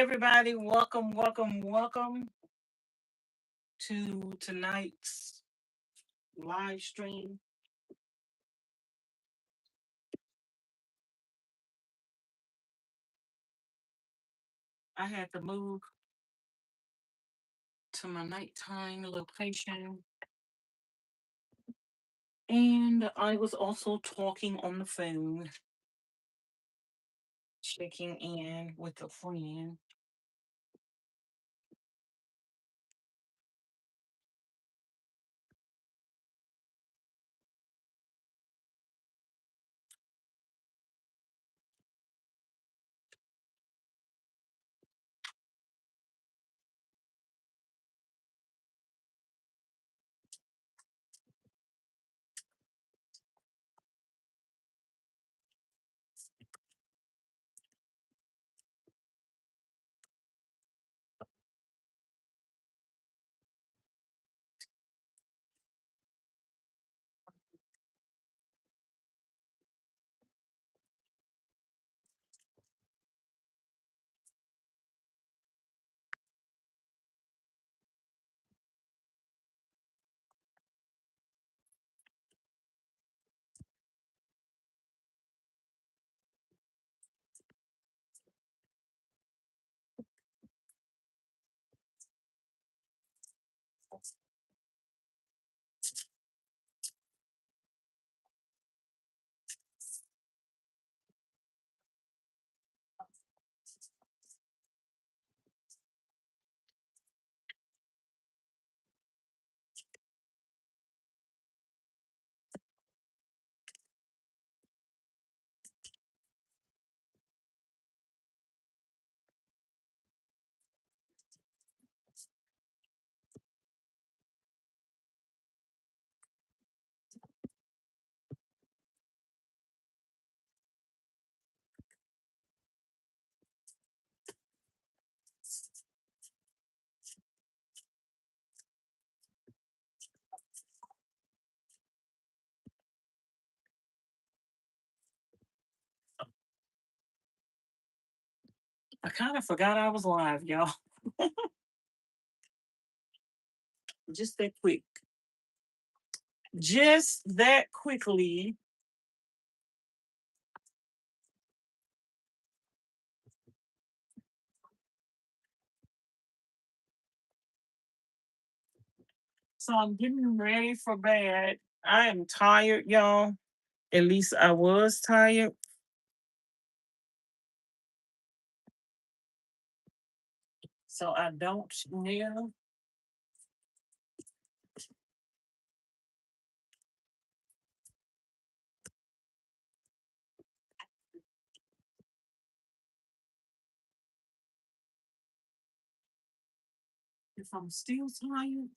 everybody. Welcome, welcome, welcome to tonight's live stream. I had to move to my nighttime location. And I was also talking on the phone, checking in with a friend. I kind of forgot I was live, y'all. Just that quick. Just that quickly. So I'm getting ready for bed. I am tired, y'all. At least I was tired. So I don't know if I'm still tired.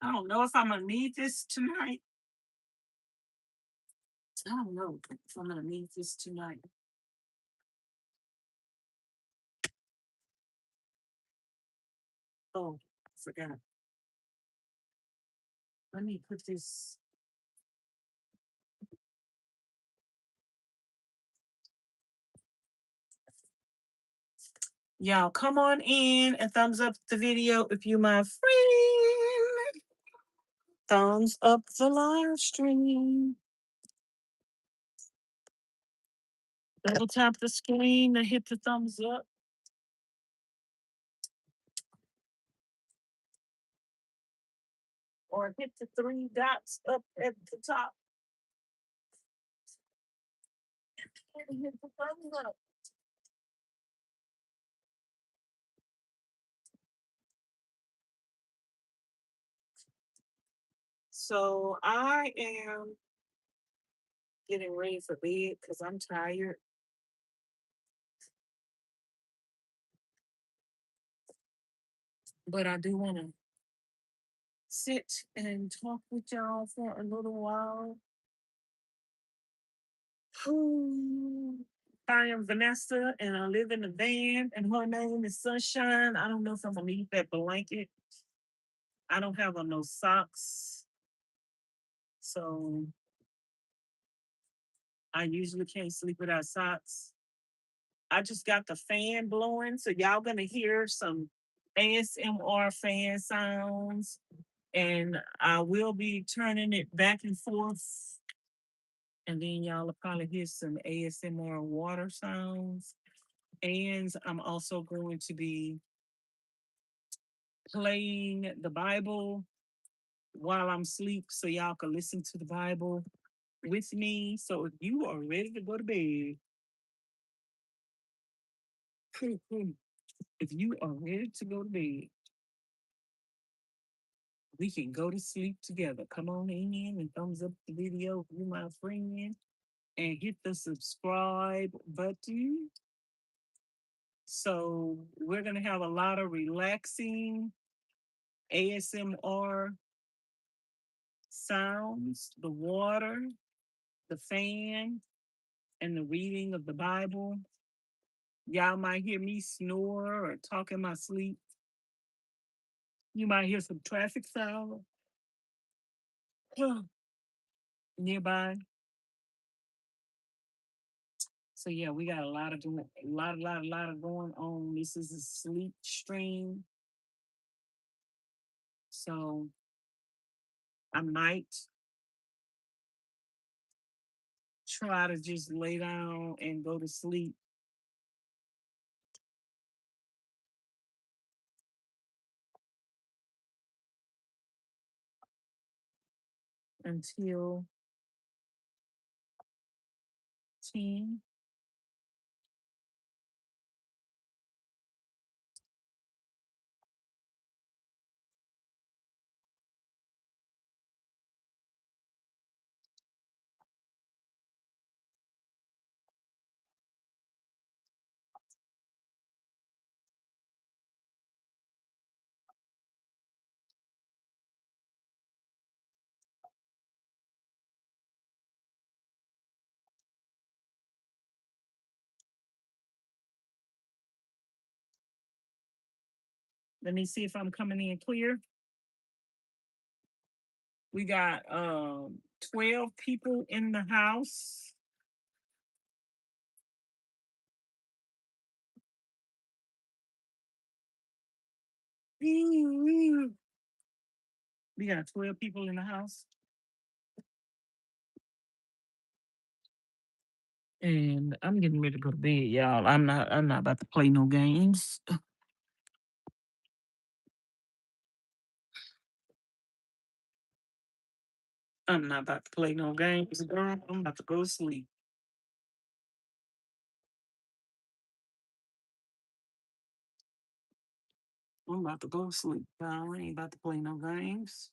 I don't know if I'm gonna need this tonight. I don't know if I'm gonna need this tonight. Oh, forgot. Let me put this. Y'all come on in and thumbs up the video if you my friend. Thumbs up the live stream. Double tap the screen and hit the thumbs up. Or hit the three dots up at the top. And hit the thumbs up. So I am getting ready for bed because I'm tired. But I do want to sit and talk with y'all for a little while. I am Vanessa and I live in a van and her name is Sunshine. I don't know if I'm gonna need that blanket. I don't have on no socks. So I usually can't sleep without socks. I just got the fan blowing, so y'all gonna hear some ASMR fan sounds, and I will be turning it back and forth. And then y'all will probably hear some ASMR water sounds. And I'm also going to be playing the Bible while I'm asleep so y'all can listen to the Bible with me. So if you are ready to go to bed, if you are ready to go to bed, we can go to sleep together. Come on in and thumbs up the video if you my friend and hit the subscribe button. So we're gonna have a lot of relaxing ASMR sounds, the water, the fan, and the reading of the Bible. Y'all might hear me snore or talk in my sleep. You might hear some traffic sound nearby. So yeah, we got a lot of doing, a lot of going on. This is a sleep stream. So I might try to just lay down and go to sleep. Until 10. Let me see if I'm coming in clear. We got 12 people in the house. We got 12 people in the house. And I'm getting ready to go to bed, y'all. I'm not about to play no games. I'm not about to play no games, girl. I'm about to go to sleep. I'm about to go to sleep. I ain't about to play no games.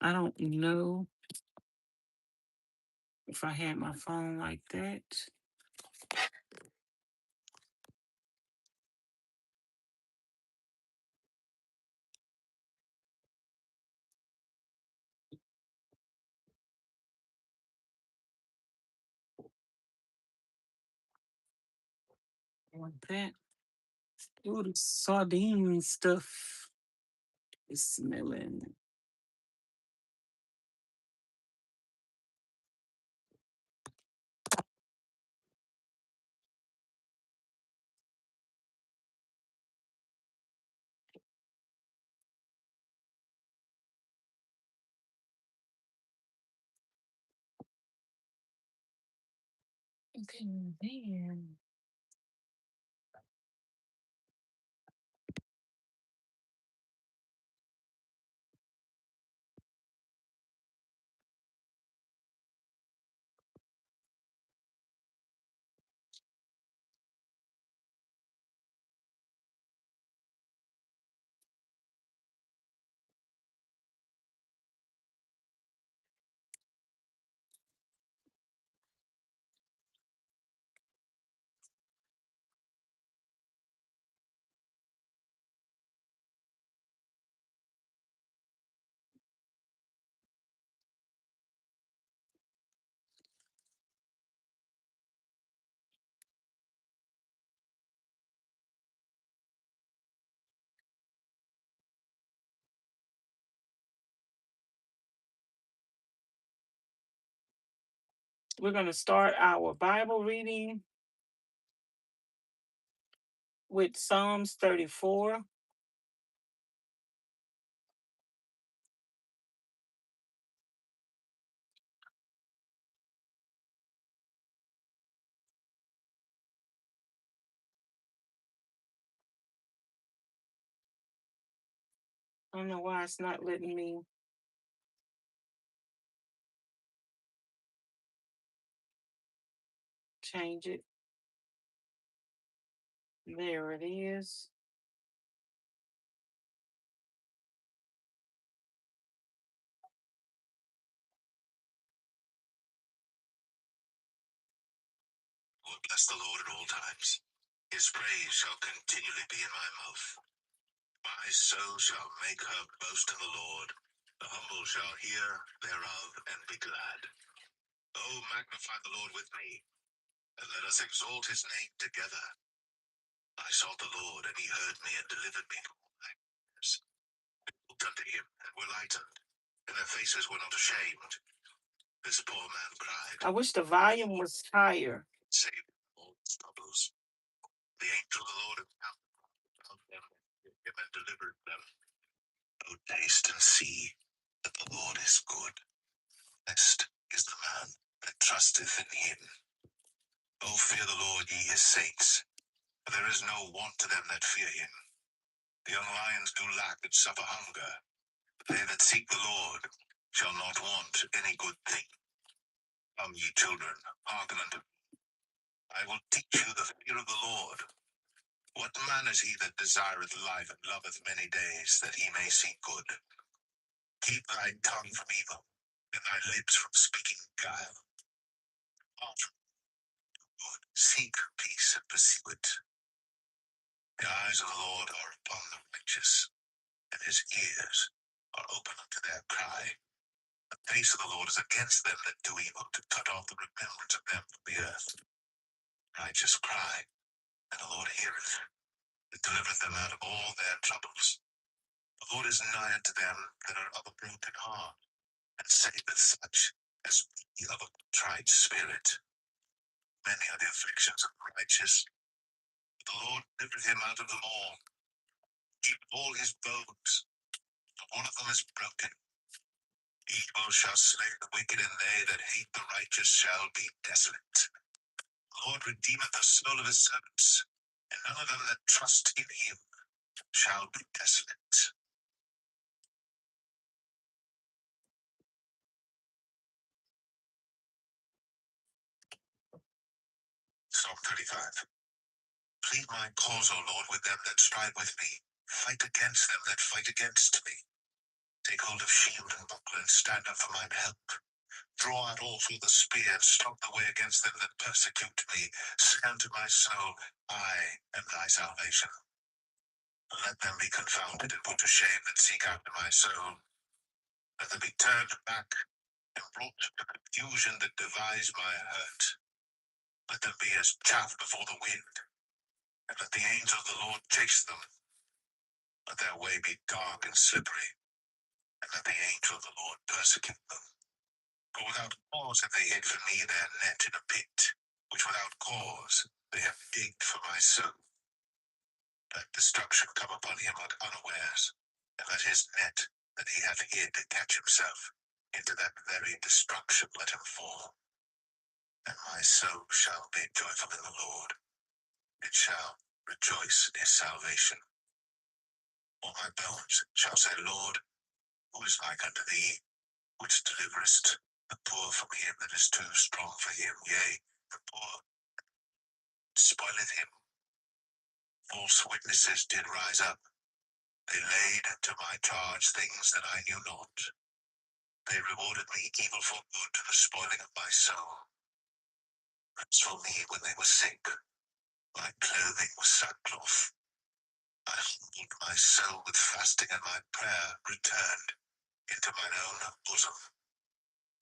I don't know if I had my phone like that. want that. Ooh, the sardine stuff is smelling. Okay, then we're going to start our Bible reading with Psalms 34. I don't know why it's not letting me change it. There it is. Oh, bless the Lord at all times. His praise shall continually be in my mouth. My soul shall make her boast in the Lord. The humble shall hear thereof and be glad. Oh, magnify the Lord with me, and let us exalt his name together. I sought the Lord, and he heard me and delivered me from all my fears. They looked unto him and were lightened, and their faces were not ashamed. This poor man cried. I wish the volume was higher. Saved all his troubles. The angel of the Lord encamped about them and delivered them. Oh, taste and see that the Lord is good. Blessed is the man that trusteth in him. Oh, fear the Lord, ye his saints, for there is no want to them that fear him. The young lions do lack and suffer hunger, but they that seek the Lord shall not want any good thing. Come, ye children, hearken unto me. I will teach you the fear of the Lord. What man is he that desireth life and loveth many days, that he may see good? Keep thy tongue from evil, and thy lips from speaking guile. Depart from good, seek peace and pursue it. The eyes of the Lord are upon the righteous, and his ears are open unto their cry. The face of the Lord is against them that do evil, to cut off the remembrance of them from the earth. Righteous cry, and the Lord heareth, and delivereth them out of all their troubles. The Lord is nigh unto them that are of a broken heart, and saveth such as be of a contrite spirit. Many are the afflictions of the righteous, but the Lord delivereth him out of them all. Keep all his bones, not one of them is broken. Evil shall slay the wicked, and they that hate the righteous shall be desolate. The Lord redeemeth the soul of his servants, and none of them that trust in him shall be desolate. Psalm 35. Plead my cause, O Lord, with them that strive with me. Fight against them that fight against me. Take hold of shield and buckler, and stand up for mine help. Draw out also the spear, and stop the way against them that persecute me. Say unto my soul, I am thy salvation. Let them be confounded and put to shame that seek after my soul. Let them be turned back and brought to confusion that devise my hurt. Let them be as chaff before the wind, And let the angel of the Lord chase them. Let their way be dark and slippery, and let the angel of the Lord persecute them. For without cause have they hid for me their net in a pit, which without cause they have digged for my soul. Let destruction come upon him unawares, and let his net that he hath hid catch himself. Into that very destruction let him fall. And my soul shall be joyful in the Lord. It shall rejoice in his salvation. All my bones shall say, Lord, who is like unto thee, which deliverest the poor from him that is too strong for him? Yea, the poor spoileth him. False witnesses did rise up. They laid to my charge things that I knew not. They rewarded me evil for good to the spoiling of my soul. As for me, when they were sick, my clothing was sackcloth. I humbled my soul with fasting, and my prayer returned into mine own bosom.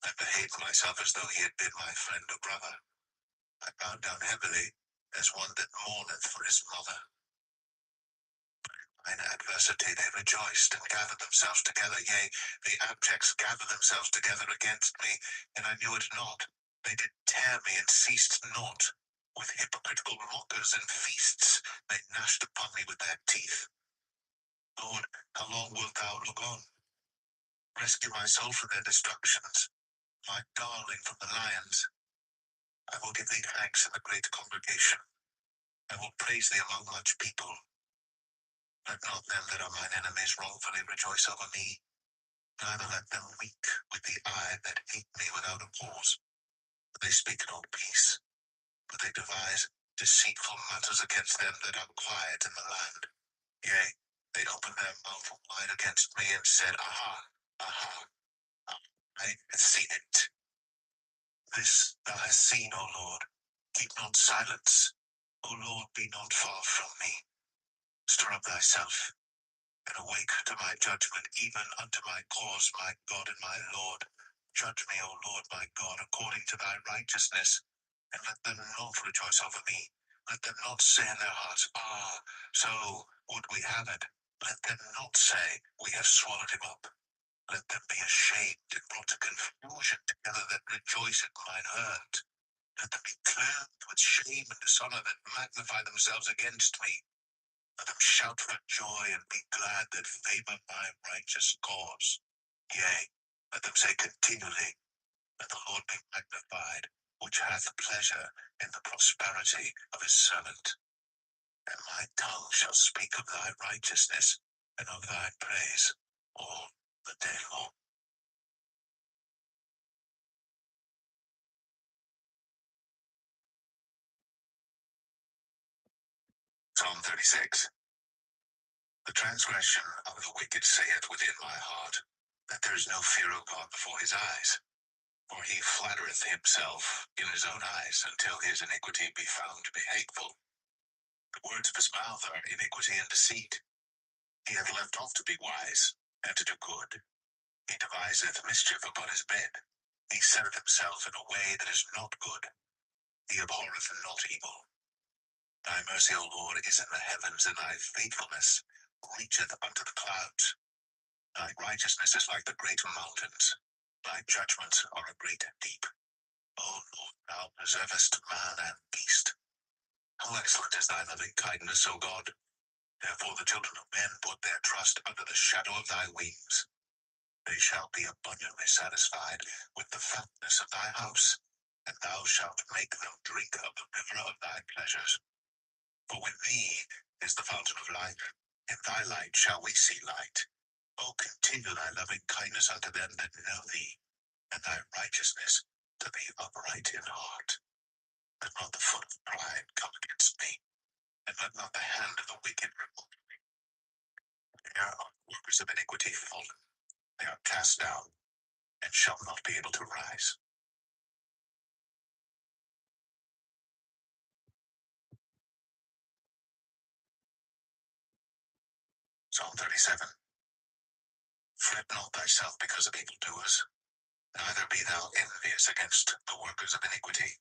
I behaved myself as though he had been my friend or brother. I bowed down heavily, as one that mourneth for his mother. In adversity they rejoiced and gathered themselves together. Yea, the abjects gathered themselves together against me, and I knew it not. They did tear me and ceased not. With hypocritical mockers and feasts they gnashed upon me with their teeth. Lord, how long wilt thou look on? Rescue my soul from their destructions, my darling from the lions. I will give thee thanks in the great congregation. I will praise thee among much people. Let not them that are mine enemies wrongfully rejoice over me, neither let them weep with the eye that hate me without a cause. For they speak no peace, but they devise deceitful matters against them that are quiet in the land. Yea, they opened their mouth wide against me and said, Aha, aha, I have seen it. This thou hast seen, O Lord. Keep not silence. O Lord, be not far from me. Stir up thyself, and awake to my judgment, even unto my cause, my God and my Lord. Judge me, O Lord my God, according to thy righteousness, and let them not rejoice over me. Let them not say in their hearts, Ah, so would we have it. Let them not say, We have swallowed him up. Let them be ashamed and brought to confusion together that rejoice at mine hurt. Let them be clothed with shame and dishonor that magnify themselves against me. Let them shout for joy and be glad that favor my righteous cause. Yea, let them say continually, Let the Lord be magnified, which hath pleasure in the prosperity of his servant. And my tongue shall speak of thy righteousness and of thy praise all the day long. Psalm 36. The transgression of the wicked saith within my heart, that there is no fear of God before his eyes. For he flattereth himself in his own eyes, until his iniquity be found to be hateful. The words of his mouth are iniquity and deceit. He hath left off to be wise, and to do good. He deviseth mischief upon his bed. He setteth himself in a way that is not good. He abhorreth not evil. Thy mercy, O Lord, is in the heavens, and thy faithfulness reacheth unto the clouds. Thy righteousness is like the great mountains. Thy judgments are a great deep. O Lord, thou preservest man and beast. How excellent is thy loving kindness, O God! Therefore the children of men put their trust under the shadow of thy wings. They shall be abundantly satisfied with the fatness of thy house, and thou shalt make them drink of the river of thy pleasures. For with thee is the fountain of life. In thy light shall we see light. O continue thy loving kindness unto them that know thee, and thy righteousness to the upright in heart. Let not the foot of pride come against me, and let not the hand of the wicked remove me. They are workers of iniquity fallen. They are cast down, and shall not be able to rise. Psalm 37. Fret not thyself because of evildoers, neither be thou envious against the workers of iniquity,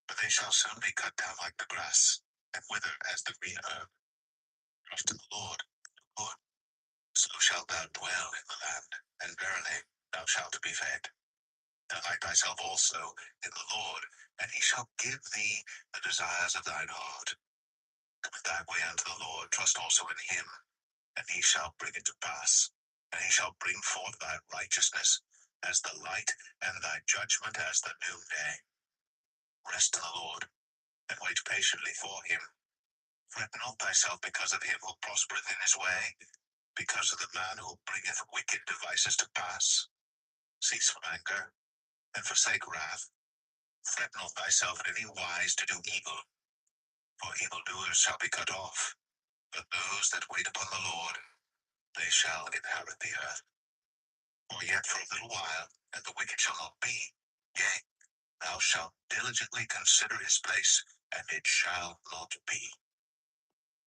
for they shall soon be cut down like the grass, and wither as the green herb. Trust in the Lord, good, so shalt thou dwell in the land, and verily thou shalt be fed. Delight thyself also in the Lord, and he shall give thee the desires of thine heart. Commit thy way unto the Lord, trust also in him, and he shall bring it to pass. And he shall bring forth thy righteousness as the light, and thy judgment as the noonday. Rest in the Lord, and wait patiently for him. Fret not thyself because of him who prospereth in his way, because of the man who bringeth wicked devices to pass. Cease from anger, and forsake wrath. Fret not thyself in any wise to do evil, for evildoers shall be cut off. But those that wait upon the Lord, they shall inherit the earth. For yet for a little while, and the wicked shall not be. Yea, thou shalt diligently consider his place, and it shall not be.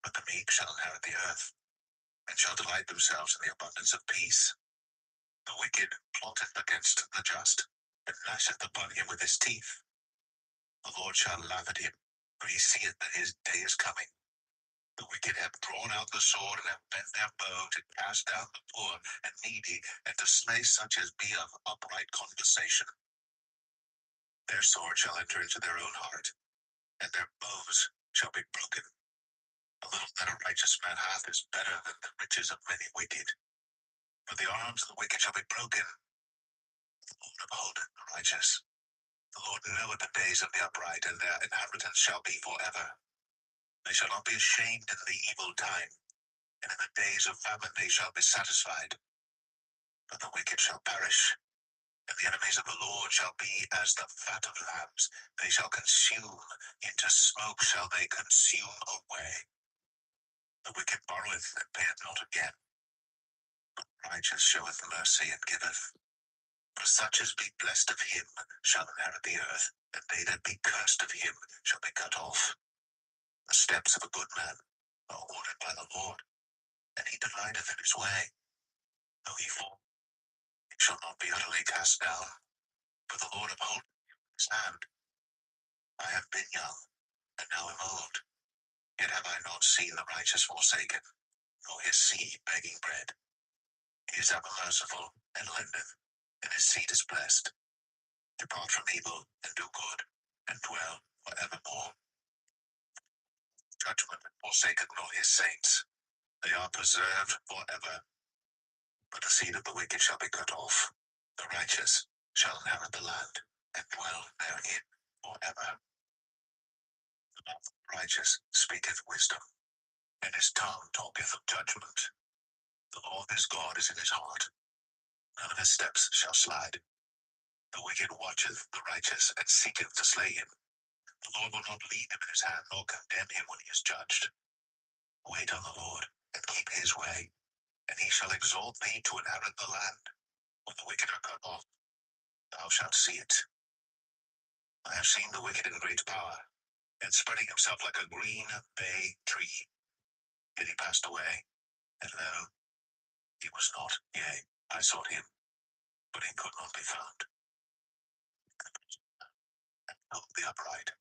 But the meek shall inherit the earth, and shall delight themselves in the abundance of peace. The wicked plotteth against the just, and gnasheth upon him with his teeth. The Lord shall laugh at him, for he seeth that his day is coming. The wicked have drawn out the sword, and have bent their bow to cast down the poor and needy, and to slay such as be of upright conversation. Their sword shall enter into their own heart, and their bows shall be broken. A little that a righteous man hath is better than the riches of many wicked. For the arms of the wicked shall be broken. The Lord upholdeth the righteous. The Lord knoweth the days of the upright, and their inheritance shall be forever. They shall not be ashamed in the evil time, and in the days of famine they shall be satisfied. But the wicked shall perish, and the enemies of the Lord shall be as the fat of lambs. They shall consume, into smoke shall they consume away. The wicked borroweth and payeth not again, but the righteous showeth mercy and giveth. For such as be blessed of him shall inherit the earth, and they that be cursed of him shall be cut off. The steps of a good man are ordered by the Lord, and he delighteth in his way. Though he fall, he shall not be utterly cast down, for the Lord upholdeth his hand. I have been young, and now am old, yet have I not seen the righteous forsaken, nor his seed begging bread. He is ever merciful, and lendeth, and his seed is blessed. Depart from evil, and do good, and dwell for evermore. Judgment forsaketh not his saints. They are preserved for ever. But the seed of the wicked shall be cut off. The righteous shall inherit the land, and dwell therein for ever. The mouth of the righteous speaketh wisdom, and his tongue talketh of judgment. The law of his God is in his heart. None of his steps shall slide. The wicked watcheth the righteous, and seeketh to slay him. The Lord will not lead him in his hand, nor condemn him when he is judged. Wait on the Lord, and keep his way, and he shall exalt thee to inherit the land. When the wicked are cut off, thou shalt see it. I have seen the wicked in great power, and spreading himself like a green bay tree. Yet he passed away, and lo, he was not. Yea, I sought him, but he could not be found. Help the upright,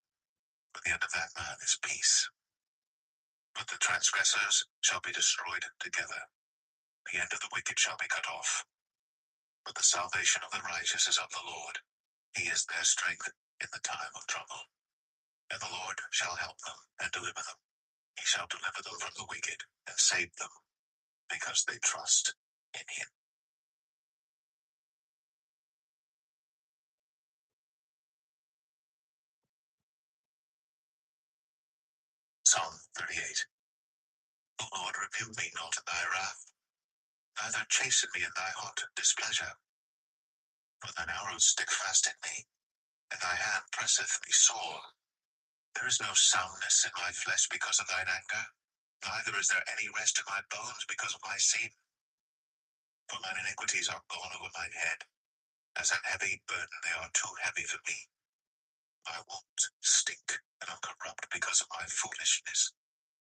for the end of that man is peace. But the transgressors shall be destroyed together. The end of the wicked shall be cut off. But the salvation of the righteous is of the Lord. He is their strength in the time of trouble. And the Lord shall help them and deliver them. He shall deliver them from the wicked and save them, because they trust in him. Psalm 38. O Lord, rebuke me not in thy wrath, neither chasten me in thy hot displeasure. For thine arrows stick fast in me, and thy hand presseth me sore. There is no soundness in my flesh because of thine anger, neither is there any rest in my bones because of my sin. For mine iniquities are gone over mine head. As an heavy burden, they are too heavy for me. My wounds stink and are corrupt because of my foolishness.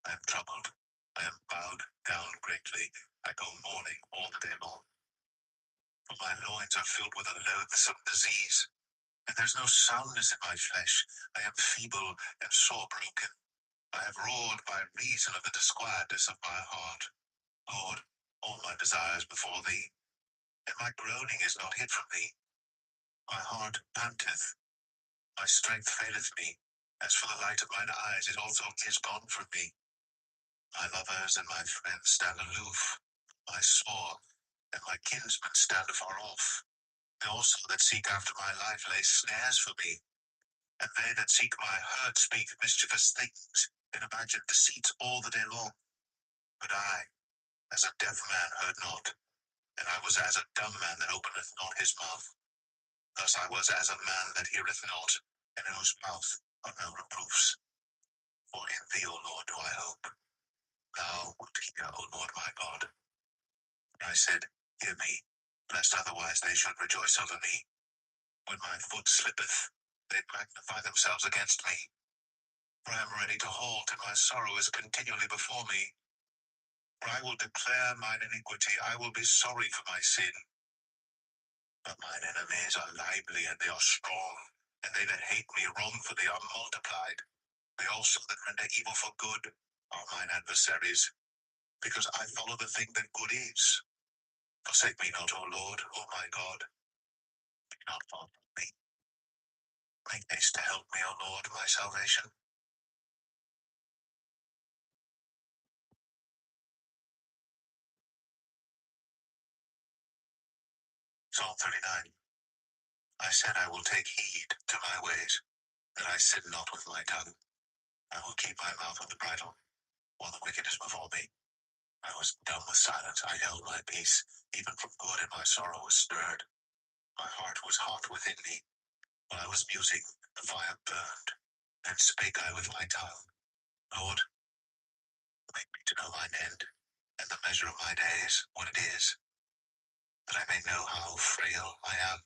I am troubled. I am bowed down greatly. I go mourning all the day long. For my loins are filled with a loathsome disease, and there's no soundness in my flesh. I am feeble and sore broken. I have roared by reason of the disquietness of my heart. Lord, all my desires before thee, and my groaning is not hid from thee. My heart panteth, my strength faileth me. As for the light of mine eyes, it also is gone from me. My lovers and my friends stand aloof. My sore and my kinsmen stand afar off. They also that seek after my life lay snares for me, and they that seek my hurt speak mischievous things, and imagine deceits all the day long. But I, as a deaf man, heard not, and I was as a dumb man that openeth not his mouth. Thus I was as a man that heareth not, and in whose mouth are no reproofs. For in thee, O Lord, do I hope. Thou wilt hear, O Lord my God. I said, hear me, lest otherwise they should rejoice over me. When my foot slippeth, they magnify themselves against me. For I am ready to halt, and my sorrow is continually before me. For I will declare mine iniquity, I will be sorry for my sin. But mine enemies are lively, and they are strong, and they that hate me wrongfully are multiplied. They also that render evil for good are mine adversaries, because I follow the thing that good is. Forsake me not, O Lord, O my God. Be not far from me. Make haste to help me, O Lord, my salvation. Psalm 39. I said I will take heed to my ways, that I sin not with my tongue. I will keep my mouth with the bridle, while the wicked is before me. I was dumb with silence, I held my peace, even from good, and my sorrow was stirred. My heart was hot within me. While I was musing, the fire burned. Then spake I with my tongue, Lord, make me to know mine end, and the measure of my days, what it is, that I may know how frail I am.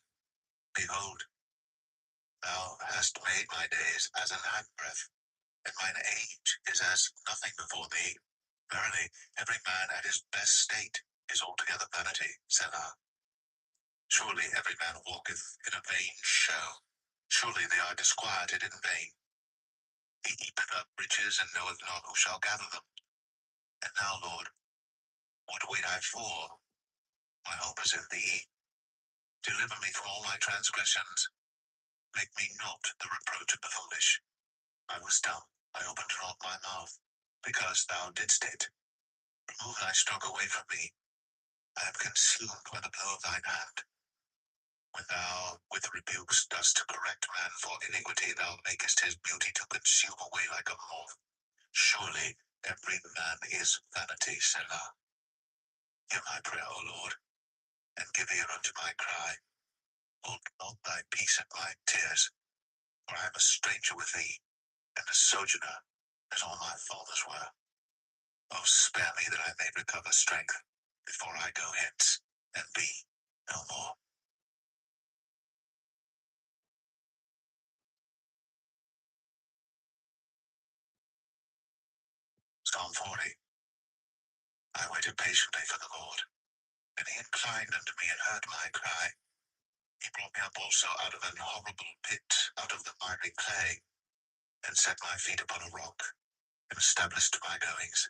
Behold, thou hast made my days as an handbreadth, and mine age is as nothing before thee. Verily, every man at his best state is altogether vanity, Selah. Surely every man walketh in a vain show. Surely they are disquieted in vain. He heapeth up riches, and knoweth not who shall gather them. And now, Lord, what wait I for? My hope is in thee. Deliver me from all my transgressions. Make me not the reproach of the foolish. I was dumb, I opened not my mouth, because thou didst it. Remove thy stroke away from me. I am consumed by the blow of thine hand. When thou with rebukes dost correct man for iniquity, thou makest his beauty to consume away like a moth. Surely every man is vanity, Selah. Hear my prayer, O Lord, and give ear unto my cry. Hold not thy peace at my tears, for I am a stranger with thee, and a sojourner, as all my fathers were. Oh, spare me that I may recover strength, before I go hence, and be no more. Psalm 40. I waited patiently for the Lord, and he inclined unto me and heard my cry. He brought me up also out of an horrible pit, out of the miry clay, and set my feet upon a rock, and established my goings.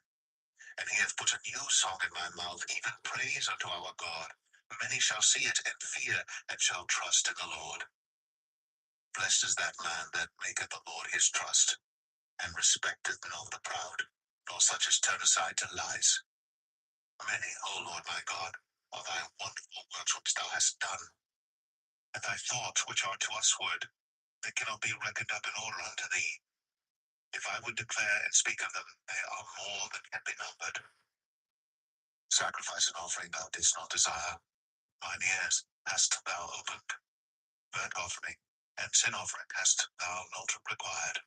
And he hath put a new song in my mouth, even praise unto our God. Many shall see it and fear, and shall trust in the Lord. Blessed is that man that maketh the Lord his trust, and respecteth not the proud, nor such as turn aside to lies. Many, O Lord my God, are thy wonderful works which thou hast done, and thy thoughts which are to us word, they cannot be reckoned up in order unto thee. If I would declare and speak of them, they are more than can be numbered. Sacrifice and offering thou didst not desire, mine ears hast thou opened. Burnt offering and sin offering hast thou not required.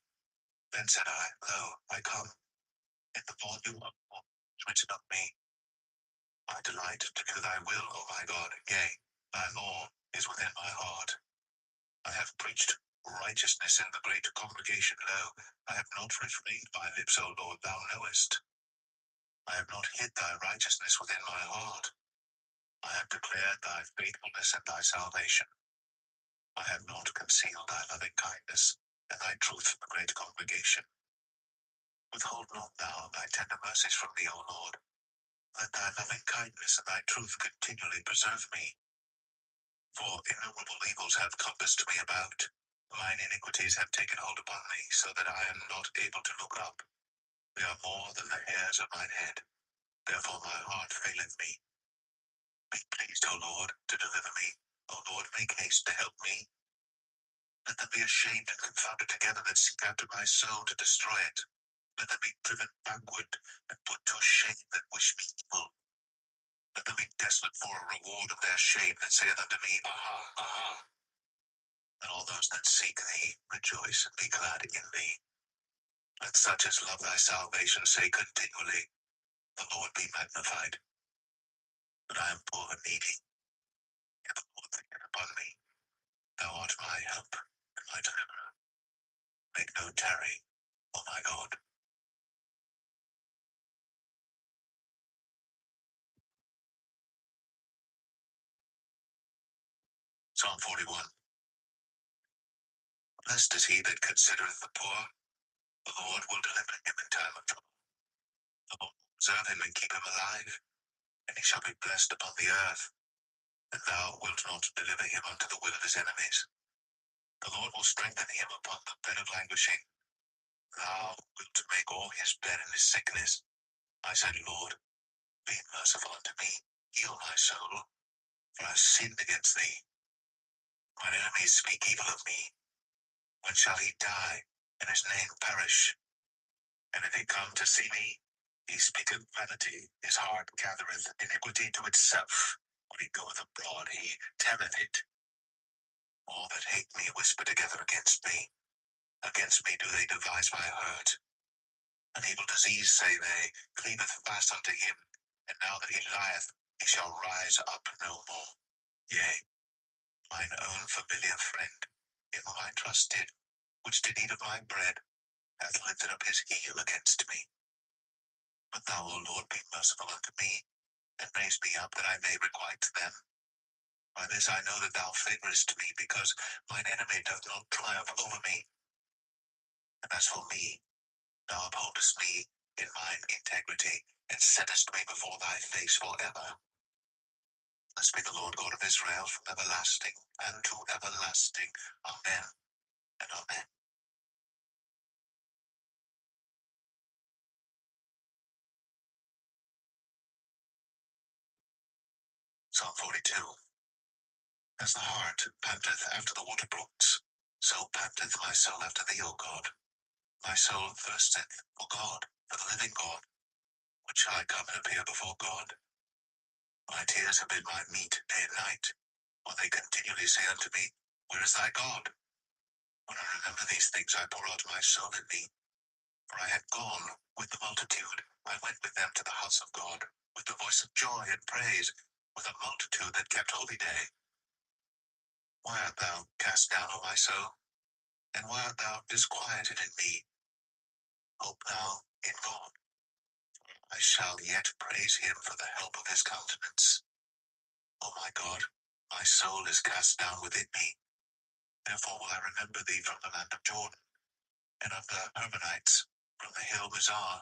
Then said I, Lo, I come. In the volume of the book written of me. I delight to do thy will, O my God. Yea, thy law is within my heart. I have preached righteousness in the great congregation. Lo, I have not refrained my lips, O Lord, thou knowest. I have not hid thy righteousness within my heart. I have declared thy faithfulness and thy salvation. I have not concealed thy loving kindness and thy truth from the great congregation. Withhold not thou thy tender mercies from me, O Lord. Let thy loving kindness and thy truth continually preserve me. For innumerable evils have compassed me about. Mine iniquities have taken hold upon me, so that I am not able to look up. They are more than the hairs of mine head. Therefore my heart faileth me. Be pleased, O Lord, to deliver me. O Lord, make haste to help me. Let them be ashamed and confounded together that seek after my soul to destroy it. Let them be driven backward and put to shame that wish me evil. Let them be desolate for a reward of their shame that saith unto me, Aha, aha. Let all those that seek thee rejoice and be glad in thee. Let such as love thy salvation say continually, The Lord be magnified. But I am poor and needy, yet the Lord thinketh upon me. Thou art my help and my deliverer. Make no tarry, O my God. Psalm 41. Blessed is he that considereth the poor. The Lord will deliver him in time of trouble. The Lord will preserve him and keep him alive, and he shall be blessed upon the earth. And thou wilt not deliver him unto the will of his enemies. The Lord will strengthen him upon the bed of languishing. Thou wilt make all his bed in his sickness. I said, Lord, be merciful unto me, heal my soul, for I have sinned against thee. Mine enemies speak evil of me. When shall he die, and his name perish? And if he come to see me, he speaketh vanity. His heart gathereth iniquity to itself. When he goeth abroad, he telleth it. All that hate me whisper together against me. Against me do they devise my hurt. An evil disease, say they, cleaveth fast unto him. And now that he lieth, he shall rise up no more. Yea, mine own familiar friend, in whom I trusted, which did eat of my bread, hath lifted up his heel against me. But thou, O Lord, be merciful unto me, and raise me up that I may requite them. By this I know that thou favorest me, because mine enemy doth not triumph over me. And as for me, thou upholdest me in mine integrity, and settest me before thy face forever. Blessed be the Lord God of Israel from everlasting and to everlasting. Amen and amen. Psalm 42. As the hart panteth after the water brooks, so panteth my soul after thee, O God. My soul thirsteth for God, for the living God. When shall I come and appear before God? My tears have been my meat day and night, while they continually say unto me, Where is thy God? When I remember these things, I pour out my soul in me. For I had gone with the multitude. I went with them to the house of God, with the voice of joy and praise, with a multitude that kept holy day. Why art thou cast down, O my soul? And why art thou disquieted in me? Hope thou in God. I shall yet praise him for the help of his countenance. O my God, my soul is cast down within me. Therefore will I remember thee from the land of Jordan, and of the Hermonites, from the hill Mizar.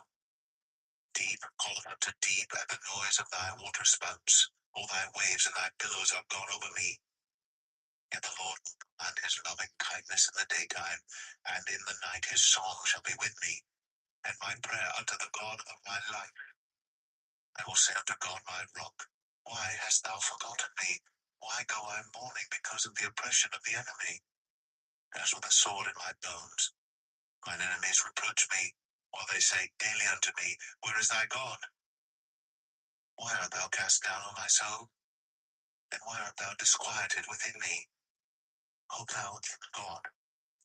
Deep calleth unto deep at the noise of thy waterspouts. All thy waves and thy billows are gone over me. Yet the Lord will command his loving kindness in the daytime, and in the night his song shall be with me, and my prayer unto the God of my life. I will say unto God my rock, Why hast thou forgotten me? Why go I mourning because of the oppression of the enemy? As with a sword in my bones, mine enemies reproach me, while they say daily unto me, Where is thy God? Why art thou cast down, O my soul? And why art thou disquieted within me? Hope thou in God,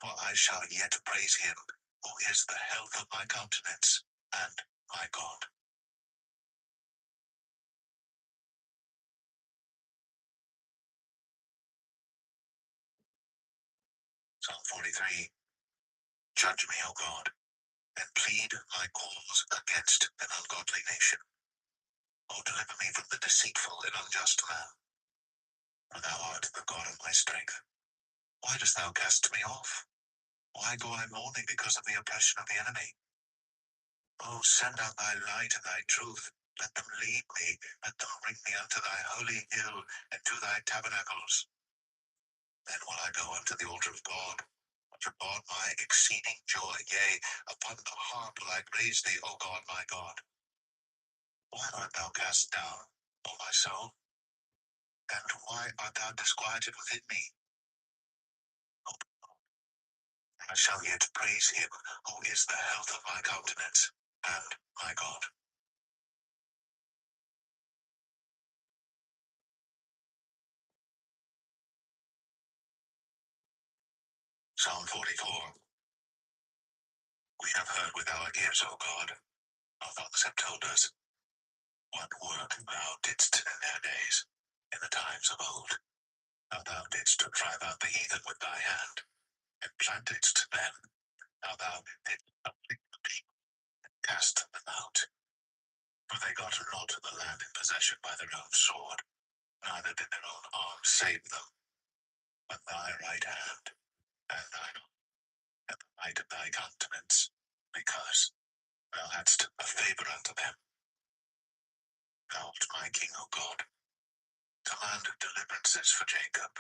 for I shall yet praise him, who is the health of my countenance, and my God. Psalm 43. Judge me, O God, and plead my cause against an ungodly nation. O deliver me from the deceitful and unjust man, for thou art the God of my strength. Why dost thou cast me off? Why go I mourning because of the oppression of the enemy? Oh, send out thy light and thy truth. Let them lead me. Let them bring me unto thy holy hill and to thy tabernacles. Then will I go unto the altar of God, upon my exceeding joy. Yea, upon the harp will I praise thee, O God, my God. Why art thou cast down, O my soul? And why art thou disquieted within me? I shall yet praise him, who is the health of my countenance, and my God. Psalm 44. We have heard with our ears, O God. Our fathers have told us what work thou didst in their days, in the times of old. How thou didst drive out the heathen with thy hand, and plantedst them. How thou didst afflict the people, and cast them out. For they got not the land in possession by their own sword, neither did their own arms save them, but thy right hand, and thine arm, and the light of thy countenance, because thou hadst a favor unto them. Thou art my King, O God. Command deliverances for Jacob.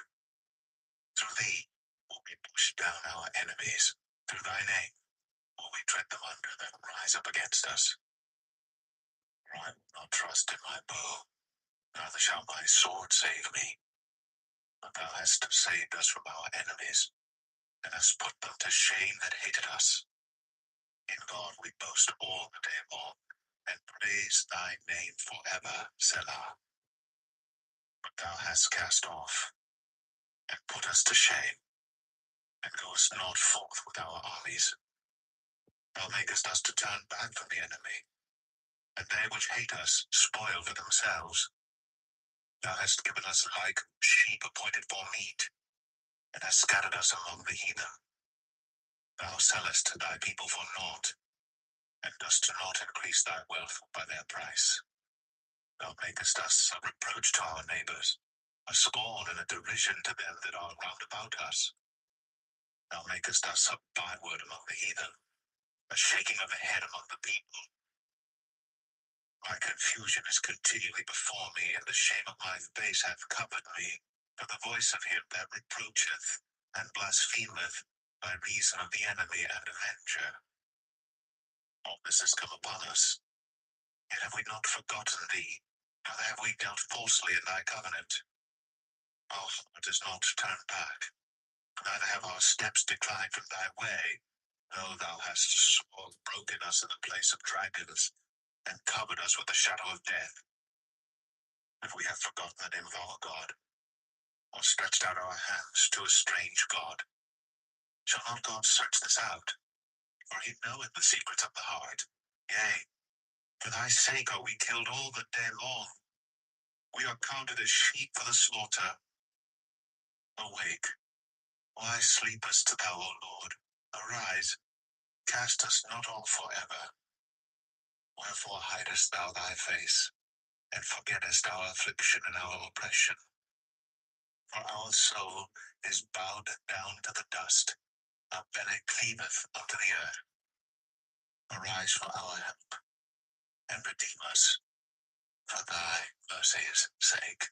Through thee will we push down our enemies. Through thy name will we tread them under that rise up against us. For I will not trust in my bow, neither shall my sword save me. But thou hast saved us from our enemies, and hast put them to shame that hated us. In God we boast all the day long, and praise thy name forever, Selah. But thou hast cast off, and put us to shame, and goest not forth with our armies. Thou makest us to turn back from the enemy, and they which hate us spoil for themselves. Thou hast given us like sheep appointed for meat, and hast scattered us among the heathen. Thou sellest thy people for naught, and dost not increase thy wealth by their price. Thou makest us a reproach to our neighbors, a scorn and a derision to them that are round about us. Thou makest us a byword among the heathen, a shaking of the head among the people. My confusion is continually before me, and the shame of my face hath covered me. For the voice of him that reproacheth and blasphemeth by reason of the enemy and avenger. All this has come upon us. Yet have we not forgotten thee, neither have we dealt falsely in thy covenant. Our heart is not turned back, neither have our steps declined from thy way, though thou hast sore broken us in the place of dragons, and covered us with the shadow of death. If we have forgotten the name of our God, or stretched out our hands to a strange God, shall not God search this out? For he knoweth the secrets of the heart. Yea, for thy sake are we killed all the day long. We are counted as sheep for the slaughter. Awake, why sleepest thou, O Lord? Arise, cast us not off forever. Wherefore hidest thou thy face, and forgettest our affliction and our oppression? For our soul is bowed down to the dust, our belly cleaveth unto the earth. Arise for our help, and redeem us, for thy mercy's sake.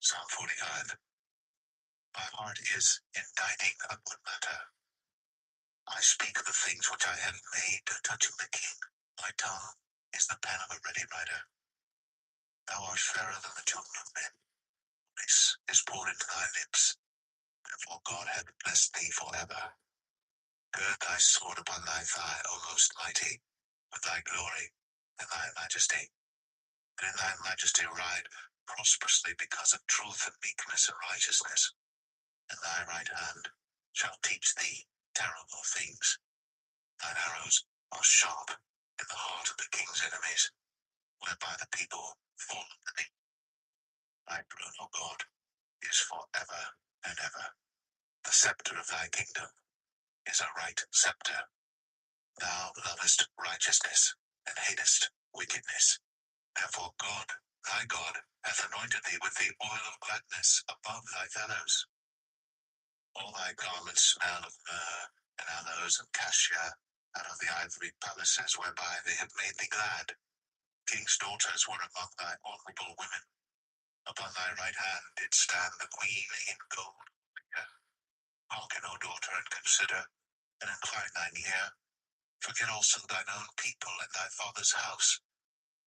Psalm 45. My heart is inditing a good matter. I speak of the things which I have made touching the king. My tongue is the pen of a ready writer. Thou art fairer than the children of men. Grace is poured into thy lips. Therefore God hath blessed thee forever. Gird thy sword upon thy thigh, O most mighty, with thy glory and thy majesty. And in thy majesty ride prosperously because of truth and meekness and righteousness. And thy right hand shall teach thee terrible things. Thine arrows are sharp in the heart of the king's enemies, whereby the people fall unto thee. Thy throne, O God, is for ever and ever. The scepter of thy kingdom is a right scepter. Thou lovest righteousness and hatest wickedness. Therefore God Thy God hath anointed thee with the oil of gladness above thy fellows. All thy garments smell of myrrh, and aloes, and cassia, out of the ivory palaces whereby they have made thee glad. King's daughters were among thy honorable women. Upon thy right hand did stand the queen in gold. Hearken, O daughter, and consider, and incline thine ear. Forget also thine own people and thy father's house.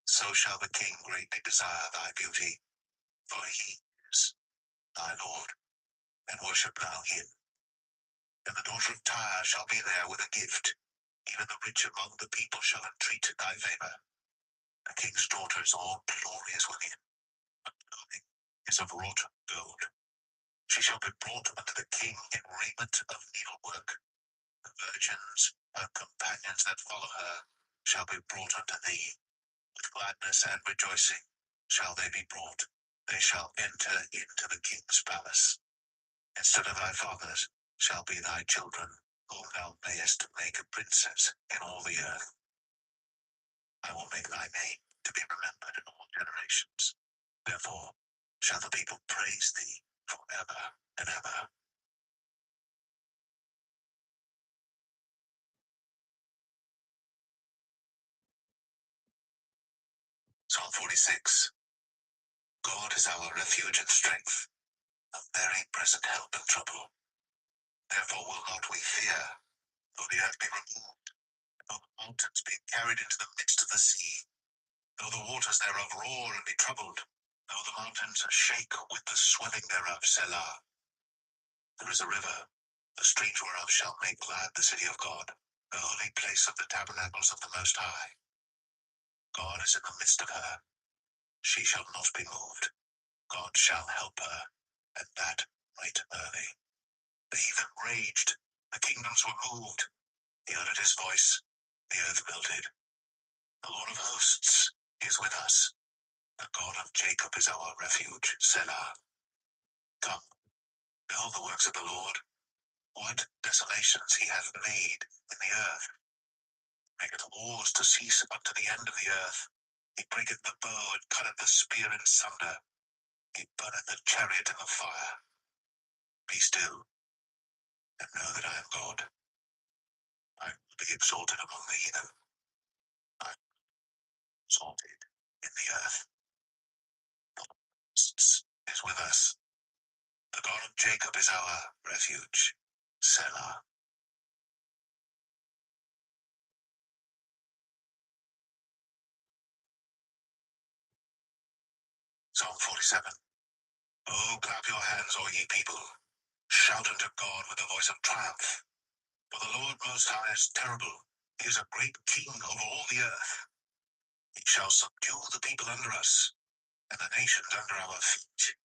So shall the king greatly desire thy beauty, for he is thy Lord, and worship thou him. And the daughter of Tyre shall be there with a gift, even the rich among the people shall entreat thy favor. The king's daughters all glorious within, her clothing is of wrought gold. She shall be brought unto the king in raiment of needlework. The virgins, her companions that follow her, shall be brought unto thee. With gladness and rejoicing shall they be brought. They shall enter into the king's palace. Instead of thy fathers shall be thy children, whom thou mayest make a princess in all the earth. I will make thy name to be remembered in all generations. Therefore shall the people praise thee forever and ever. Psalm 46. God is our refuge and strength, a very present help in trouble. Therefore will not we fear, though the earth be removed, though the mountains be carried into the midst of the sea, though the waters thereof roar and be troubled, though the mountains shake with the swelling thereof, Selah. There is a river, the streams whereof shall make glad the city of God, the holy place of the tabernacles of the Most High. God is in the midst of her. She shall not be moved. God shall help her, and that right early. The heathen raged, the kingdoms were moved. He uttered his voice, the earth melted. The Lord of hosts is with us. The God of Jacob is our refuge, Selah. Come, behold the works of the Lord. What desolations he hath made in the earth. Maketh wars to cease unto the end of the earth. He breaketh the bow and cutteth the spear in sunder. He burneth the chariot in the fire. Be still, and know that I am God. I will be exalted among the heathen. I am exalted in the earth. The Lord is with us. The God of Jacob is our refuge, Selah. Psalm 47. Oh, clap your hands, all ye people. Shout unto God with the voice of triumph. For the Lord Most High is terrible. He is a great king over all the earth. He shall subdue the people under us, and the nations under our feet.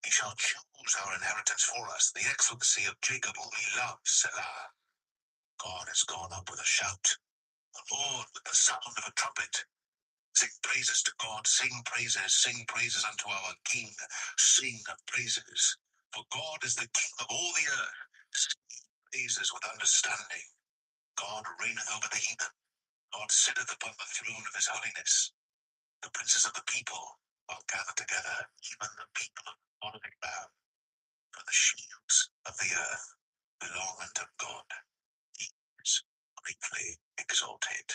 He shall choose our inheritance for us, the excellency of Jacob whom he loves, Selah. God is gone up with a shout, the Lord with the sound of a trumpet. Sing praises to God, sing praises unto our King, sing praises. For God is the King of all the earth. Sing praises with understanding. God reigneth over the heathen. God sitteth upon the throne of his holiness. The princes of the people are gathered together, even the people of the following ground. For the shields of the earth belong unto God. He is greatly exalted.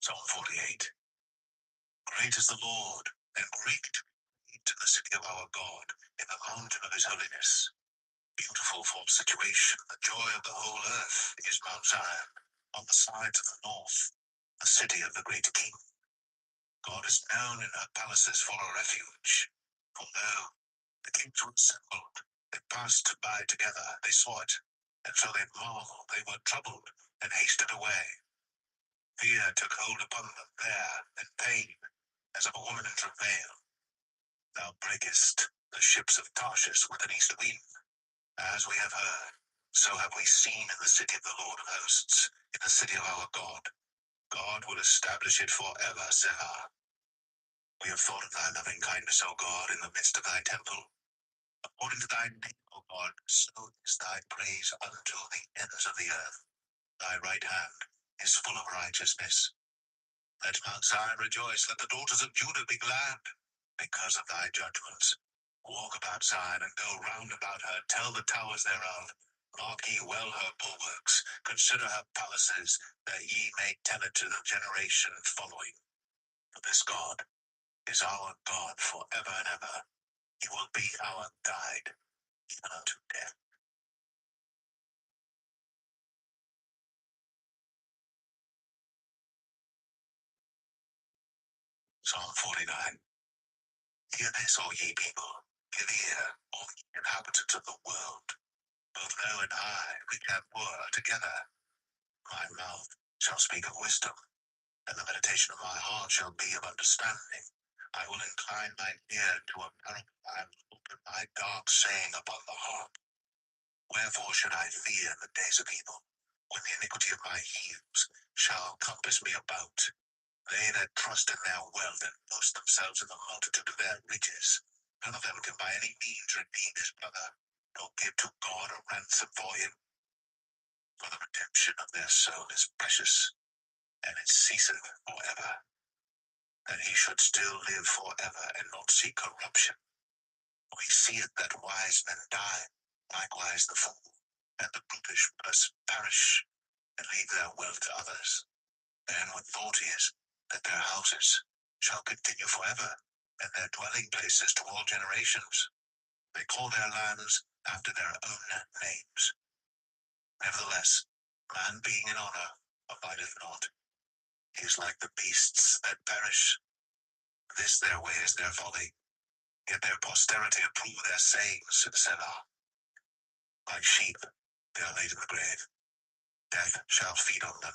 Psalm 48. Great is the Lord, and greatly to be praised in the city of our God, in the mountain of his holiness. Beautiful for situation, the joy of the whole earth is Mount Zion, on the sides of the north, the city of the great King. God is known in her palaces for a refuge. For lo, the kings were assembled. They passed by together, they saw it, and so they marveled, they were troubled, and hasted away. Fear took hold upon them there, and pain, as of a woman in travail. Thou breakest the ships of Tarshish with an east wind. As we have heard, so have we seen in the city of the Lord of hosts, in the city of our God. God will establish it forever, Selah. We have thought of thy loving kindness, O God, in the midst of thy temple. According to thy name, O O God, so is thy praise unto the ends of the earth. Thy right hand is full of righteousness. Let Mount Zion rejoice, let the daughters of Judah be glad, because of thy judgments. Walk about Zion and go round about her, tell the towers thereof. Mark ye well her bulwarks, consider her palaces, that ye may tell it to the generation following. For this God is our God forever and ever. He will be our guide, even unto death. Psalm 49. Hear this, all ye people. Give ear, all ye inhabitants of the world. Both low and high, rich and poor, together. My mouth shall speak of wisdom, and the meditation of my heart shall be of understanding. I will incline mine ear to a parable. I will open my dark saying upon the harp. Wherefore should I fear in the days of evil, when the iniquity of my heels shall compass me about? They that trust in their wealth and boast themselves in the multitude of their riches. None of them can by any means redeem his brother, nor give to God a ransom for him. For the redemption of their soul is precious, and it ceaseth forever. That he should still live forever, and not see corruption. For he seeth that wise men die, likewise the fool, and the brutish perish, and leave their wealth to others. Their inward thought is that their houses shall continue forever, and their dwelling places to all generations. They call their lands after their own names. Nevertheless, man being in honor abideth not. He is like the beasts that perish. This their way is their folly, yet their posterity approve their sayings, Selah. Like sheep, they are laid in the grave. Death shall feed on them,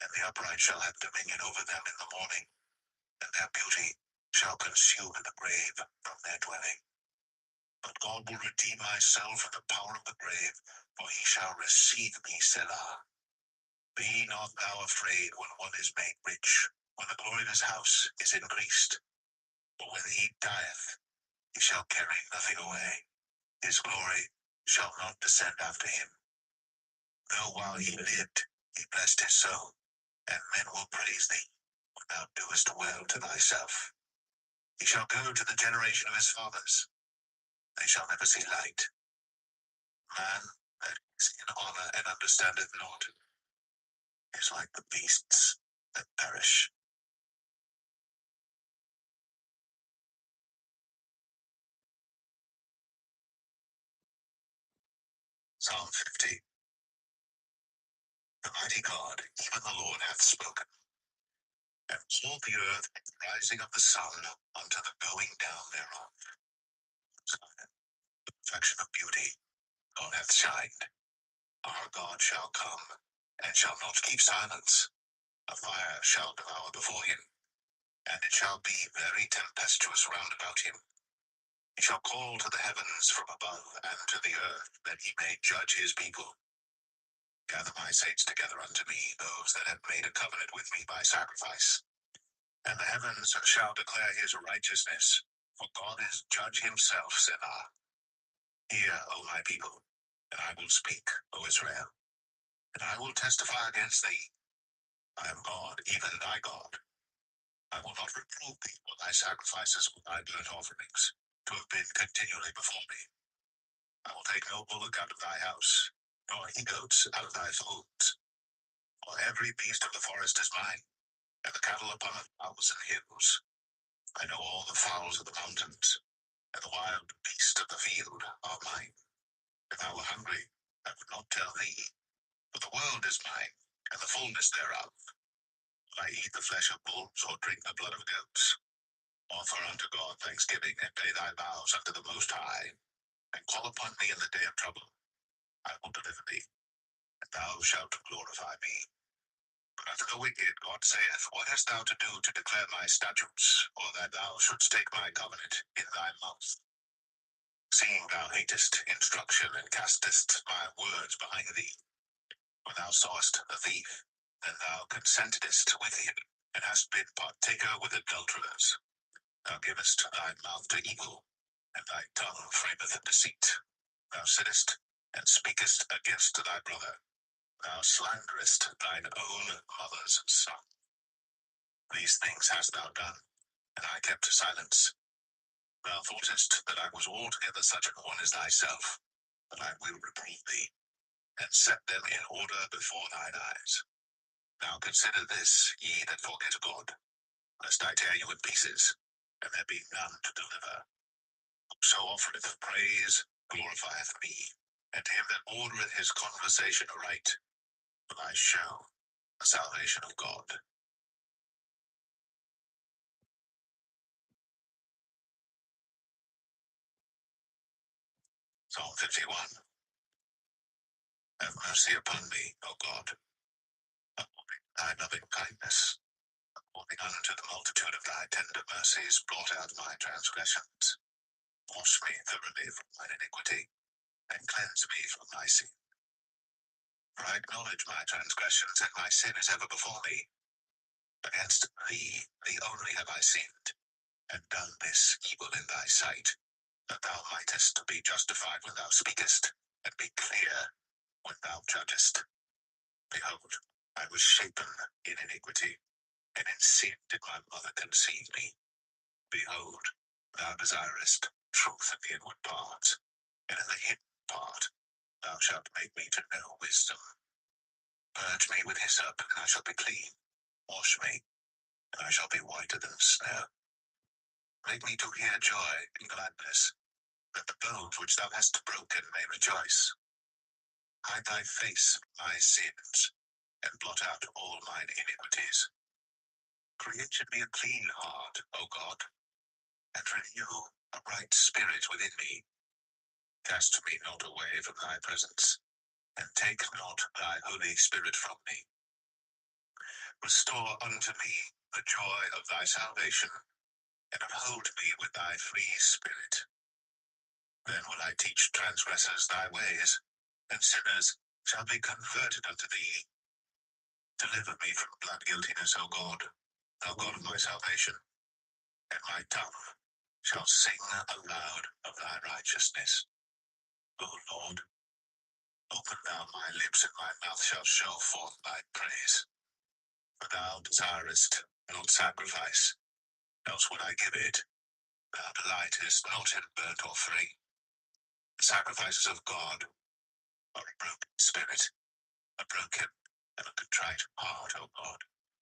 and the upright shall have dominion over them in the morning, and their beauty shall consume in the grave from their dwelling. But God will redeem my soul from the power of the grave, for he shall receive me, Selah. Be not thou afraid when one is made rich, when the glory of his house is increased. For when he dieth, he shall carry nothing away. His glory shall not descend after him. Though while he lived, he blessed his soul, and men will praise thee, when thou doest well to thyself. He shall go to the generation of his fathers. They shall never see light. Man that is in honor and understandeth not is like the beasts that perish. Psalm 50. The mighty God, even the Lord, hath spoken, and called the earth at the rising of the sun unto the going down thereof. The perfection of beauty, God hath shined. Our God shall come, and shall not keep silence. A fire shall devour before him, and it shall be very tempestuous round about him. He shall call to the heavens from above, and to the earth, that he may judge his people. Gather my saints together unto me, those that have made a covenant with me by sacrifice. And the heavens shall declare his righteousness, for God is judge himself, Selah. Hear, O my people, and I will speak, O Israel, and I will testify against thee. I am God, even thy God. I will not reprove thee for thy sacrifices or thy burnt offerings, to have been continually before me. I will take no bullock out of thy house, nor he-goats out of thy folds. For every beast of the forest is mine, and the cattle upon 1,000 hills. I know all the fowls of the mountains, and the wild beasts of the field are mine. If I were hungry, I would not tell thee, for the world is mine, and the fullness thereof. Will I eat the flesh of bulls, or drink the blood of goats? Offer unto God thanksgiving, and pay thy vows unto the Most High, and call upon me in the day of trouble. I will deliver thee, and thou shalt glorify me. But unto the wicked God saith, What hast thou to do to declare my statutes, or that thou shouldst take my covenant in thy mouth? Seeing thou hatest instruction, and castest my words behind thee. When thou sawest the thief, then thou consentedst with him, and hast been partaker with adulterers. Thou givest thy mouth to evil, and thy tongue frameth deceit. Thou sittest and speakest against thy brother. Thou slanderest thine own mother's son. These things hast thou done, and I kept silence. Thou thoughtest that I was altogether such an one as thyself, but I will reprove thee, and set them in order before thine eyes. Now consider this, ye that forget God, lest I tear you in pieces, and there be none to deliver. Whoso offereth praise glorifieth me, and him that ordereth his conversation aright will I show the salvation of God. Psalm 51. Have mercy upon me, O God, according to thy loving kindness, according unto the multitude of thy tender mercies, blot out my transgressions. Wash me thoroughly from mine iniquity, and cleanse me from my sin. For I acknowledge my transgressions, and my sin is ever before me. Against thee only have I sinned, and done this evil in thy sight, that thou mightest be justified when thou speakest, and be clear when thou judgest. Behold, I was shapen in iniquity, and in sin did my mother conceive me. Behold, thou desirest truth in the inward parts, and in the hidden part thou shalt make me to know wisdom. Purge me with hyssop, and I shall be clean. Wash me, and I shall be whiter than snow. Make me to hear joy and gladness, that the bones which thou hast broken may rejoice. Hide thy face from my sins, and blot out all mine iniquities. Create in me a clean heart, O God, and renew a right spirit within me. Cast me not away from thy presence, and take not thy Holy Spirit from me. Restore unto me the joy of thy salvation, and uphold me with thy free spirit. Then will I teach transgressors thy ways, and sinners shall be converted unto thee. Deliver me from blood guiltiness, O God, thou God of my salvation, and my tongue shall sing aloud of thy righteousness. O Lord, open thou my lips, and my mouth shall show forth thy praise. For thou desirest not sacrifice, else would I give it. Thou delightest not in burnt offering. The sacrifices of God are a broken spirit, a broken and a contrite heart, O God,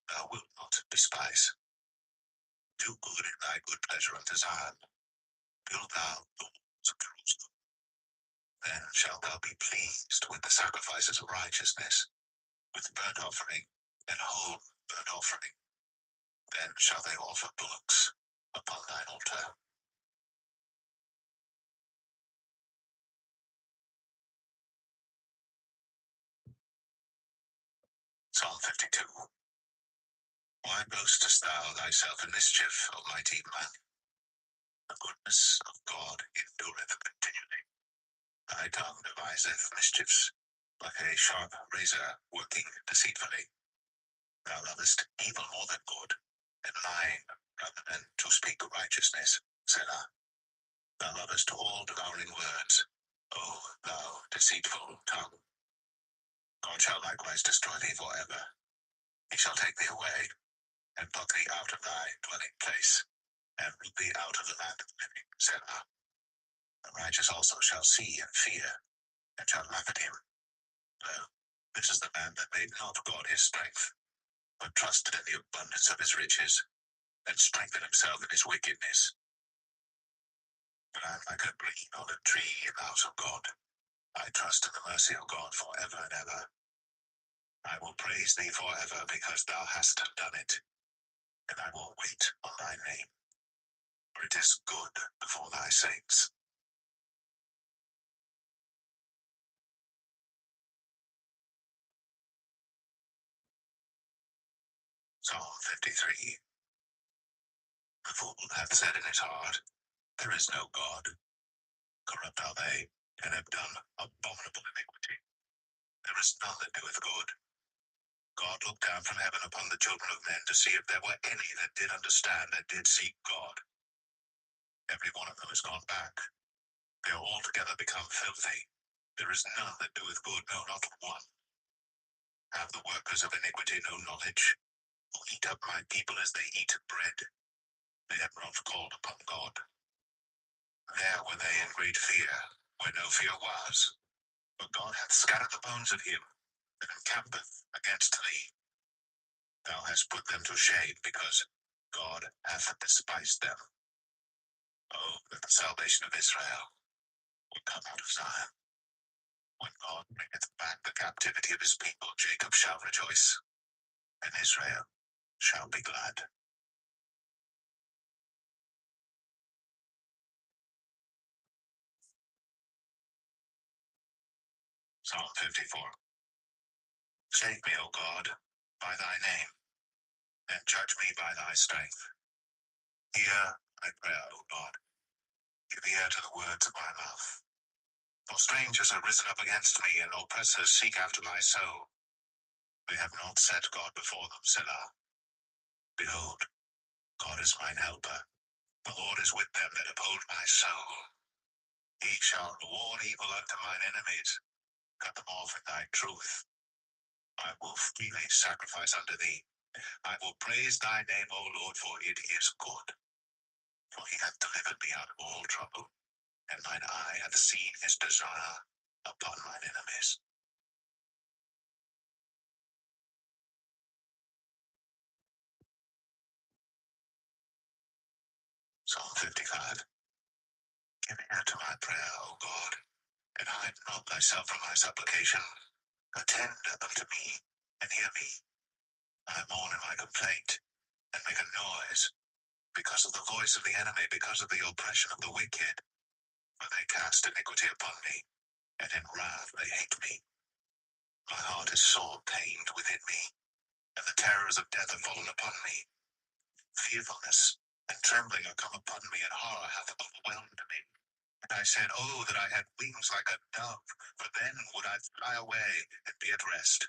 thou wilt not despise. Do good in thy good pleasure unto Zion. Build thou the walls of Jerusalem. Then shalt thou be pleased with the sacrifices of righteousness, with burnt offering and whole burnt offering. Then shall they offer bullocks upon thine altar. Psalm 52. Why boastest thou thyself in mischief, Almighty man? The goodness of God endureth continually. Thy tongue deviseth mischiefs, like a sharp razor working deceitfully. Thou lovest evil more than good, and lying rather than to speak righteousness. Selah. Thou lovest all devouring words, O thou deceitful tongue. God shall likewise destroy thee forever. He shall take thee away, and pluck thee out of thy dwelling place, and root thee out of the land of the living. Selah. The righteous also shall see and fear, and shall laugh at him. Lo, this is the man that made not God his strength, but trusted in the abundance of his riches, and strengthened himself in his wickedness. But I am like a green olive tree in the house of God. I trust in the mercy of God forever and ever. I will praise thee forever, because thou hast done it, and I will wait on thy name, for it is good before thy saints. Psalm 53. The fool hath said in his heart, there is no God. Corrupt are they, and have done abominable iniquity. There is none that doeth good. God looked down from heaven upon the children of men to see if there were any that did understand, that did seek God. Every one of them is gone back. They are altogether become filthy. There is none that doeth good, no, not one. Have the workers of iniquity no knowledge? Who eat up my people as they eat bread? They have not called upon God. There were they in great fear, where no fear was. But God hath scattered the bones of him that encampeth against thee. Thou hast put them to shame, because God hath despised them. Oh, that the salvation of Israel would come out of Zion. When God bringeth back the captivity of his people, Jacob shall rejoice, and Israel shall be glad. Psalm 54. Save me, O God, by thy name, and judge me by thy strength. Hear my prayer, O God. Give ear to the words of my mouth. For strangers are risen up against me, and oppressors seek after my soul. They have not set God before them, Selah. Behold, God is mine helper. The Lord is with them that uphold my soul. He shall reward evil unto mine enemies. Cut them off in thy truth. I will freely sacrifice unto thee. I will praise thy name, O Lord, for it is good. For he hath delivered me out of all trouble, and mine eye hath seen his desire upon mine enemies. Psalm 55. Give ear to my prayer, O God, and hide not thyself from my supplication. Attend unto me, and hear me. I mourn in my complaint, and make a noise, because of the voice of the enemy, because of the oppression of the wicked. For they cast iniquity upon me, and in wrath they hate me. My heart is sore pained within me, and the terrors of death are fallen upon me. Fearfulness and trembling are come upon me, and horror hath overwhelmed me. And I said, oh, that I had wings like a dove, for then would I fly away and be at rest.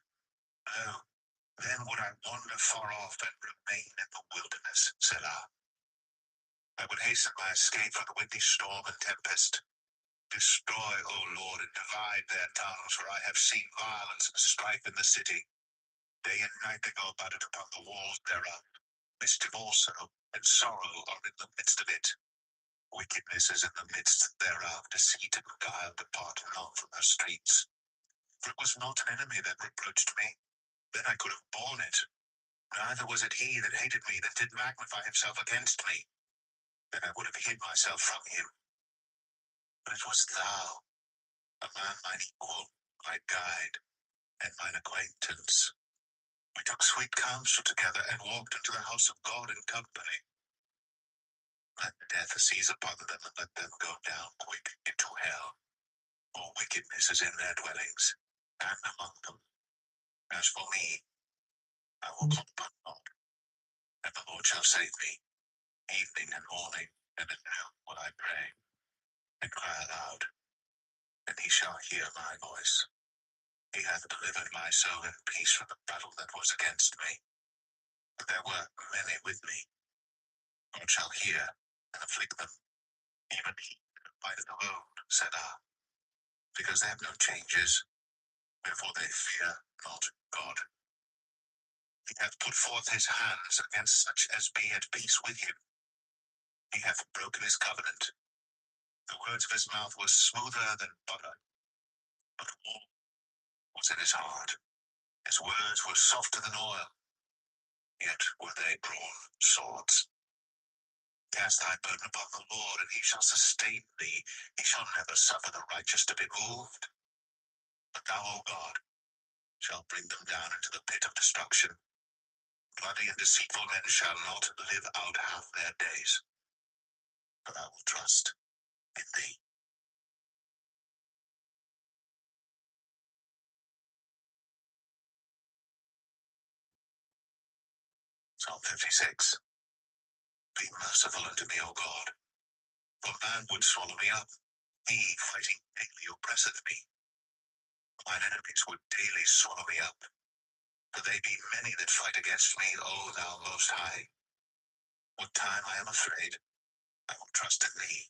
Oh, then would I wander far off and remain in the wilderness, Selah. I would hasten my escape from the windy storm and tempest. Destroy, O Lord, and divide their tongues, for I have seen violence and strife in the city. Day and night they go about it upon the walls thereof. Mischief also, and sorrow are in the midst of it. Wickedness is in the midst thereof. Deceit and guile depart not from her streets. For it was not an enemy that reproached me, then I could have borne it. Neither was it he that hated me, that did magnify himself against me. Then I would have hid myself from him. But it was thou, a man mine equal, my guide, and mine acquaintance. We took sweet counsel together, and walked into the house of God in company. Let death seize upon them, and let them go down quick into hell. For wickedness is in their dwellings, and among them. As for me, I will call upon God, and the Lord shall save me. Evening and morning, and at noon will I pray, and cry aloud, and he shall hear my voice. He hath delivered my soul in peace from the battle that was against me. But there were many with me. God shall hear and afflict them. Even he that abideth alone, Selah. Because they have no changes, wherefore they fear not God. He hath put forth his hands against such as be at peace with him. He hath broken his covenant. The words of his mouth were smoother than butter, but war was in his heart. His words were softer than oil, yet were they drawn swords. Cast thy burden upon the Lord, and he shall sustain thee. He shall never suffer the righteous to be moved. But thou, O God, shalt bring them down into the pit of destruction. Bloody and deceitful men shall not live out half their days. But I will trust in thee. Psalm 56. Be merciful unto me, O God, for man would swallow me up. He, fighting daily, oppresseth me. Mine enemies would daily swallow me up. For they be many that fight against me, O thou most high. What time I am afraid, I will trust in thee.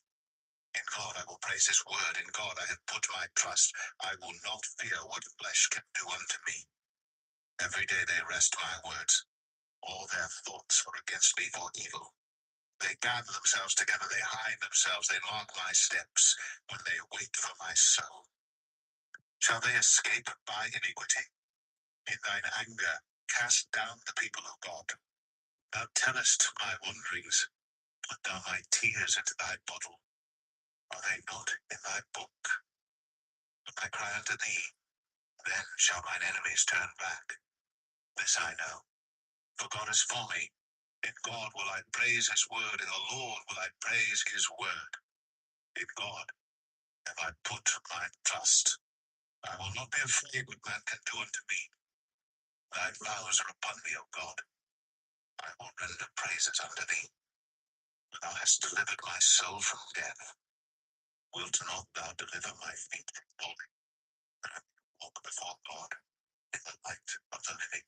In God I will praise his word. In God I have put my trust. I will not fear what flesh can do unto me. Every day they wrest my words. All their thoughts are against me for evil. They gather themselves together, they hide themselves, they mark my steps when they wait for my soul. Shall they escape by iniquity? In thine anger, cast down the people of God. Thou tellest my wanderings, put down my tears into thy bottle. Are they not in thy book? When I cry unto thee, then shall mine enemies turn back. This I know, for God is for me. In God will I praise his word, in the Lord will I praise his word. In God have I put my trust. I will not be afraid what man can do unto me. Thy vows are upon me, O God. I will render praises unto thee. Thou hast delivered my soul from death. Wilt not thou deliver my feet from falling, that I may walk before God in the light of the living?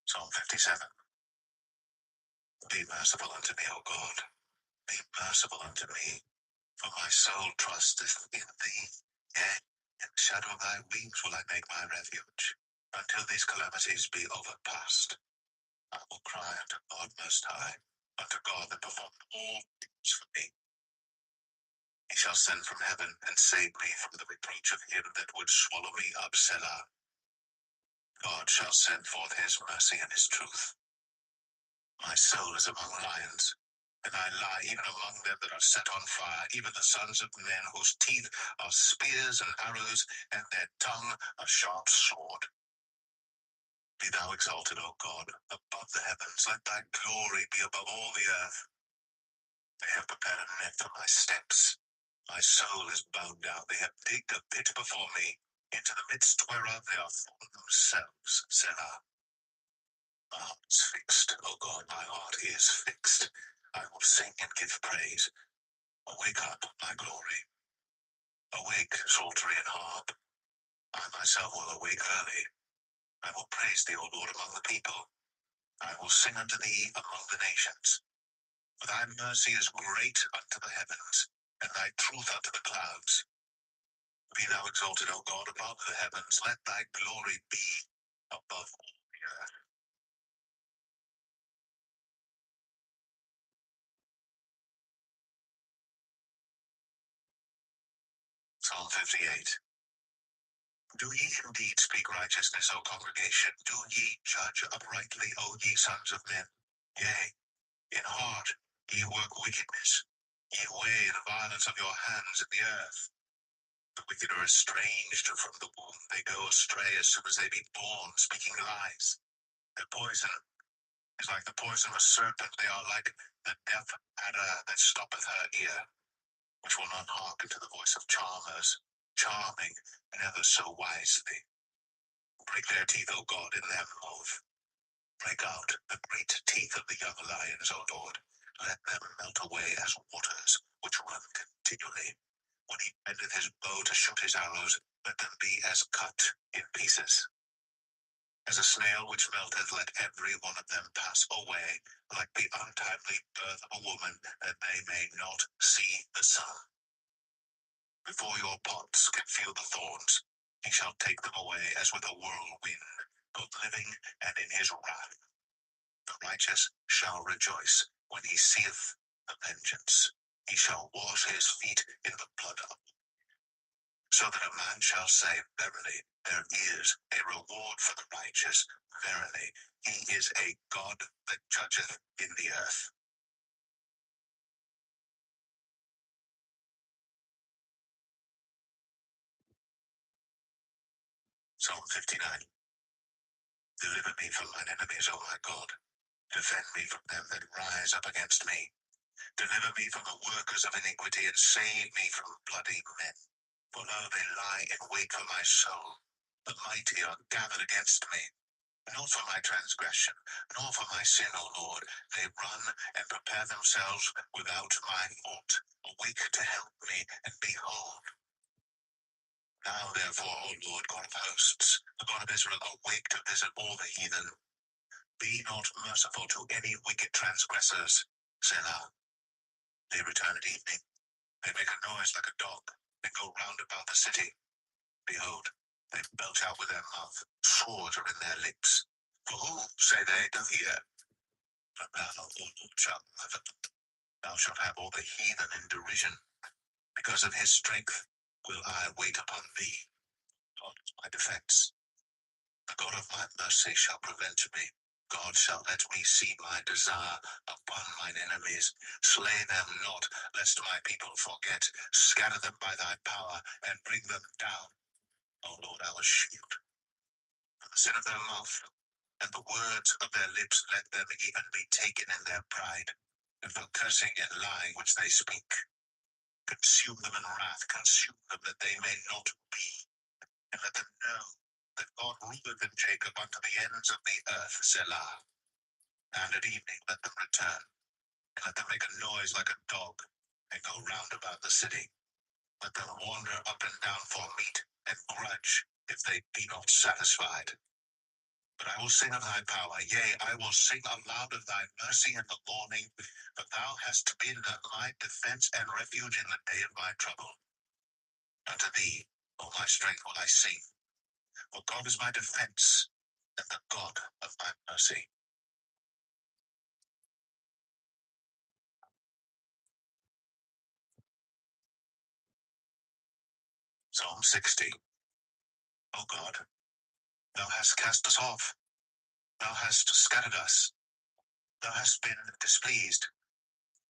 Psalm 57. Be merciful unto me, O God. Be merciful unto me, for my soul trusteth in thee. Yea, in the shadow of thy wings will I make my refuge, until these calamities be overpast. I will cry unto God Most High, unto God that performed all things for me. He shall send from heaven and save me from the reproach of him that would swallow me up, Selah. God shall send forth his mercy and his truth. My soul is among lions, and I lie even among them that are set on fire, even the sons of men whose teeth are spears and arrows, and their tongue a sharp sword. Be thou exalted, O God, above the heavens. Let thy glory be above all the earth. They have prepared a net for my steps. My soul is bowed down. They have digged a pit before me, into the midst whereof they are fallen themselves. Selah. My heart is fixed, O God, my heart is fixed. I will sing and give praise. Awake up, my glory. Awake, psaltery and harp. I myself will awake early. I will praise thee, O Lord, among the people. I will sing unto thee among the nations. For thy mercy is great unto the heavens, and thy truth unto the clouds. Be thou exalted, O God, above the heavens. Let thy glory be above all the earth. Psalm 58. Do ye indeed speak righteousness, O congregation? Do ye judge uprightly, O ye sons of men? Yea, in heart ye work wickedness. Ye weigh the violence of your hands in the earth. The wicked are estranged from the womb. They go astray as soon as they be born, speaking lies. Their poison is like the poison of a serpent. They are like the deaf adder that stoppeth her ear, which will not hearken to the voice of charmers, charming and ever so wisely. Break their teeth, O God, in their mouth. Break out the great teeth of the young lions, O Lord. Let them melt away as waters, which run continually. When he bendeth his bow to shoot his arrows, let them be as cut in pieces. As a snail which melteth, let every one of them pass away, like the untimely birth of a woman, that they may not see the sun. Before your pots can feel the thorns, he shall take them away as with a whirlwind, both living and in his wrath. The righteous shall rejoice when he seeth the vengeance. He shall wash his feet in the blood of, so that a man shall say, verily, there is a reward for the righteous. Verily, he is a God that judgeth in the earth. Psalm 59. Deliver me from mine enemies, O my God. Defend me from them that rise up against me. Deliver me from the workers of iniquity, and save me from bloody men. For lo, they lie in wait for my soul. The mighty are gathered against me. Not for my transgression, nor for my sin, O Lord. They run and prepare themselves without my fault. Awake to help me, and behold, Now, therefore, O Lord God of hosts, the God of Israel, awake to visit all the heathen. Be not merciful to any wicked transgressors. Selah. They return at evening. They make a noise like a dog. They go round about the city. Behold, they belch out with their mouth. Swords are in their lips. For who, say they, doth hear? But thou, O Lord, shalt never. Thou shalt have all the heathen in derision. Because of his strength will I wait upon thee. God is my defense. The God of my mercy shall prevent me. God shall let me see my desire upon mine enemies. Slay them not, lest my people forget. Scatter them by thy power, and bring them down. O Lord, our shield. For the sin of their mouth, and the words of their lips, let them even be taken in their pride. And for cursing and lying which they speak, consume them in wrath, consume them that they may not be. And let them know that God ruleth in Jacob unto the ends of the earth, Selah. And at evening let them return, and let them make a noise like a dog, and go round about the city. Let them wander up and down for meat, and grudge, if they be not satisfied. But I will sing of thy power, yea, I will sing aloud of thy mercy in the morning, for thou hast been my defense and refuge in the day of my trouble. Unto thee, O my strength, will I sing, for God is my defense, and the God of my mercy. Psalm 60. O God, thou hast cast us off, thou hast scattered us, thou hast been displeased.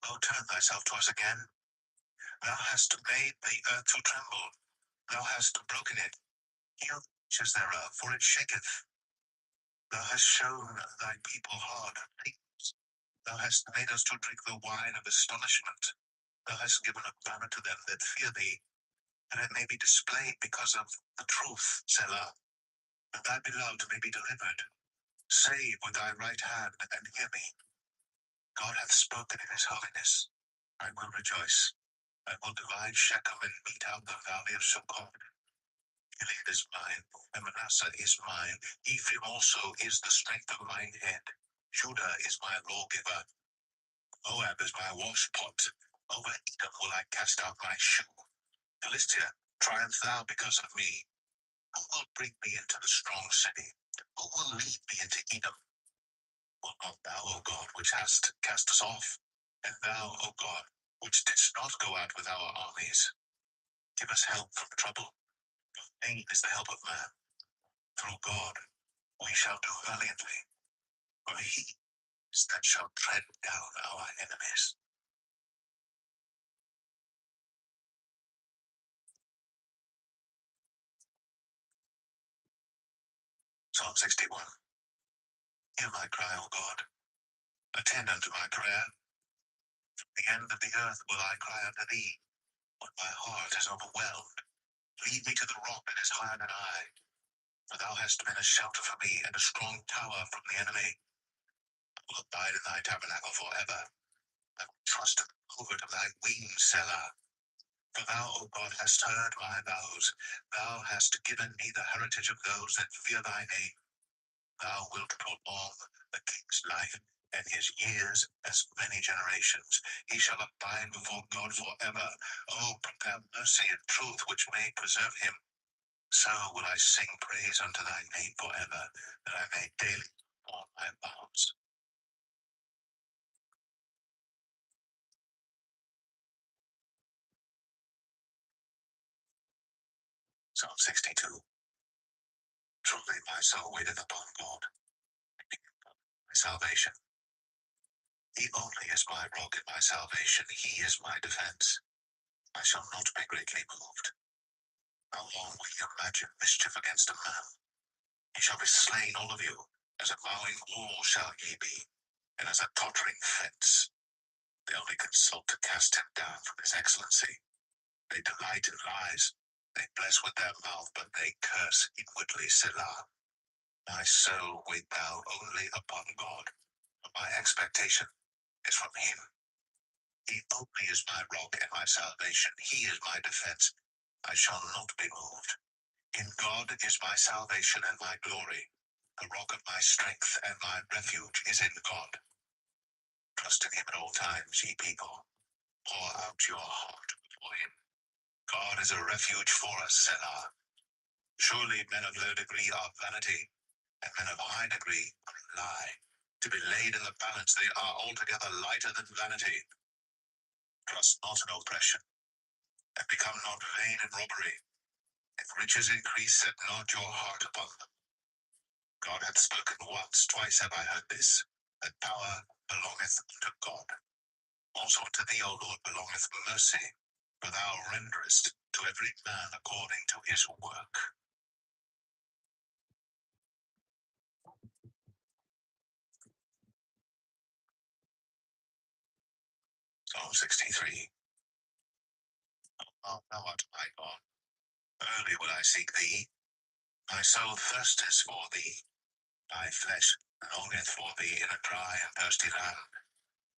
O turn thyself to us again. Thou hast made the earth to tremble, thou hast broken it. Heal the edges thereof, for it shaketh. Thou hast shown thy people hard things. Thou hast made us to drink the wine of astonishment. Thou hast given a banner to them that fear thee, that it may be displayed because of the truth, Selah. And thy beloved may be delivered. Save with thy right hand, and hear me. God hath spoken in his holiness. I will rejoice. I will divide Shechem and mete out the valley of Succoth. Gilead is mine, and Manasseh is mine. Ephraim also is the strength of mine head. Judah is my lawgiver. Moab is my washpot. Over Edom will I cast out my shoe. Philistia, triumph thou because of me. Who will bring me into the strong city? Who will lead me into Edom? Will not thou, O God, which hast cast us off? And thou, O God, which didst not go out with our armies? Give us help from trouble. Pain is the help of man. Through God we shall do valiantly, for he is that shall tread down our enemies. Psalm 61. Hear my cry, O God. Attend unto my prayer. From the end of the earth will I cry unto thee, when my heart is overwhelmed. Lead me to the rock that is higher than I, for thou hast been a shelter for me and a strong tower from the enemy. I will abide in thy tabernacle forever. I will trust in the covert of thy wings, Selah. For thou, O God, hast heard my vows. Thou hast given me the heritage of those that fear thy name. Thou wilt prolong the king's life, and his years as many generations. He shall abide before God forever. O prepare mercy and truth, which may preserve him. So will I sing praise unto thy name forever, that I may daily perform thy vows. Psalm 62. Truly my soul waiteth upon God, my salvation. He only is my rock and my salvation. He is my defense. I shall not be greatly moved. How long will ye imagine mischief against a man? Ye shall be slain, all of you. As a bowing wall shall ye be, and as a tottering fence. They only consult to cast him down from his excellency. They delight in lies. They bless with their mouth, but they curse inwardly, Selah. My soul wait thou only upon God, for my expectation is from him. He only is my rock and my salvation. He is my defense. I shall not be moved. In God is my salvation and my glory. The rock of my strength and my refuge is in God. Trust in him at all times, ye people. Pour out your heart before him. God is a refuge for us, Selah. Surely men of low degree are vanity, and men of high degree are a lie. To be laid in the balance, they are altogether lighter than vanity. Trust not in oppression, and become not vain in robbery. If riches increase, set not your heart upon them. God hath spoken once, twice have I heard this, that power belongeth unto God. Also unto thee, O Lord, belongeth mercy, for thou renderest to every man according to his work. Psalm 63. Thou art my God. Early will I seek thee. My soul thirsteth for thee. My flesh longeth for thee in a dry and thirsty land,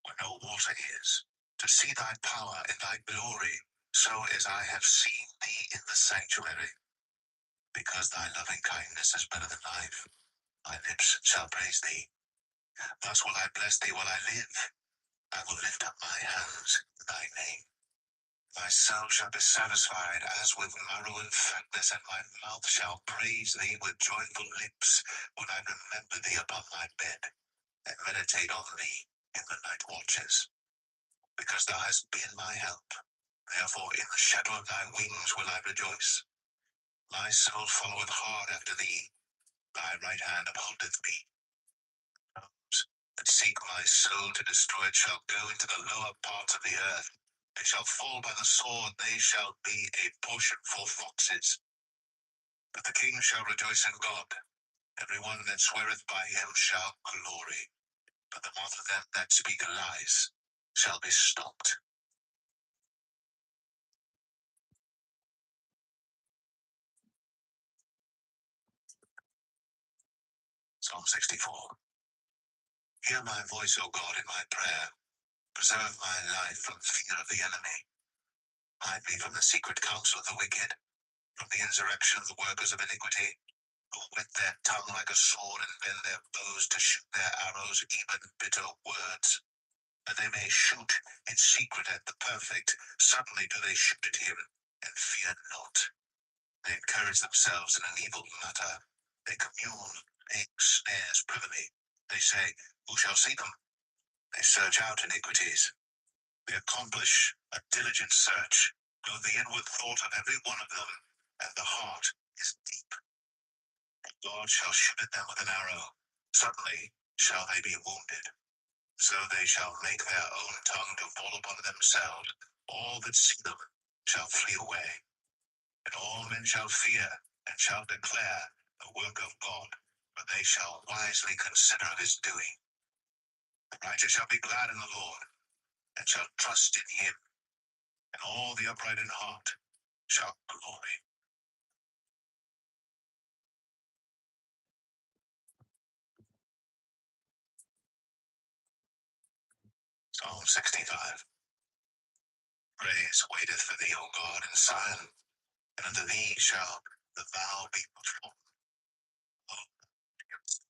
where no water is, to see thy power and thy glory, so as I have seen thee in the sanctuary. Because thy loving kindness is better than life, my lips shall praise thee. Thus will I bless thee while I live. I will lift up my hands in thy name. My soul shall be satisfied as with marrow and fatness, and my mouth shall praise thee with joyful lips, when I remember thee upon my bed, and meditate on thee in the night watches. Because thou hast been my help, therefore in the shadow of thy wings will I rejoice. My soul followeth hard after thee, thy right hand upholdeth me. Those that seek my soul to destroy it shall go into the lower parts of the earth. They shall fall by the sword, they shall be a portion for foxes. But the king shall rejoice in God. Every one that sweareth by him shall glory. But the mouth of them that speak lies shall be stopped. Psalm 64. Hear my voice, O God, in my prayer. Preserve my life from fear of the enemy. Hide me from the secret counsel of the wicked, from the insurrection of the workers of iniquity, who whet their tongue like a sword and bend their bows to shoot their arrows, even bitter words. That they may shoot in secret at the perfect, suddenly do they shoot at him, and fear not. They encourage themselves in an evil matter. They commune, make snares privily. They say, who shall see them? They search out iniquities. They accomplish a diligent search, know the inward thought of every one of them, and the heart is deep. God shall shoot at them with an arrow. Suddenly shall they be wounded. So they shall make their own tongue to fall upon themselves. All that see them shall flee away. And all men shall fear, and shall declare the work of God, for they shall wisely consider his doing. The righteous shall be glad in the Lord, and shall trust in him, and all the upright in heart shall glory. Psalm 65. Praise waiteth for thee, O God, in Zion, and unto thee shall the vow be performed. O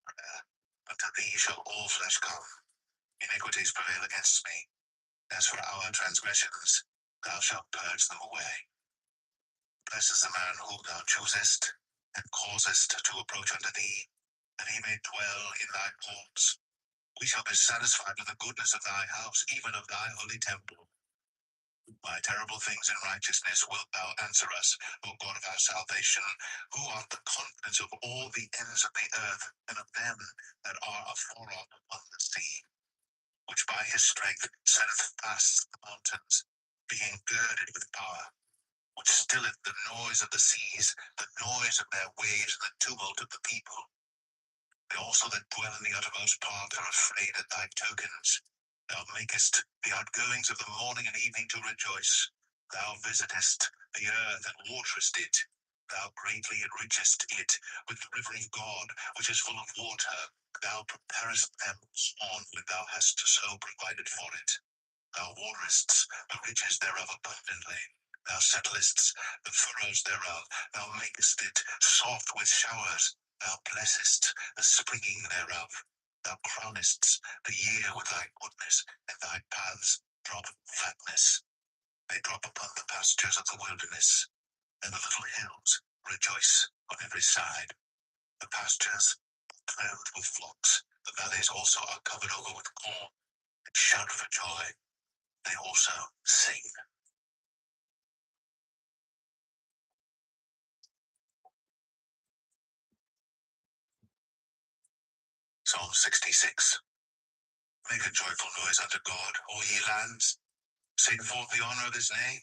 prayer, unto thee shall all flesh come. Iniquities prevail against me. As for our transgressions, thou shalt purge them away. Blessed is the man whom thou choosest, and causest to approach unto thee, that he may dwell in thy courts. We shall be satisfied with the goodness of thy house, even of thy holy temple. By terrible things in righteousness wilt thou answer us, O God of our salvation, who art the confidence of all the ends of the earth, and of them that are afar off upon the sea, which by his strength setteth fast the mountains, being girded with power, which stilleth the noise of the seas, the noise of their waves, and the tumult of the people. They also that dwell in the uttermost part are afraid at thy tokens. Thou makest the outgoings of the morning and evening to rejoice. Thou visitest the earth and waterest it. Thou greatly enrichest it with the river of God, which is full of water. Thou preparest them corn when thou hast so provided for it. Thou waterest the riches thereof abundantly. Thou settlest the furrows thereof, thou makest it soft with showers, thou blessest the springing thereof. Thou crownest the year with thy goodness, and thy paths drop fatness. They drop upon the pastures of the wilderness, and the little hills rejoice on every side. The pastures are clothed with flocks, the valleys also are covered over with corn, and shout for joy. They also sing. Psalm 66. Make a joyful noise unto God, all ye lands. Sing forth the honor of his name.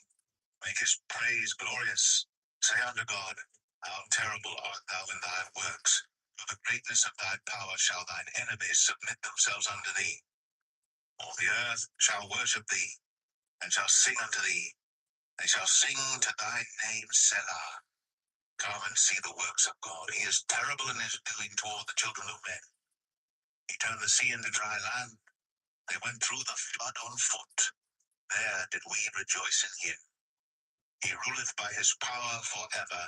Make his praise glorious. Say unto God, how terrible art thou in thy works. For the greatness of thy power shall thine enemies submit themselves unto thee. All the earth shall worship thee, and shall sing unto thee. They shall sing to thy name, Selah. Come and see the works of God. He is terrible in his doing toward the children of men. He turned the sea into dry land. They went through the flood on foot. There did we rejoice in him. He ruleth by his power forever.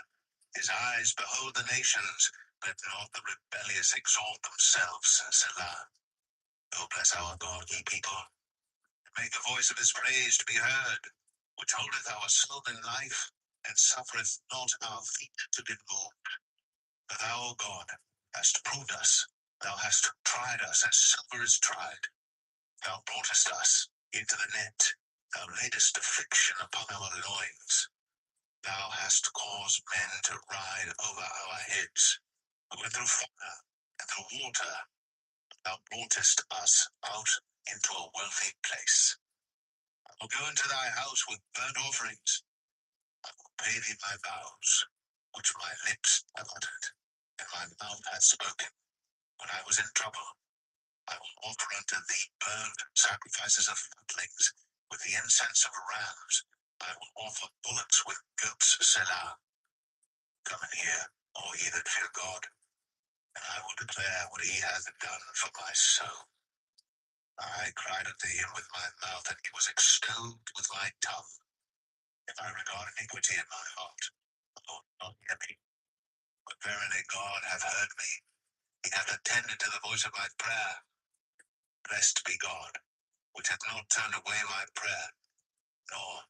His eyes behold the nations. Let not the rebellious exalt themselves. Selah. O bless our God, ye people. Make the voice of his praise to be heard, which holdeth our soul in life, and suffereth not our feet to be moved. For thou, O God, hast proved us. Thou hast tried us as silver is tried. Thou broughtest us into the net. Thou laidest affliction upon our loins. Thou hast caused men to ride over our heads. We went through fire and through water. Thou broughtest us out into a wealthy place. I will go into thy house with burnt offerings. I will pay thee my vows, which my lips have uttered, and my mouth hath spoken. When I was in trouble, I will offer unto thee burnt sacrifices of fatlings, with the incense of rams. I will offer bullocks with goats, Selah. Come and hear, all ye that fear God, and I will declare what he hath done for my soul. I cried unto him with my mouth, and he was extolled with my tongue. If I regard iniquity in my heart, the Lord will not hear me. But verily God hath heard me. He hath attended to the voice of my prayer. Blessed be God, which hath not turned away my prayer, nor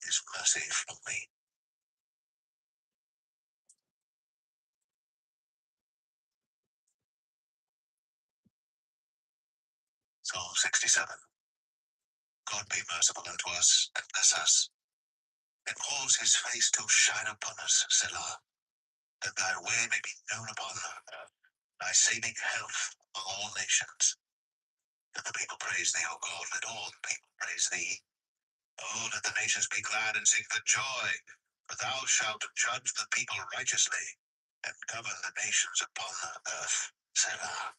his mercy from me. Psalm 67. God be merciful unto us, and bless us, and cause his face to shine upon us, Selah, that thy way may be known upon earth, thy saving health among all nations. Let the people praise thee, O God, let all the people praise thee. Oh, let the nations be glad and sing for joy, for thou shalt judge the people righteously, and govern the nations upon the earth, Selah.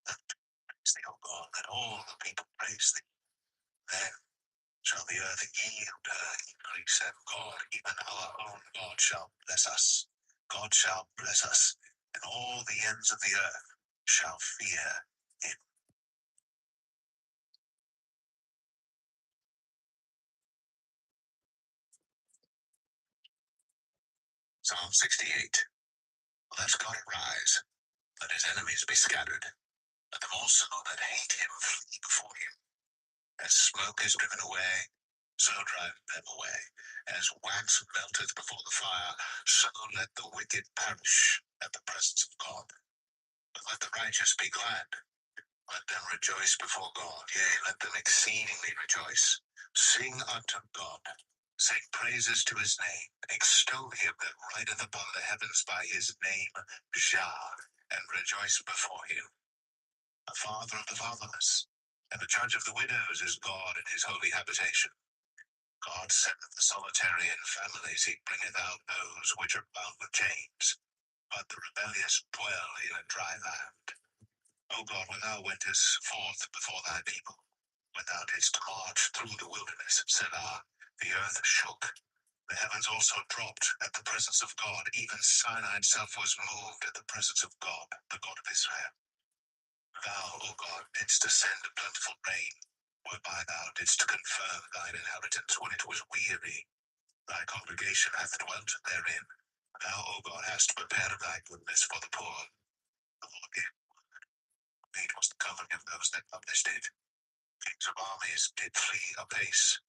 Let the people praise thee, O God, let all the people praise thee. Then shall the earth yield her increase, and God, even our own God, shall bless us. God shall bless us, and all the ends of the earth shall fear him. Psalm 68. Let God arise, let his enemies be scattered. Let them also that hate him flee before him. As smoke is driven away, so drive them away. As wax melteth before the fire, so let the wicked perish at the presence of God. But let the righteous be glad. Let them rejoice before God. Yea, let them exceedingly rejoice. Sing unto God. Sing praises to his name. Extol him that rideth upon the heavens by his name, Jah, and rejoice before him. The father of the fatherless, and the judge of the widows is God in his holy habitation. God sendeth the solitary in families, he bringeth out those which are bound with chains. But the rebellious dwell in a dry land. O God, when thou wentest forth before thy people, when thou didst march through the wilderness, Selah, the earth shook. The heavens also dropped at the presence of God. Even Sinai itself was moved at the presence of God, the God of Israel. Thou, O God, didst send a plentiful rain, whereby thou didst confirm thine inheritance when it was weary. Thy congregation hath dwelt therein. Thou, O God, hast prepared thy goodness for the poor. The Lord gave made was the covering of those that published it. Kings of armies did flee apace,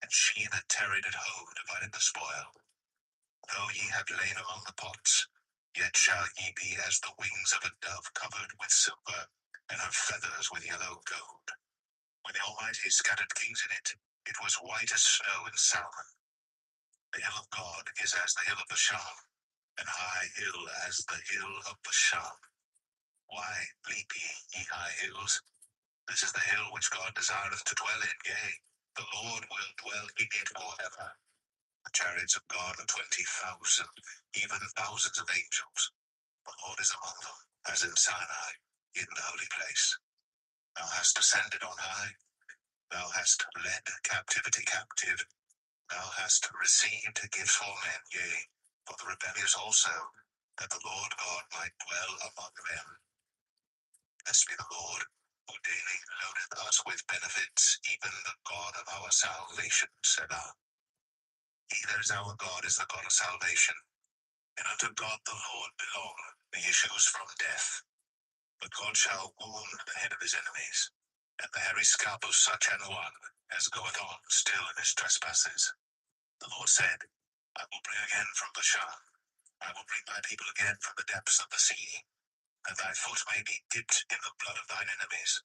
and she that tarried at home divided the spoil. Though ye have lain among the pots, yet shall ye be as the wings of a dove covered with silver, and her feathers with yellow gold. When the Almighty scattered kings in it, it was white as snow in Salmon. The hill of God is as the hill of Bashan, and high hill as the hill of Bashan. Why leap ye high hills? This is the hill which God desireth to dwell in, yea, the Lord will dwell in it forever. The chariots of God are 20,000, even thousands of angels. The Lord is among them, as in Sinai, in the holy place. Thou hast ascended on high. Thou hast led captivity captive. Thou hast received gifts for men, yea, for the rebellious also, that the Lord God might dwell among them. Blessed be the Lord, who daily loadeth us with benefits, even the God of our salvation, Selah. He that is our God is the God of salvation, and unto God the Lord belong the issues from death. But God shall wound the head of his enemies, and the hairy scalp of such an one as goeth on still in his trespasses. The Lord said, I will bring again from Bashan, I will bring my people again from the depths of the sea, that thy foot may be dipped in the blood of thine enemies,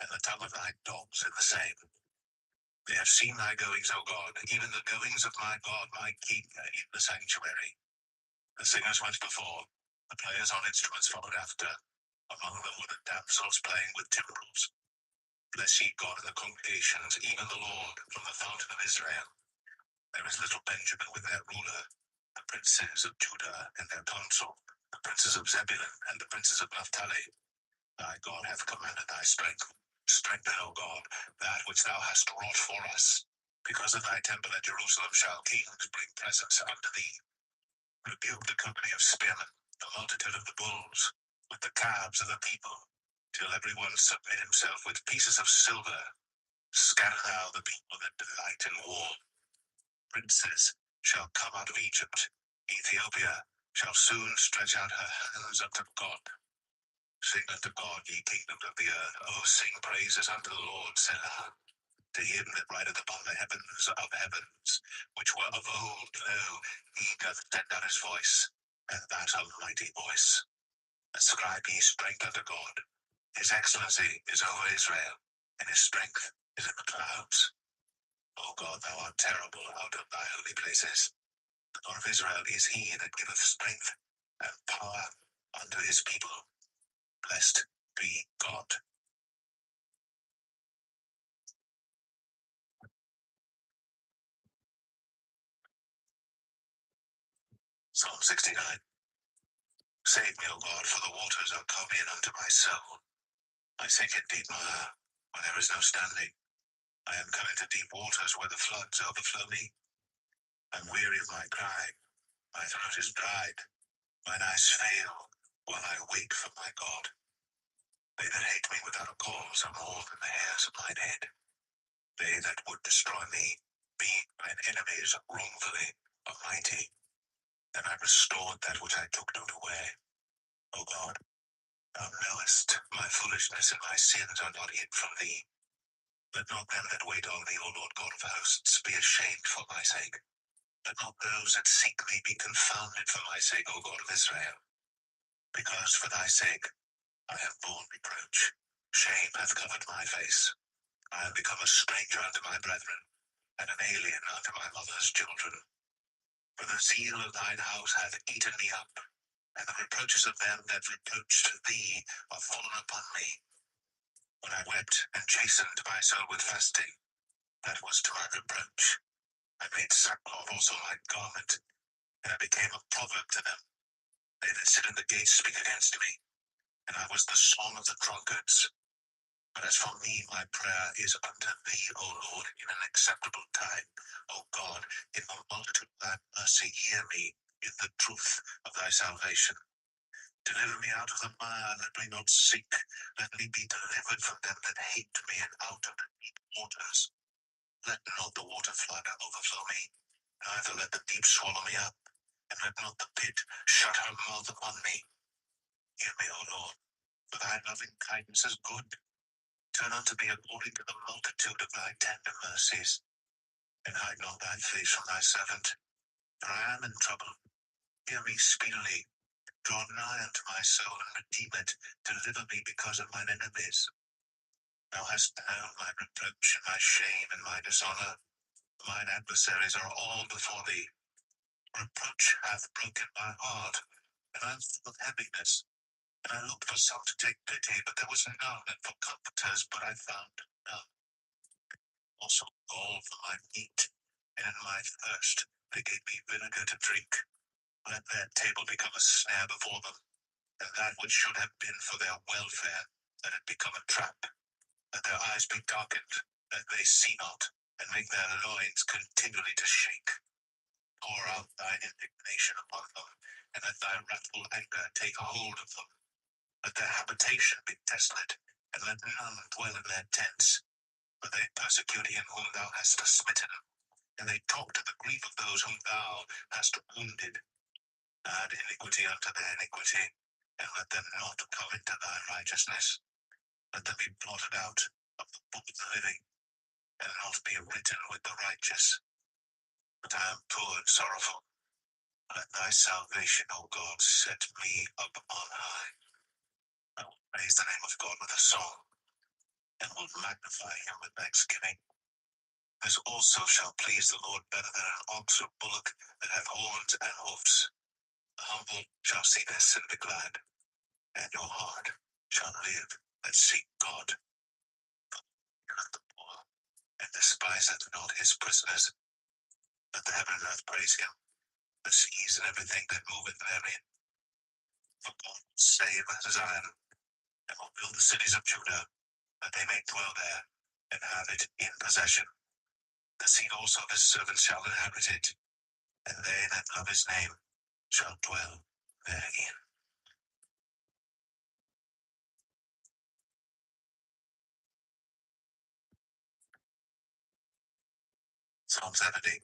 and the tongue of thy dogs in the same. They have seen thy goings, O God, even the goings of my God, my King, in the sanctuary. The singers went before, the players on instruments followed after. Among them were the damsels playing with timbrels. Bless ye God in the congregations, even the Lord, from the fountain of Israel. There is little Benjamin with their ruler, the princes of Judah and their council, the princes of Zebulun and the princes of Naphtali. Thy God hath commanded thy strength. Strengthen, O God, that which thou hast wrought for us. Because of thy temple at Jerusalem shall kings bring presents unto thee. Rebuke the company of spearmen, the multitude of the bulls, with the calves of the people, till every one submit himself with pieces of silver. Scatter thou the people that delight in war. Princes shall come out of Egypt. Ethiopia shall soon stretch out her hands unto God. Sing unto God, ye kingdoms of the earth. Oh, sing praises unto the Lord, Selah. To him that rideth upon the heavens of heavens, which were of old, lo, he doth send out his voice, and that a mighty voice. Ascribe ye strength unto God. His excellency is over Israel, and his strength is in the clouds. O God, thou art terrible out of thy holy places. The God of Israel is he that giveth strength and power unto his people. Blessed be God. Psalm 69. Save me, O God, for the waters are come in unto my soul. I sink in deep mire, where there is no standing. I am come into deep waters where the floods overflow me. I'm weary of my cry. My throat is dried. Mine eyes fail while I wait for my God. They that hate me without a cause are more than the hairs of mine head. They that would destroy me, being mine enemies wrongfully, are mighty. Then I restored that which I took not away. O God, thou knowest my foolishness and my sins are not hid from thee. Let not them that wait on thee, O Lord God of hosts, be ashamed for my sake. Let not those that seek thee be confounded for my sake, O God of Israel. Because for thy sake I have borne reproach. Shame hath covered my face. I am become a stranger unto my brethren, and an alien unto my mother's children. For the zeal of thine house hath eaten me up, and the reproaches of them that reproached thee are fallen upon me. When I wept and chastened my soul with fasting, that was to my reproach. I made sackcloth also my garment, and I became a proverb to them. They that sit in the gates speak against me, and I was the song of the drunkards. But as for me, my prayer is unto thee, O Lord, in an acceptable time. O God, in the multitude of thy mercy, hear me in the truth of thy salvation. Deliver me out of the mire, let me not sink. Let me be delivered from them that hate me, and out of the deep waters. Let not the water flood overflow me. Neither let the deep swallow me up, and let not the pit shut her mouth upon me. Hear me, O Lord, for thy loving kindness is good. Turn unto me according to the multitude of thy tender mercies, and hide not thy face from thy servant. For I am in trouble. Hear me speedily. Draw nigh unto my soul, and redeem it. Deliver me because of mine enemies. Thou hast known my reproach, and my shame, and my dishonor. Mine adversaries are all before thee. Reproach hath broken my heart, and I am full of heaviness. And I looked for some to take pity, but there was none, and for comforters, but I found none. Also gall for my meat, and in my thirst they gave me vinegar to drink. Let their table become a snare before them, and that which should have been for their welfare, let it become a trap. Let their eyes be darkened, that they see not, and make their loins continually to shake. Pour out thine indignation upon them, and let thy wrathful anger take hold of them. Let their habitation be desolate, and let none dwell in their tents. For they persecute him whom thou hast smitten, and they talk to the grief of those whom thou hast wounded. Add iniquity unto their iniquity, and let them not come into thy righteousness. Let them be blotted out of the book of the living, and not be written with the righteous. But I am poor and sorrowful. Let thy salvation, O God, set me up on high. I will praise the name of God with a song, and will magnify him with thanksgiving. This also shall please the Lord better than an ox or bullock that have horns and hoofs. The humble shall see this and be glad, and your heart shall live that seek God. Heareth the poor, and despiseth not his prisoners. Let the heaven and earth praise him, the seas and everything that moveth therein. For God will save Zion, and will build the cities of Judah, that they may dwell there, and have it in possession. The seed also of his servants shall inhabit it, and they that love his name shall dwell therein. Psalm 70.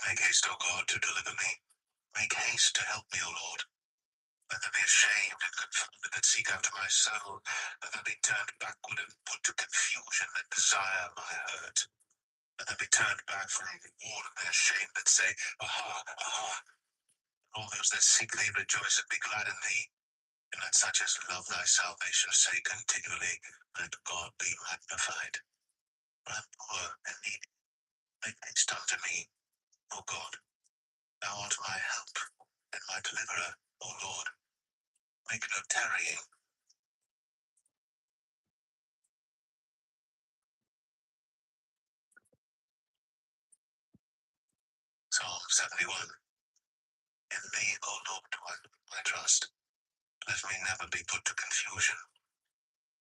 Make haste, O God, to deliver me. Make haste to help me, O Lord. Let them be ashamed and confounded that seek after my soul. Let them be turned backward and put to confusion that desire my hurt. Let them be turned back for a reward of their shame that say, Aha, aha. All those that seek thee rejoice and be glad in thee. And let such as love thy salvation say continually, Let God be magnified. I am poor and needy. Make haste unto me, O God. Thou art my help and my deliverer, O Lord. Make no tarrying. Psalm 71. In thee, O Lord, do I put my trust. Let me never be put to confusion.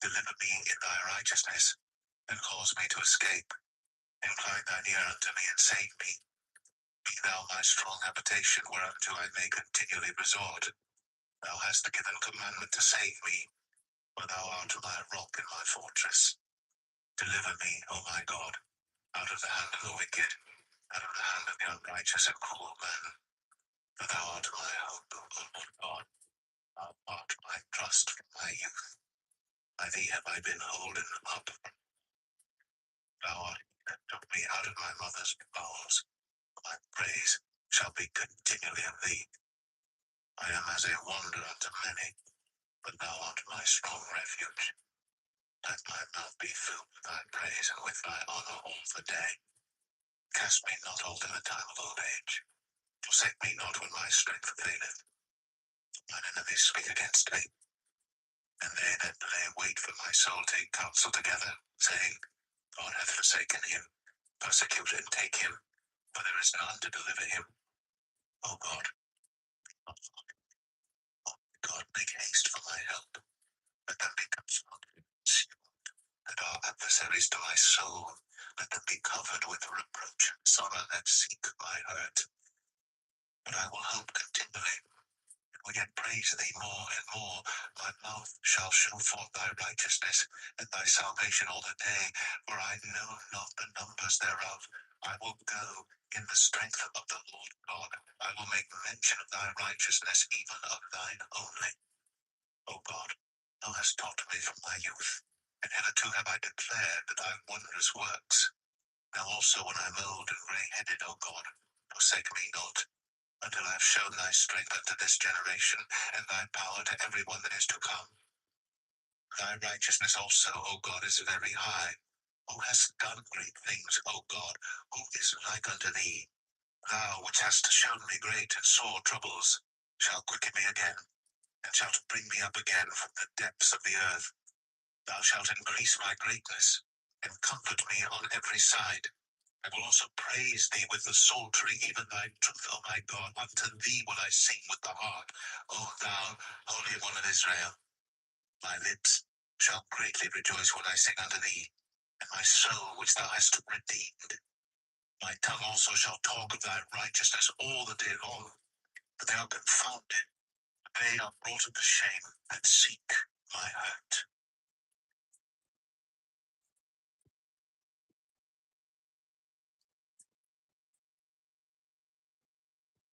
Deliver me in thy righteousness, and cause me to escape. Incline thine ear unto me, and save me. Be thou my strong habitation, whereunto I may continually resort. Thou hast given commandment to save me, for thou art my rock and my fortress. Deliver me, O my God, out of the hand of the wicked, out of the hand of the unrighteous and cruel man. For thou art my hope, O Lord God. Thou art my trust from my youth. By thee have I been holden up. Thou art he that took me out of my mother's bowels. My praise shall be continually of thee. I am as a wanderer unto many, but thou art my strong refuge. Let my mouth be filled with thy praise, and with thy honor all the day. Cast me not off in the time of old age. Forsake me not when my strength faileth. Mine enemies speak against me, and they that lay wait for my soul take counsel together, saying, God hath forsaken him. Persecute and take him, for there is none to deliver him. O God, O God, make haste for my help. Let them be confounded and consumed that are adversaries to my soul. Let them be covered with reproach and sorrow that seek my hurt. But I will hope continually, and will yet praise thee more and more. My mouth shall show forth thy righteousness and thy salvation all the day, for I know not the numbers thereof. I will go In the strength of the Lord God, I will make mention of thy righteousness, even of thine only. O God, thou hast taught me from my youth, and hitherto have I declared thy wondrous works. Now also when I am old and grey-headed, O God, forsake me not, until I have shown thy strength unto this generation, and thy power to every one that is to come. Thy righteousness also, O God, is very high. Who hast done great things, O God? Who is like unto thee? Thou, which hast shown me great and sore troubles, shalt quicken me again, and shalt bring me up again from the depths of the earth. Thou shalt increase my greatness, and comfort me on every side. I will also praise thee with the psaltery, even thy truth, O my God. Unto thee will I sing with the harp, O thou, Holy One of Israel. My lips shall greatly rejoice when I sing unto thee, and my soul which thou hast redeemed. My tongue also shall talk of thy righteousness all the day long, but they are confounded. They are brought unto shame that seek my hurt.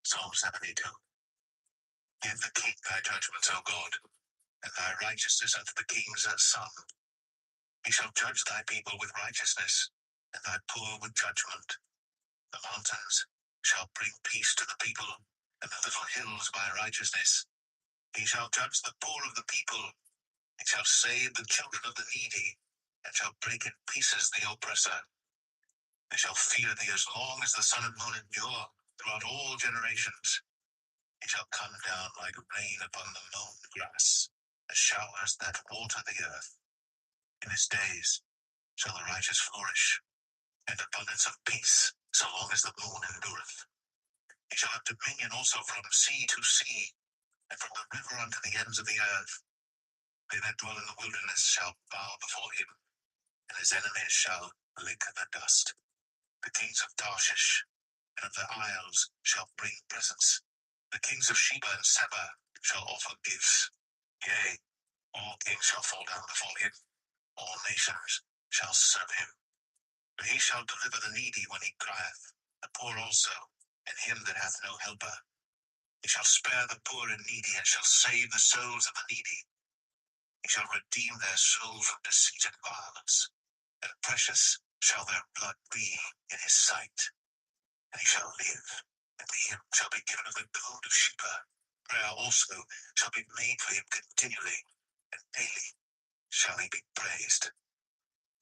Psalm 72. Give the king thy judgments, O God, and thy righteousness unto the king's son. He shall judge thy people with righteousness, and thy poor with judgment. The mountains shall bring peace to the people, and the little hills by righteousness. He shall judge the poor of the people. He shall save the children of the needy, and shall break in pieces the oppressor. They shall fear thee as long as the sun and moon endure, throughout all generations. He shall come down like rain upon the mown grass, as showers that water the earth. In his days shall the righteous flourish, and abundance of peace, so long as the moon endureth. He shall have dominion also from sea to sea, and from the river unto the ends of the earth. They that dwell in the wilderness shall bow before him, and his enemies shall lick the dust. The kings of Tarshish and of the isles shall bring presents. The kings of Sheba and Seba shall offer gifts. Yea, all kings shall fall down before him. All nations shall serve him. For he shall deliver the needy when he crieth, the poor also, and him that hath no helper. He shall spare the poor and needy, and shall save the souls of the needy. He shall redeem their soul from deceit and violence, and precious shall their blood be in his sight. And he shall live, and to him shall be given of the gold of Sheba. Prayer also shall be made for him continually, and daily shall he be praised.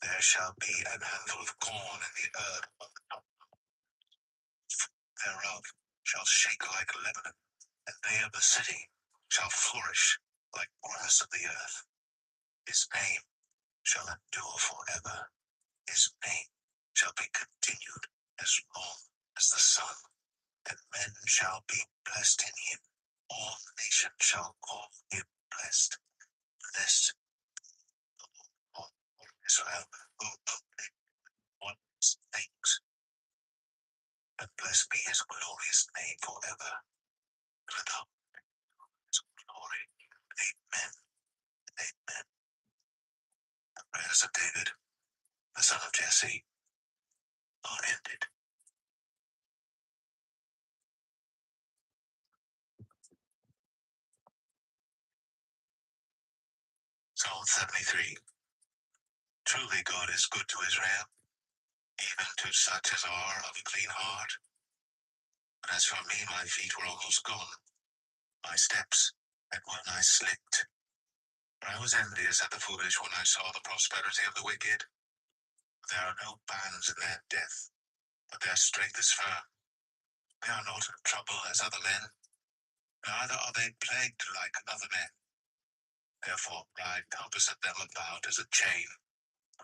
There shall be an handful of corn in the earth on the top thereof shall shake like Lebanon, and they of the city shall flourish like grass of the earth. His name shall endure forever. His name shall be continued as long as the sun, and men shall be blessed in him. All nations shall call him blessed. Blessed of Israel, who only wants things, and blessed be his glorious name forever. Lift up his glory. Amen. Amen. The prayers of David, the son of Jesse, are ended. Psalm 73. Truly God is good to Israel, even to such as are of a clean heart. But as for me, my feet were almost gone, my steps had well nigh slipped. For I was envious at the foolish when I saw the prosperity of the wicked. There are no bands in their death, but their strength is firm. They are not in trouble as other men, neither are they plagued like other men. Therefore pride compasseth them about as a chain,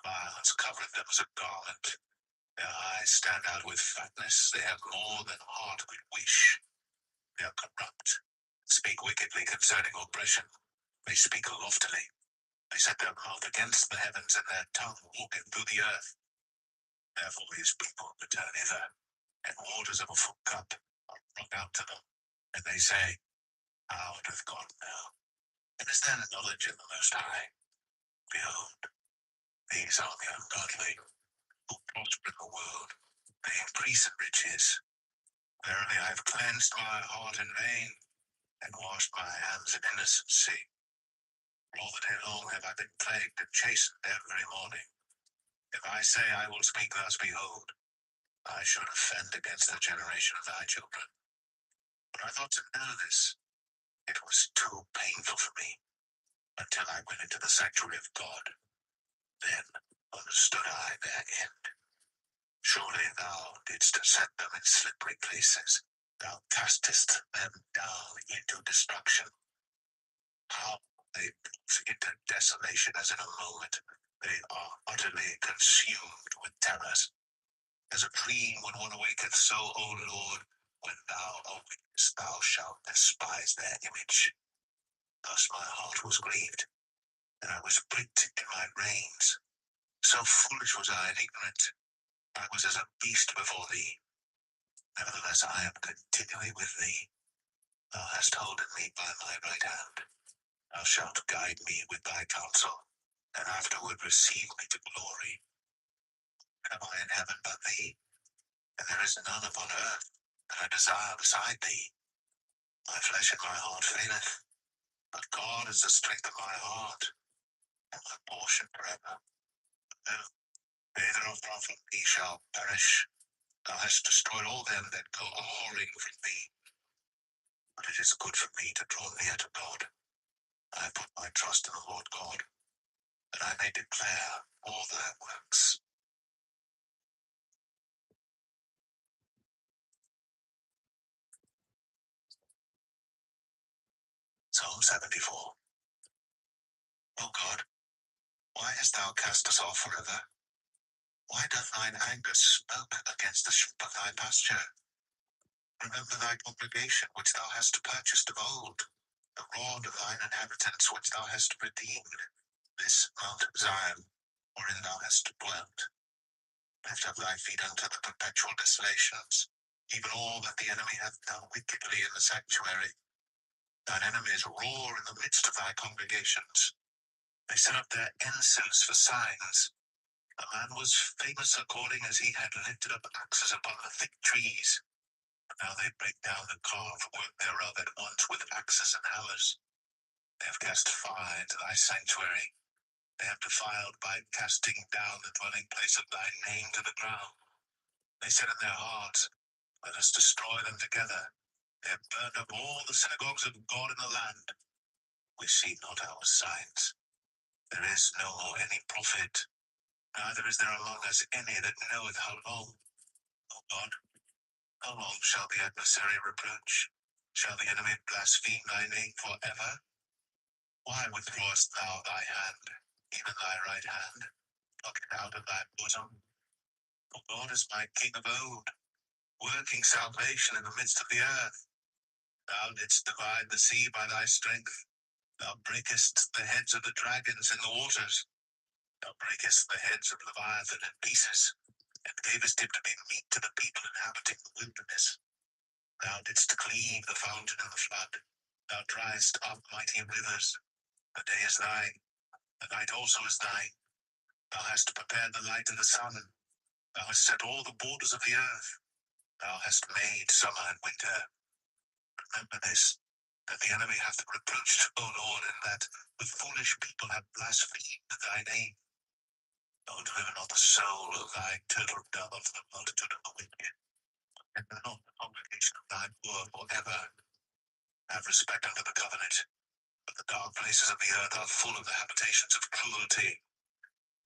violence covereth them as a garment. Their eyes stand out with fatness, they have more than heart could wish. They are corrupt, speak wickedly concerning oppression. They speak loftily. They set their mouth against the heavens, and their tongue walketh through the earth. Therefore his people return hither, and waters of a full cup are brought out to them. And they say, how doth God know? And is there knowledge in the Most High? Behold, these are the ungodly, who prosper in the world. They increase in riches. Verily I have cleansed my heart in vain, and washed my hands in innocency. All the day long have I been plagued and chastened every morning. If I say I will speak thus, behold, I should offend against the generation of thy children. But I thought to know this, it was too painful for me, until I went into the sanctuary of God. Then understood I their end. Surely thou didst set them in slippery places. Thou castest them down into destruction. How they plunge into desolation as in a moment. They are utterly consumed with terrors. As a dream when one awaketh, so, O Lord, when thou awakest, thou shalt despise their image. Thus my heart was grieved, and I was pricked in my reins. So foolish was I and ignorant. I was as a beast before thee. Nevertheless, I am continually with thee. Thou hast holden me by my right hand. Thou shalt guide me with thy counsel, and afterward receive me to glory. Am I in heaven but thee? And there is none upon earth that I desire beside thee. My flesh and my heart faileth, but God is the strength of my heart, and my portion forever. No, they that are far from thee shall perish. Thou hast destroyed all them that go a-whoring from thee. But it is good for me to draw near to God. I put my trust in the Lord God, that I may declare all thy works. Psalm 74. O God, why hast thou cast us off forever? Why doth thine anger smoke against the sheep of thy pasture? Remember thy congregation which thou hast purchased of old, the rod of thine inhabitants which thou hast redeemed, this Mount Zion, wherein thou hast dwelt. Lift up thy feet unto the perpetual desolations, even all that the enemy hath done wickedly in the sanctuary. Thine enemies roar in the midst of thy congregations. They set up their ensigns for signs. A man was famous according as he had lifted up axes upon the thick trees. Now they break down the carved work thereof at once with axes and hammers. They have cast fire into thy sanctuary. They have defiled by casting down the dwelling place of thy name to the ground. They said in their hearts, let us destroy them together. They have burned up all the synagogues of God in the land. We see not our signs. There is no more any prophet, neither is there among us any that knoweth how long. O God, how long shall the adversary reproach? Shall the enemy blaspheme thy name forever? Why withdrawest thou thy hand, even thy right hand? Pluck it out of thy bosom. For God is my King of old, working salvation in the midst of the earth. Thou didst divide the sea by thy strength. Thou breakest the heads of the dragons in the waters. Thou breakest the heads of Leviathan in pieces, and gavest him to be meat to the people inhabiting the wilderness. Thou didst cleave the fountain in the flood. Thou driest up mighty rivers. The day is thine, the night also is thine. Thou hast prepared the light and the sun. Thou hast set all the borders of the earth. Thou hast made summer and winter. Remember this, that the enemy hath reproached, O Lord, and that the foolish people have blasphemed thy name. O deliver not the soul of thy turtle dove of the multitude of the wicked, and not the congregation of thy poor forever. Have respect unto the covenant, but the dark places of the earth are full of the habitations of cruelty.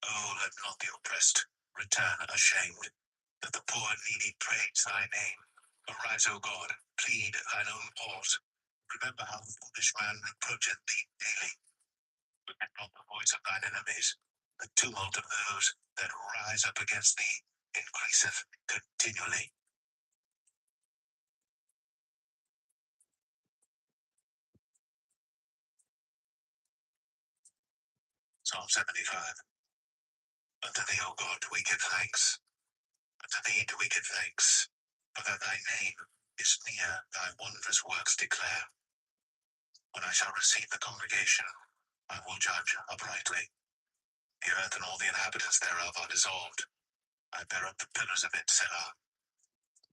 Oh, let not the oppressed return ashamed, that the poor and needy praise thy name. Arise, O God, plead thine own cause. Remember how the foolish man reproacheth thee daily. Forget not the voice of thine enemies. The tumult of those that rise up against thee increaseth continually. Psalm 75. Unto thee, O God, do we give thanks. Unto thee do we give thanks, for that thy name is near, thy wondrous works declare. When I shall receive the congregation, I will judge uprightly. The earth and all the inhabitants thereof are dissolved. I bear up the pillars of it, Selah.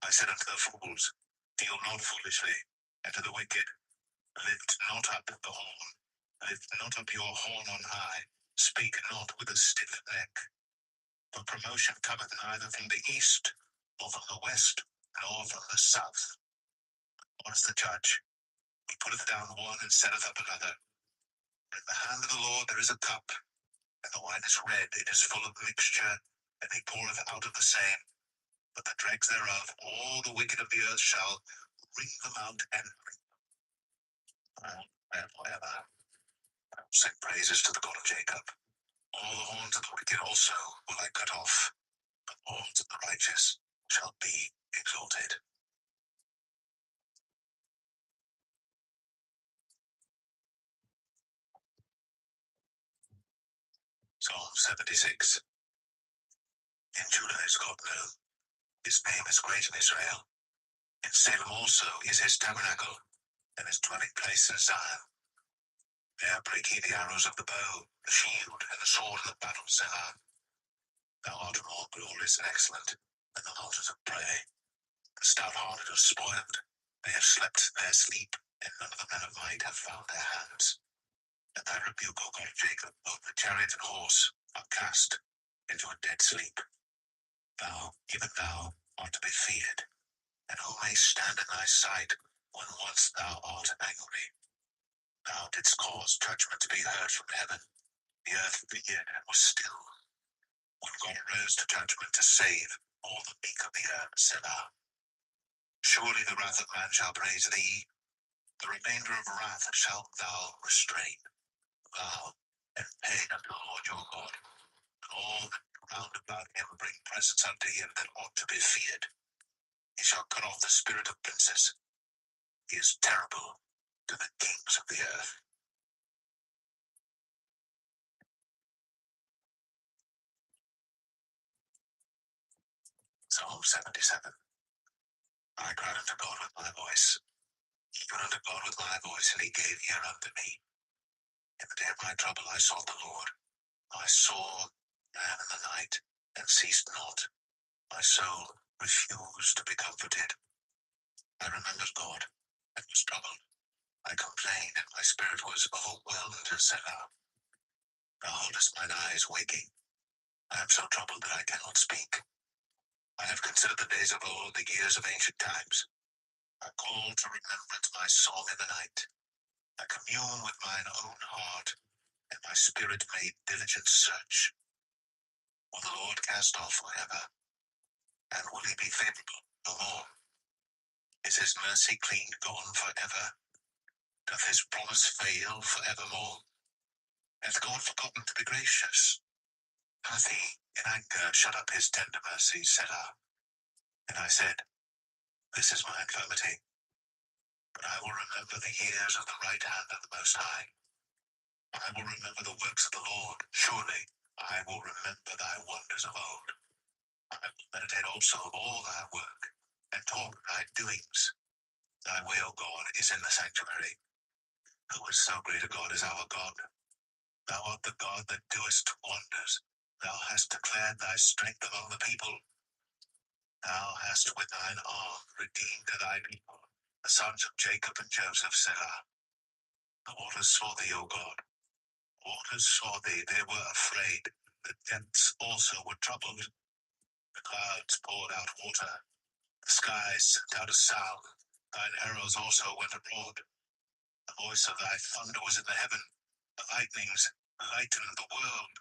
I said unto the fools, deal not foolishly, and to the wicked, lift not up the horn, lift not up your horn on high, speak not with a stiff neck. For promotion cometh neither from the east, nor from the west, nor from the south. What is the judge? He putteth down one and setteth up another. In the hand of the Lord there is a cup, and the wine is red, it is full of mixture, and he poureth out of the same. But the dregs thereof, all the wicked of the earth shall wring them out and drink them forever. Sing praises to the God of Jacob. All the horns of the wicked also will I cut off, but the horns of the righteous shall be exalted. Psalm 76. In Judah is God known. His name is great in Israel. In Salem also is his tabernacle, and his dwelling place in Zion. There break ye the arrows of the bow, the shield, and the sword of the battle, Selah. Thou art more glorious and excellent than the altars of prey. The stout-hearted are spoiled. They have slept their sleep, and none of the men of might have found their hands. At thy rebuke, O God of Jacob, both the chariot and horse are cast into a dead sleep. Thou, even thou, art to be feared, and who may stand in thy sight when once thou art angry? Thou didst cause judgment to be heard from heaven. The earth feared and was still. When God arose to judgment to save all the meek of the earth, Selah. Surely the wrath of man shall praise thee. The remainder of wrath shalt thou restrain. Thou, and pay unto the Lord your God, and all that round about him bring presents unto him that ought to be feared. He shall cut off the spirit of princes. He is terrible to the kings of the earth. Psalm 77. I cried unto God with my voice, even unto God with my voice, and he gave ear unto me. In the day of my trouble I sought the Lord. My soul ran in the night, and ceased not. My soul refused to be comforted. I remembered God, and was troubled. I complained, and my spirit was overwhelmed, and said, Thou holdest mine eyes waking. I am so troubled that I cannot speak. I have considered the days of old, the years of ancient times. I call to remembrance my song in the night. I commune with mine own heart, and my spirit made diligent search. Will the Lord cast off forever? And will he be favorable no more? Is his mercy clean gone forever? Doth his promise fail forevermore? Hath God forgotten to be gracious? Hath he in anger shut up his tender mercies, Selah? And I said, This is my infirmity, but I will remember the years of the right hand of the Most High. I will remember the works of the Lord. Surely I will remember thy wonders of old. I will meditate also of all thy work, and talk of thy doings. Thy way, O God, is in the sanctuary. Who is so great a God as our God? Thou art the God that doest wonders. Thou hast declared thy strength among the people. Thou hast with thine arm redeemed thy people, the sons of Jacob and Joseph, Selah. The waters saw thee, O God. Waters saw thee, they were afraid. The depths also were troubled. The clouds poured out water. The skies sent out a sound. Thine arrows also went abroad. The voice of thy thunder was in the heaven. The lightnings lightened the world.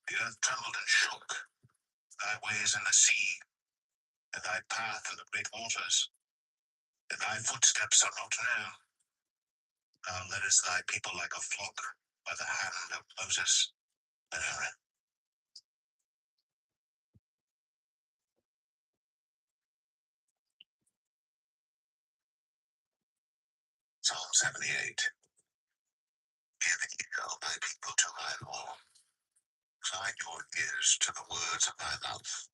The earth trembled and shook. Thy ways in the sea, and thy path in the great waters. And thy footsteps are not known. Thou leddest thy people like a flock by the hand of Moses and Aaron. Psalm 78. Give ear, O my people, to my law. Incline your ears to the words of my mouth.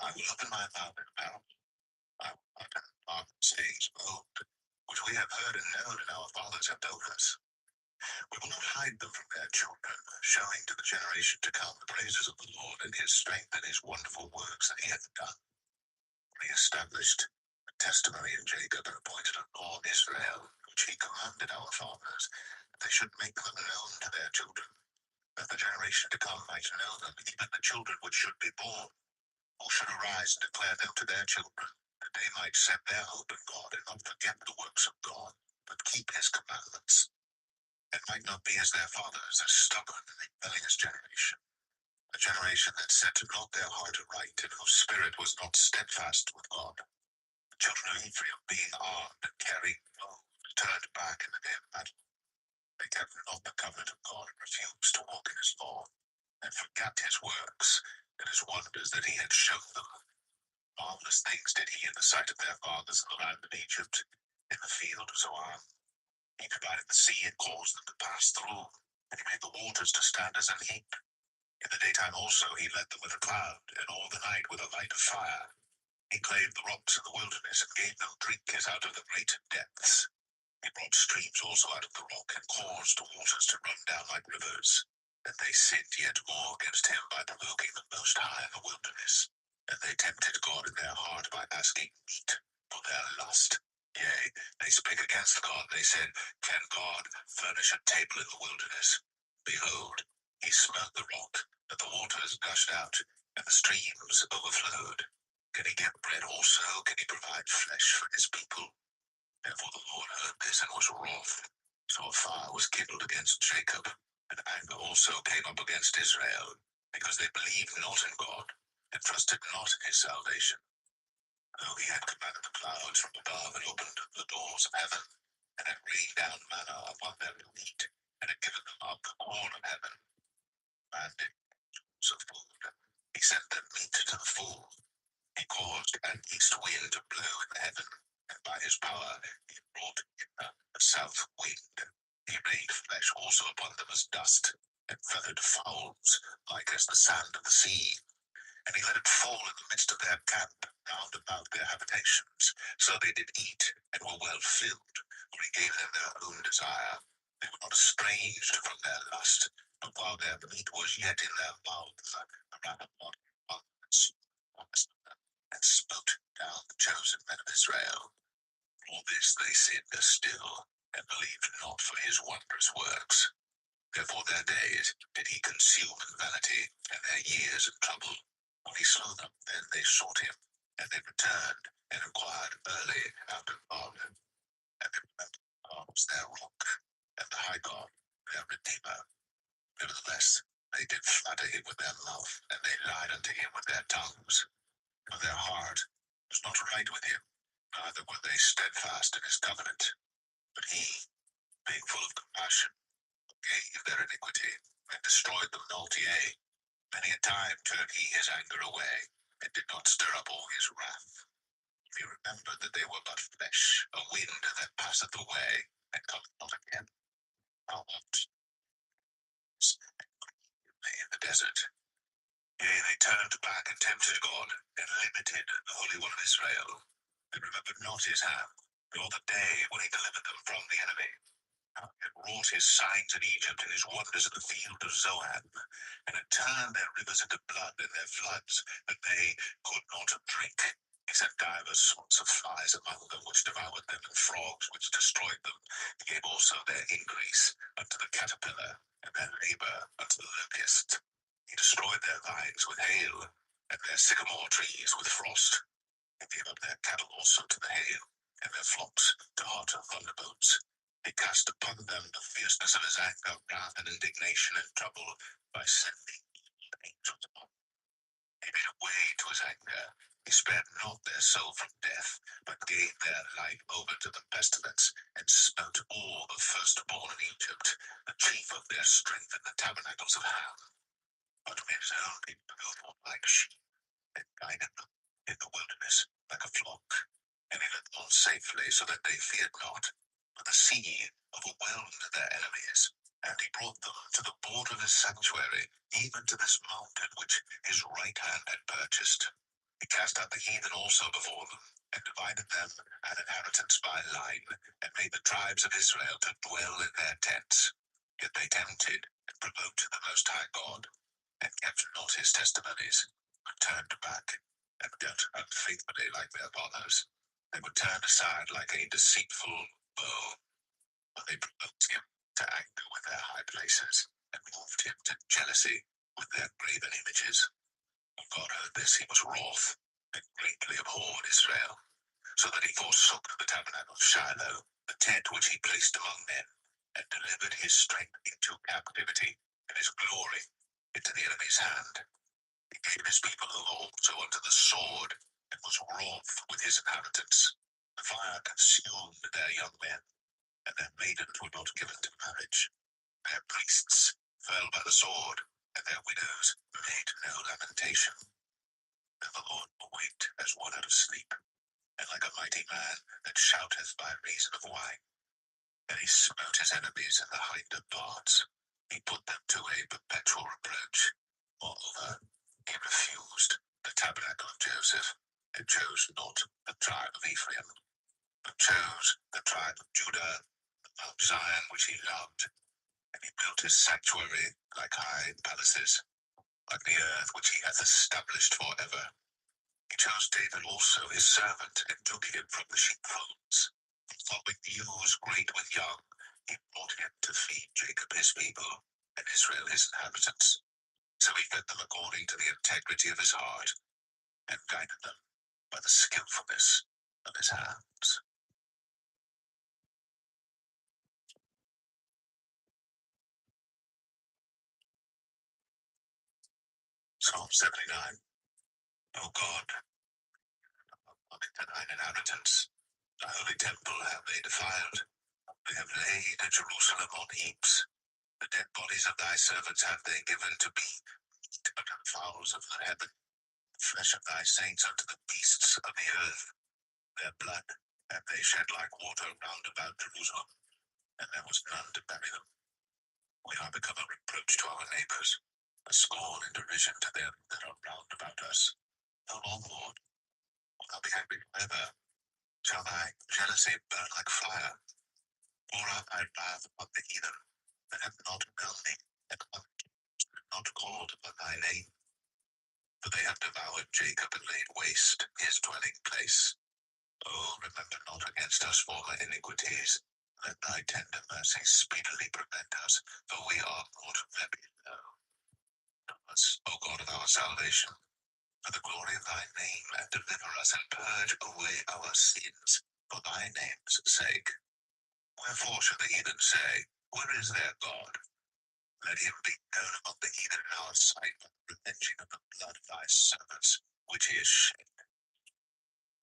I will open my mouth and pout. I will not impart sayings of old, which we have heard and known, and our fathers have told us. We will not hide them from their children, showing to the generation to come the praises of the Lord and his strength and his wonderful works that he hath done. Re-established the testimony in Jacob and appointed a law in Israel, which he commanded our fathers, that they should make them known to their children, that the generation to come might know them, even the children which should be born, who should arise and declare them to their children, that they might set their hope in God and not forget the works of God, but keep his commandments, and might not be as their fathers, as stubborn and rebellious generation, a generation that set not their heart aright, and whose spirit was not steadfast with God. The children of Ephraim, being armed and carrying bows, turned back in the day of battle. They kept not the covenant of God, and refused to walk in his law, and forgot his works and his wonders that he had shown them. Marvelous things did he in the sight of their fathers in the land of Egypt, in the field of Zoan. He divided the sea and caused them to pass through, and he made the waters to stand as an heap. In the daytime also he led them with a cloud, and all the night with a light of fire. He clave the rocks of the wilderness, and gave them drink as out of the great depths. He brought streams also out of the rock, and caused waters to run down like rivers. And they sinned yet more against him by provoking the Most High in the wilderness. And they tempted God in their heart by asking meat for their lust. Yea, they spake against God. They said, Can God furnish a table in the wilderness? Behold, he smote the rock, that the waters gushed out, and the streams overflowed. Can he get bread also? Can he provide flesh for his people? Therefore the Lord heard this and was wroth. So a fire was kindled against Jacob, and anger also came up against Israel, because they believed not in God, and trusted not in his salvation. Though he had commanded the clouds from above, and opened the doors of heaven, and had rained down manna upon them to eat, and had given them up the corn of heaven, and in of food. He sent them meat to the full. He caused an east wind to blow in heaven, and by his power he brought in a south wind. He rained flesh also upon them as dust, and feathered fowls, like as the sand of the sea. And he let it fall in the midst of their camp, round about their habitations. So they did eat, and were well filled, for he gave them their own desire. They were not estranged from their lust, but while their meat was yet in their mouths, ran upon and smote down the chosen men of Israel. For this they sinned still, and believed not for his wondrous works. Therefore their days did he consume in vanity, and their years in trouble. When he slew them, then they sought him, and they returned, and inquired early after God. And they remembered God was their rock, and the high God their Redeemer. Nevertheless, they did flatter him with their mouth, and they lied unto him with their tongues. For their heart was not right with him, neither were they steadfast in his covenant. But he, being full of compassion, forgave their iniquity, and destroyed them not, yea. Many a time turned he his anger away, and did not stir up all his wrath. He remembered that they were but flesh, a wind that passeth away, and cometh not again. How oft they in the desert? Yea, they turned back and tempted God, and limited the Holy One of Israel. They remembered not his hand, nor the day when he delivered them from the enemy. How he had wrought his signs in Egypt, and his wonders in the field of Zoan, and had turned their rivers into blood, and their floods, that they could not drink. He sent divers sorts of flies among them, which devoured them, and frogs, which destroyed them. He gave also their increase unto the caterpillar, and their labor unto the locust. He destroyed their vines with hail, and their sycamore trees with frost. He gave up their cattle also to the hail, and their flocks to hot thunderbolts. He cast upon them the fierceness of his anger, wrath, and indignation, and trouble, by sending angels upon them. He made a way to his anger. He spared not their soul from death, but gave their life over to the pestilence, and smote all the firstborn in Egypt, the chief of their strength in the tabernacles of Ham. But made his own people go forth like sheep, and guided them in the wilderness like a flock, and he led them on safely, so that they feared not. But the sea overwhelmed their enemies, and he brought them to the border of his sanctuary, even to this mountain which his right hand had purchased. He cast out the heathen also before them, and divided them an inheritance by line, and made the tribes of Israel to dwell in their tents. Yet they tempted and provoked the Most High God, and kept not his testimonies, but turned back, and dealt unfaithfully like their fathers. They were turned aside like a deceitful bow, but they provoked him to anger with their high places, and moved him to jealousy with their graven images. When God heard this, he was wroth, and greatly abhorred Israel, so that he forsook the tabernacle of Shiloh, the tent which he placed among men, and delivered his strength into captivity, and his glory into the enemy's hand. He gave his people also unto the sword, and was wroth with his inhabitants. The fire consumed their young men, and their maidens were not given to marriage. Their priests fell by the sword, and their widows made no lamentation. And the Lord awaked as one out of sleep, and like a mighty man that shouteth by reason of wine. And he smote his enemies in the hinder parts. He put them to a perpetual reproach. Moreover, he refused the tabernacle of Joseph, and chose not the tribe of Ephraim, but chose the tribe of Judah, Mount Zion which he loved. And he built his sanctuary like high palaces, like the earth which he hath established for ever. He chose David also his servant, and took him from the sheepfolds. Following ewes great with young, he brought him to feed Jacob his people, and Israel his inhabitants. So he fed them according to the integrity of his heart, and guided them by the skillfulness of his hands. Psalm 79. O God, look to thine inhabitants. The holy temple have they defiled. They have laid Jerusalem on heaps. The dead bodies of thy servants have they given to be meat unto the fowls of the heaven, the flesh of thy saints unto the beasts of the earth. Their blood have they shed like water round about Jerusalem, and there was none to bury them. We are become a reproach to our neighbors, a scorn and derision to them that are round about us. How long, Lord, wilt thou be angry forever? Shall thy jealousy burn like fire? Pour out thy wrath upon the heathen that have not known thee, and have not called upon thy name. For they have devoured Jacob and laid waste his dwelling place. Oh, remember not against us former iniquities. Let thy tender mercy speedily prevent us, for we are brought very low. Help us, O God of our salvation, for the glory of thy name, and deliver us and purge away our sins for thy name's sake. Wherefore should the heathen say, where is their God? Let him be known among the heathen in our sight by the revenging of the blood of thy servants, which he has shed.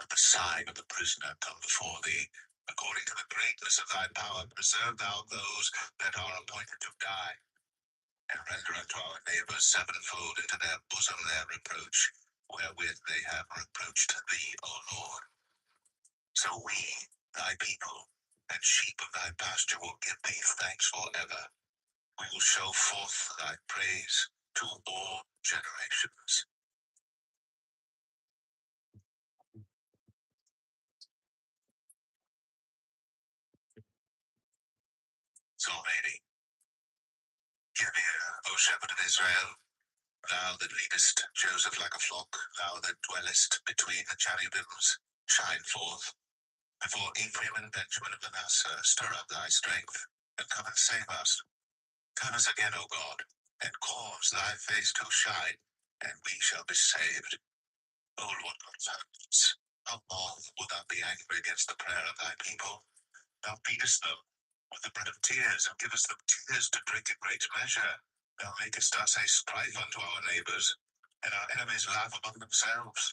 Let the sign of the prisoner come before thee. According to the greatness of thy power, preserve thou those that are appointed to die, and render unto our neighbors sevenfold into their bosom their reproach, wherewith they have reproached thee, O Lord. So we, thy people, and sheep of thy pasture, will give thee thanks forever. We will show forth thy praise to all generations. Psalm 80. Give ear, O shepherd of Israel, thou that leadest Joseph like a flock, thou that dwellest between the cherubims, shine forth. Before Ephraim and Benjamin and Manasseh, stir up thy strength, and come and save us. Turn us again, O God, and cause thy face to shine, and we shall be saved. O Lord God of hosts, how long wilt thou be angry against the prayer of thy people? Thou feedest them with the bread of tears, and givest them tears to drink in great measure. Thou makest us a strife unto our neighbors, and our enemies laugh among themselves.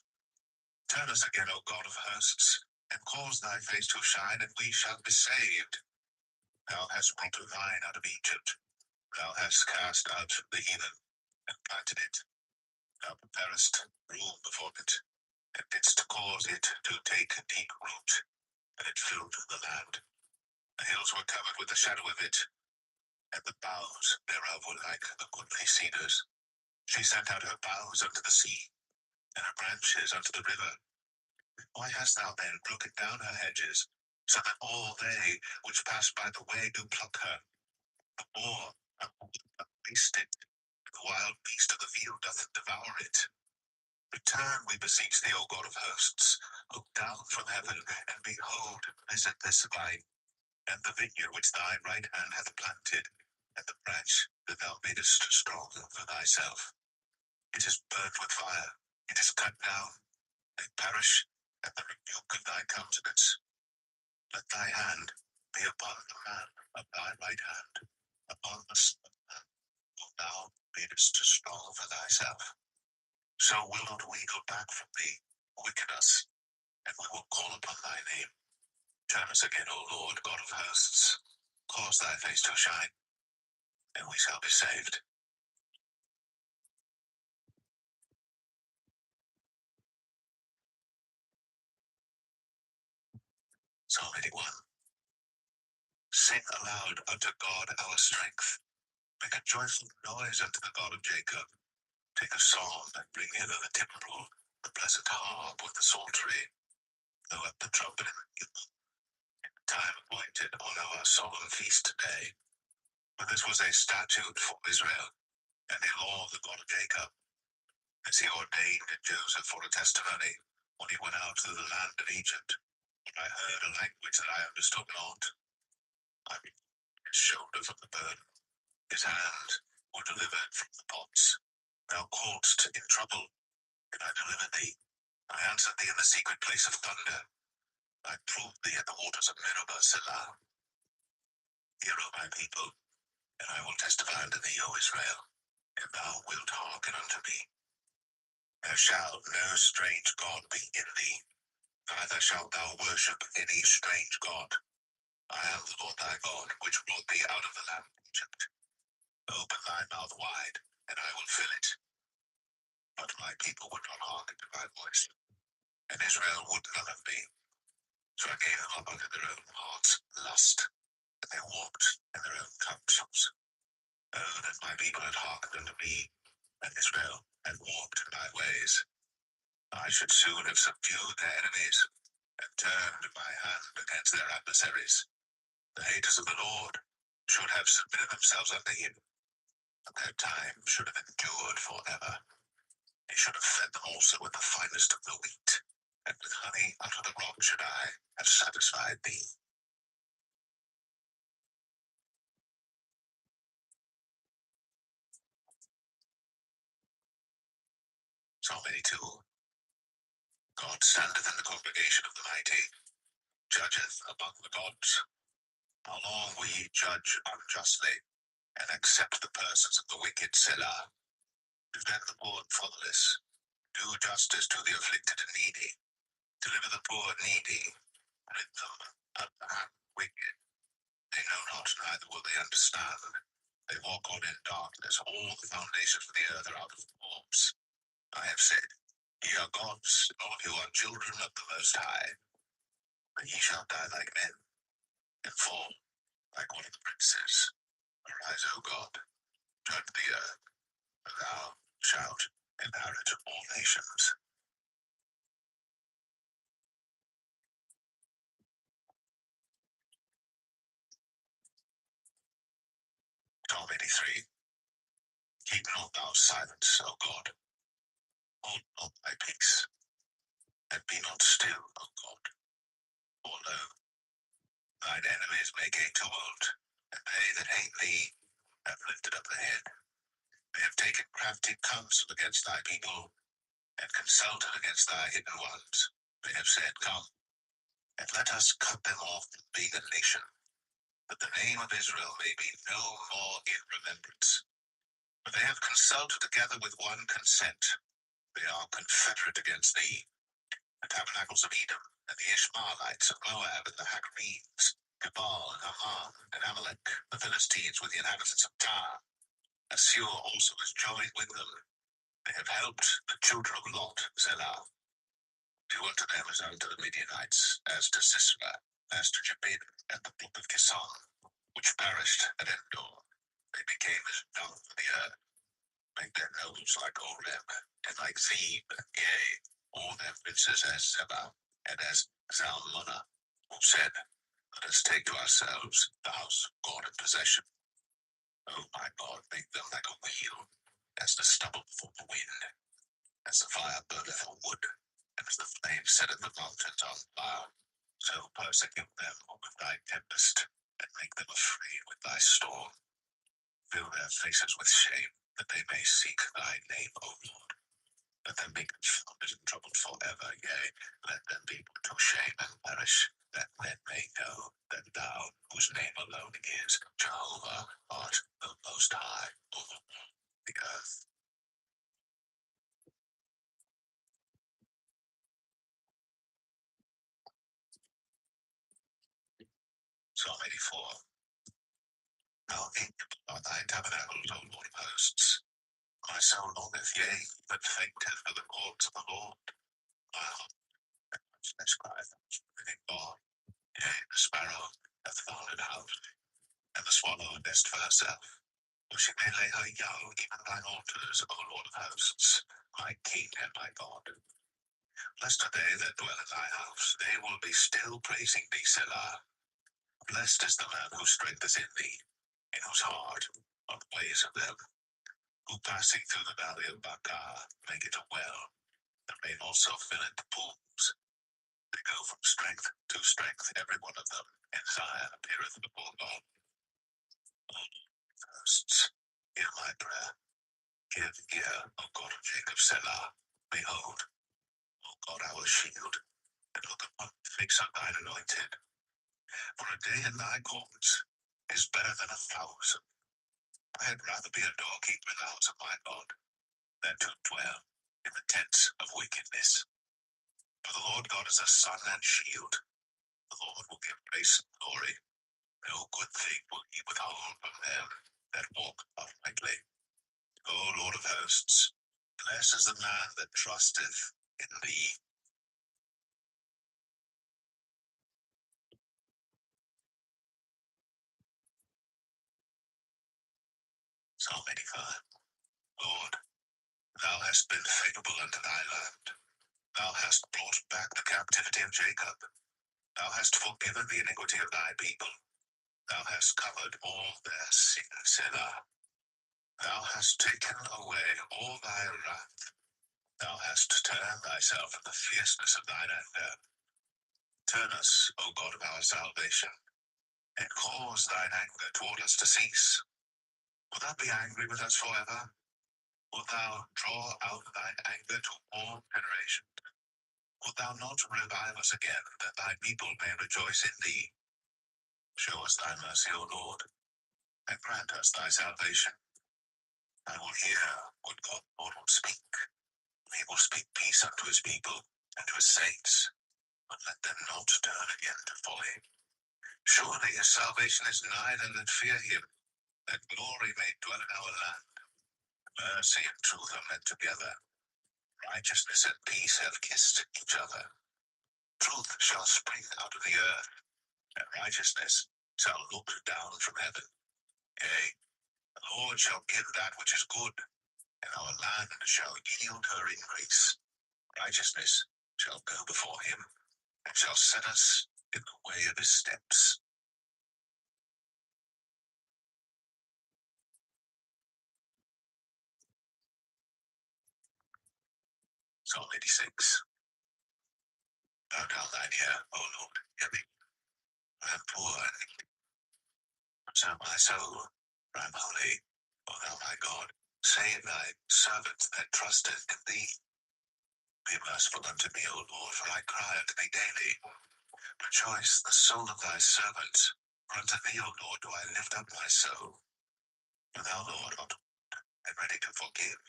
Turn us again, O God of hosts, and cause thy face to shine, and we shall be saved. Thou hast brought a vine out of Egypt. Thou hast cast out the heathen, and planted it. Thou preparest room before it, and didst cause it to take deep root, and it filled the land. The hills were covered with the shadow of it, and the boughs thereof were like the goodly cedars. She sent out her boughs unto the sea, and her branches unto the river. Why hast thou then broken down her hedges, so that all they which pass by the way do pluck her? The boar hath wasted, and the wild beast of the field doth devour it. Return, we beseech thee, O God of hosts. Look down from heaven, and behold, visit this vine, and the vineyard which thy right hand hath planted, and the branch that thou madest strong for thyself. It is burnt with fire, it is cut down, they perish at the rebuke of thy countenance. Let thy hand be upon the man of thy right hand, upon the son of man whom thou madest strong for thyself. So will not we go back from thee, quicken us, and we will call upon thy name. Turn us again, O Lord, God of hosts. Cause thy face to shine, and we shall be saved. Psalm 81. Sing aloud unto God our strength. Make a joyful noise unto the God of Jacob. Take a psalm and bring hither the timbrel, the blessed harp with the psaltery. Throw up the trumpet in the time appointed on our solemn feast day. For this was a statute for Israel, and a law of the God of Jacob, as he ordained Joseph for a testimony, when he went out through the land of Egypt. When I heard a language that I understood not, I removed his shoulder from the burden, his hand were delivered from the pots. Thou calledst in trouble, and I delivered thee. I answered thee in the secret place of thunder. I proved thee at the waters of Meribah, Selah. Hear, O my people, and I will testify unto thee, O Israel, and thou wilt hearken unto me. There shall no strange God be in thee, neither shalt thou worship any strange God. I am the Lord thy God, which brought thee out of the land of Egypt. Open thy mouth wide, and I will fill it. But my people would not hearken to my voice, and Israel would none of me. So I gave them up unto their own hearts' lust, and they walked in their own counsels. Oh, that my people had hearkened unto me, and Israel had walked in my ways. I should soon have subdued their enemies, and turned my hand against their adversaries. The haters of the Lord should have submitted themselves unto him, and their time should have endured forever. He should have fed them also with the finest of the wheat, and with honey out of the rock should I have satisfied thee. Psalm 82. God standeth in the congregation of the mighty, judgeth among the gods. How long will ye judge unjustly, and accept the persons of the wicked? Selah. Defend the poor and fatherless. Do justice to the afflicted and needy. Deliver the poor and needy. Rid them of the hand of the wicked. They know not, neither will they understand. They walk on in darkness. All the foundations of the earth are out of corpse. I have said, ye are gods, all of you are children of the Most High. But ye shall die like men, and fall like one of the princes. Arise, O God, judge the earth, for thou shalt inherit all nations. Psalm 83. Keep not thou silence, O God. Hold not thy peace, and be not still, O God. For lo, thine enemies make a tumult, and they that hate thee have lifted up the head. They have taken crafty counsel against thy people, and consulted against thy hidden ones. They have said, Come, and let us cut them off from being a nation, that the name of Israel may be no more in remembrance. For they have consulted together with one consent. They are confederate against thee. The tabernacles of Edom, and the Ishmaelites of Moab, and the Hagarenes, Gebal, and Ammon, and Amalek, the Philistines with the inhabitants of Tyre. Assur also is joined with them. They have helped the children of Lot, Selah. Do unto them as unto the Midianites, as to Sisera, as to Jabin, and the brook of Kison, which perished at Endor. They became as dung for the earth. Make their nose like Oreb, and like Zeb, yea, all their princes as Zebah, and as Zalmunna, who said, Let us take to ourselves the house of God in possession. O my God, make them like a wheel, as the stubble before the wind. As the fire burneth on wood, and as the flame setteth the mountains on fire, so persecute them with thy tempest, and make them afraid with thy storm. Fill their faces with shame, that they may seek thy name, O Lord. Let them be confounded and troubled forever, yea, let them be put to shame and perish, that men may know that thou, whose name alone is Jehovah, art the Most High over the earth. Psalm 84. How amiable are thy tabernacles, O Lord of hosts! My soul longeth, yea, but fainteth for the courts of the Lord. My heart crieth unto the living God. Yea, the sparrow hath found an house, and the swallow a nest for herself. Though she may lay her young even thine altars, O Lord of hosts, my King and my God. Blessed are they that dwell in thy house, they will be still praising thee, Selah. Blessed is the man whose strength is in thee, in whose heart are the ways of them, who passing through the valley of Baca make it a well, and rain also fill it the pools. They go from strength to strength, every one of them, and Zion appeareth before God. O hosts, hear my prayer. Give ear, O God of Jacob, Selah. Behold, O God, our shield, and look upon the face of thine anointed. For a day in thy courts is better than 1,000. I had rather be a doorkeeper in the house of my God than to dwell in the tents of wickedness. For the Lord God is a sun and shield. The Lord will give grace and glory. No good thing will he withhold from them that walk uprightly. O Lord of hosts, blessed is the man that trusteth in thee. Psalm 85. Lord, thou hast been favorable unto thy land. Thou hast brought back the captivity of Jacob. Thou hast forgiven the iniquity of thy people. Thou hast covered all their sins, Selah. Thou hast taken away all thy wrath. Thou hast turned thyself in the fierceness of thine anger. Turn us, O God of our salvation, and cause thine anger toward us to cease. Wilt thou be angry with us forever? Wilt thou draw out thine anger to all generations? Wilt thou not revive us again, that thy people may rejoice in thee? Show us thy mercy, O Lord, and grant us thy salvation. I will hear what God Lord will speak. He will speak peace unto his people and to his saints, but let them not turn again to folly. Surely his salvation is nigh them that fear him, that glory may dwell in our land. Mercy and truth are met together. Righteousness and peace have kissed each other. Truth shall spring out of the earth, and righteousness shall look down from heaven. Yea, the Lord shall give that which is good, and our land shall yield her increase. Righteousness shall go before him, and shall set us in the way of his steps. Psalm 86. Bow down thine ear, O Lord, hear me. I am poor and needy. Preserve my soul, for I am holy, O thou my God. Save thy servant that trusteth in thee. Be merciful unto me, O Lord, for I cry unto thee daily. Rejoice the soul of thy servant, for unto thee, O Lord, do I lift up my soul. For thou, Lord, art good and ready to forgive,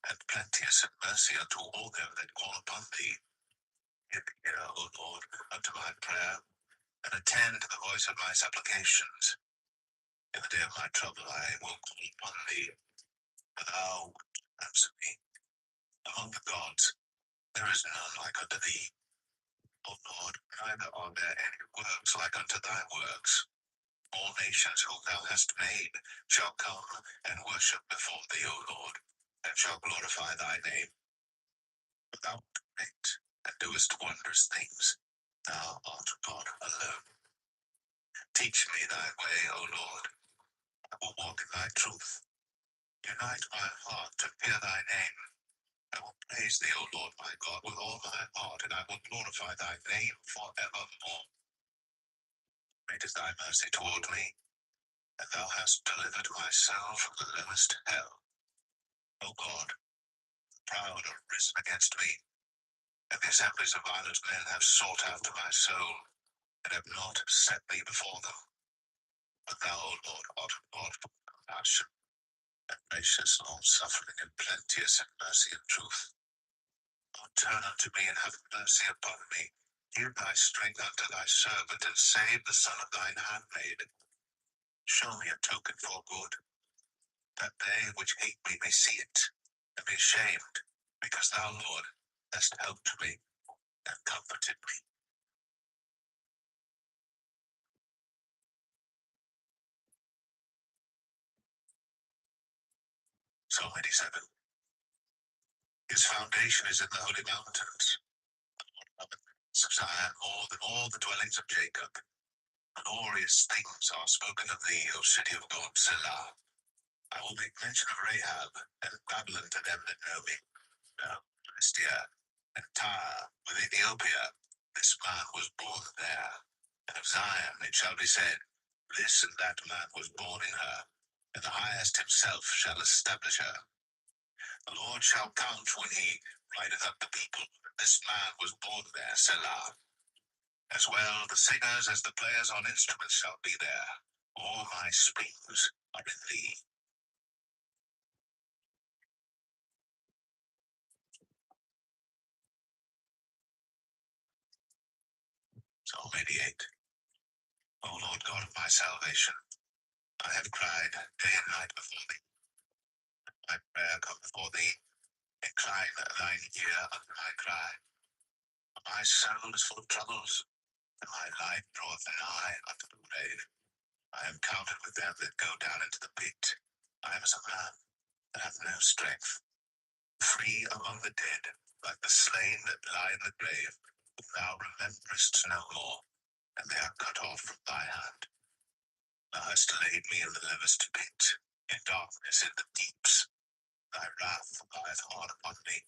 and plenteous in mercy unto all them that call upon thee. Give ear, O Lord, unto my prayer, and attend to the voice of my supplications. In the day of my trouble I will call upon thee, for thou wilt answer me. Among the gods there is none like unto thee. O Lord, neither are there any works like unto thy works. All nations whom thou hast made shall come and worship before thee, O Lord, and shall glorify thy name. For thou art great, and doest wondrous things. Thou art God alone. Teach me thy way, O Lord. I will walk in thy truth. Unite my heart to fear thy name. I will praise thee, O Lord my God, with all my heart, and I will glorify thy name forevermore. Great is thy mercy toward me, and thou hast delivered my soul from the lowest hell. O God, the proud are risen against me, and the assemblies of violent men have sought after my soul, and have not set me before them. But thou, O Lord, art a God of compassion, and gracious, long-suffering, and plenteous in mercy and truth. O turn unto me, and have mercy upon me. Give thy strength unto thy servant, and save the son of thine handmaid. Show me a token for good, that they which hate me may see it, and be ashamed, because thou, Lord, hast helped me, and comforted me. Psalm 87. His foundation is in the holy mountains, of Zion, more than all the dwellings of Jacob. Glorious things are spoken of thee, O city of God, Selah. I will make mention of Rahab, and Babylon to them that know me. Philistia, and Tyre, with Ethiopia, this man was born there. And of Zion it shall be said, this and that man was born in her, and the highest himself shall establish her. The Lord shall count when he writeth up the people, this man was born there, Selah. As well the singers as the players on instruments shall be there. All my springs are in thee. Psalm 88. O Lord God of my salvation, I have cried day and night before thee. My prayer come before thee. Incline thine ear unto my cry. My soul is full of troubles, and my life draweth nigh unto the grave. I am counted with them that go down into the pit. I am as a man that hath no strength, free among the dead, like the slain that lie in the grave. Thou rememberest no more, and they are cut off from thy hand. Thou hast laid me in the lowest pit, in darkness in the deeps. Thy wrath lieth hard upon me,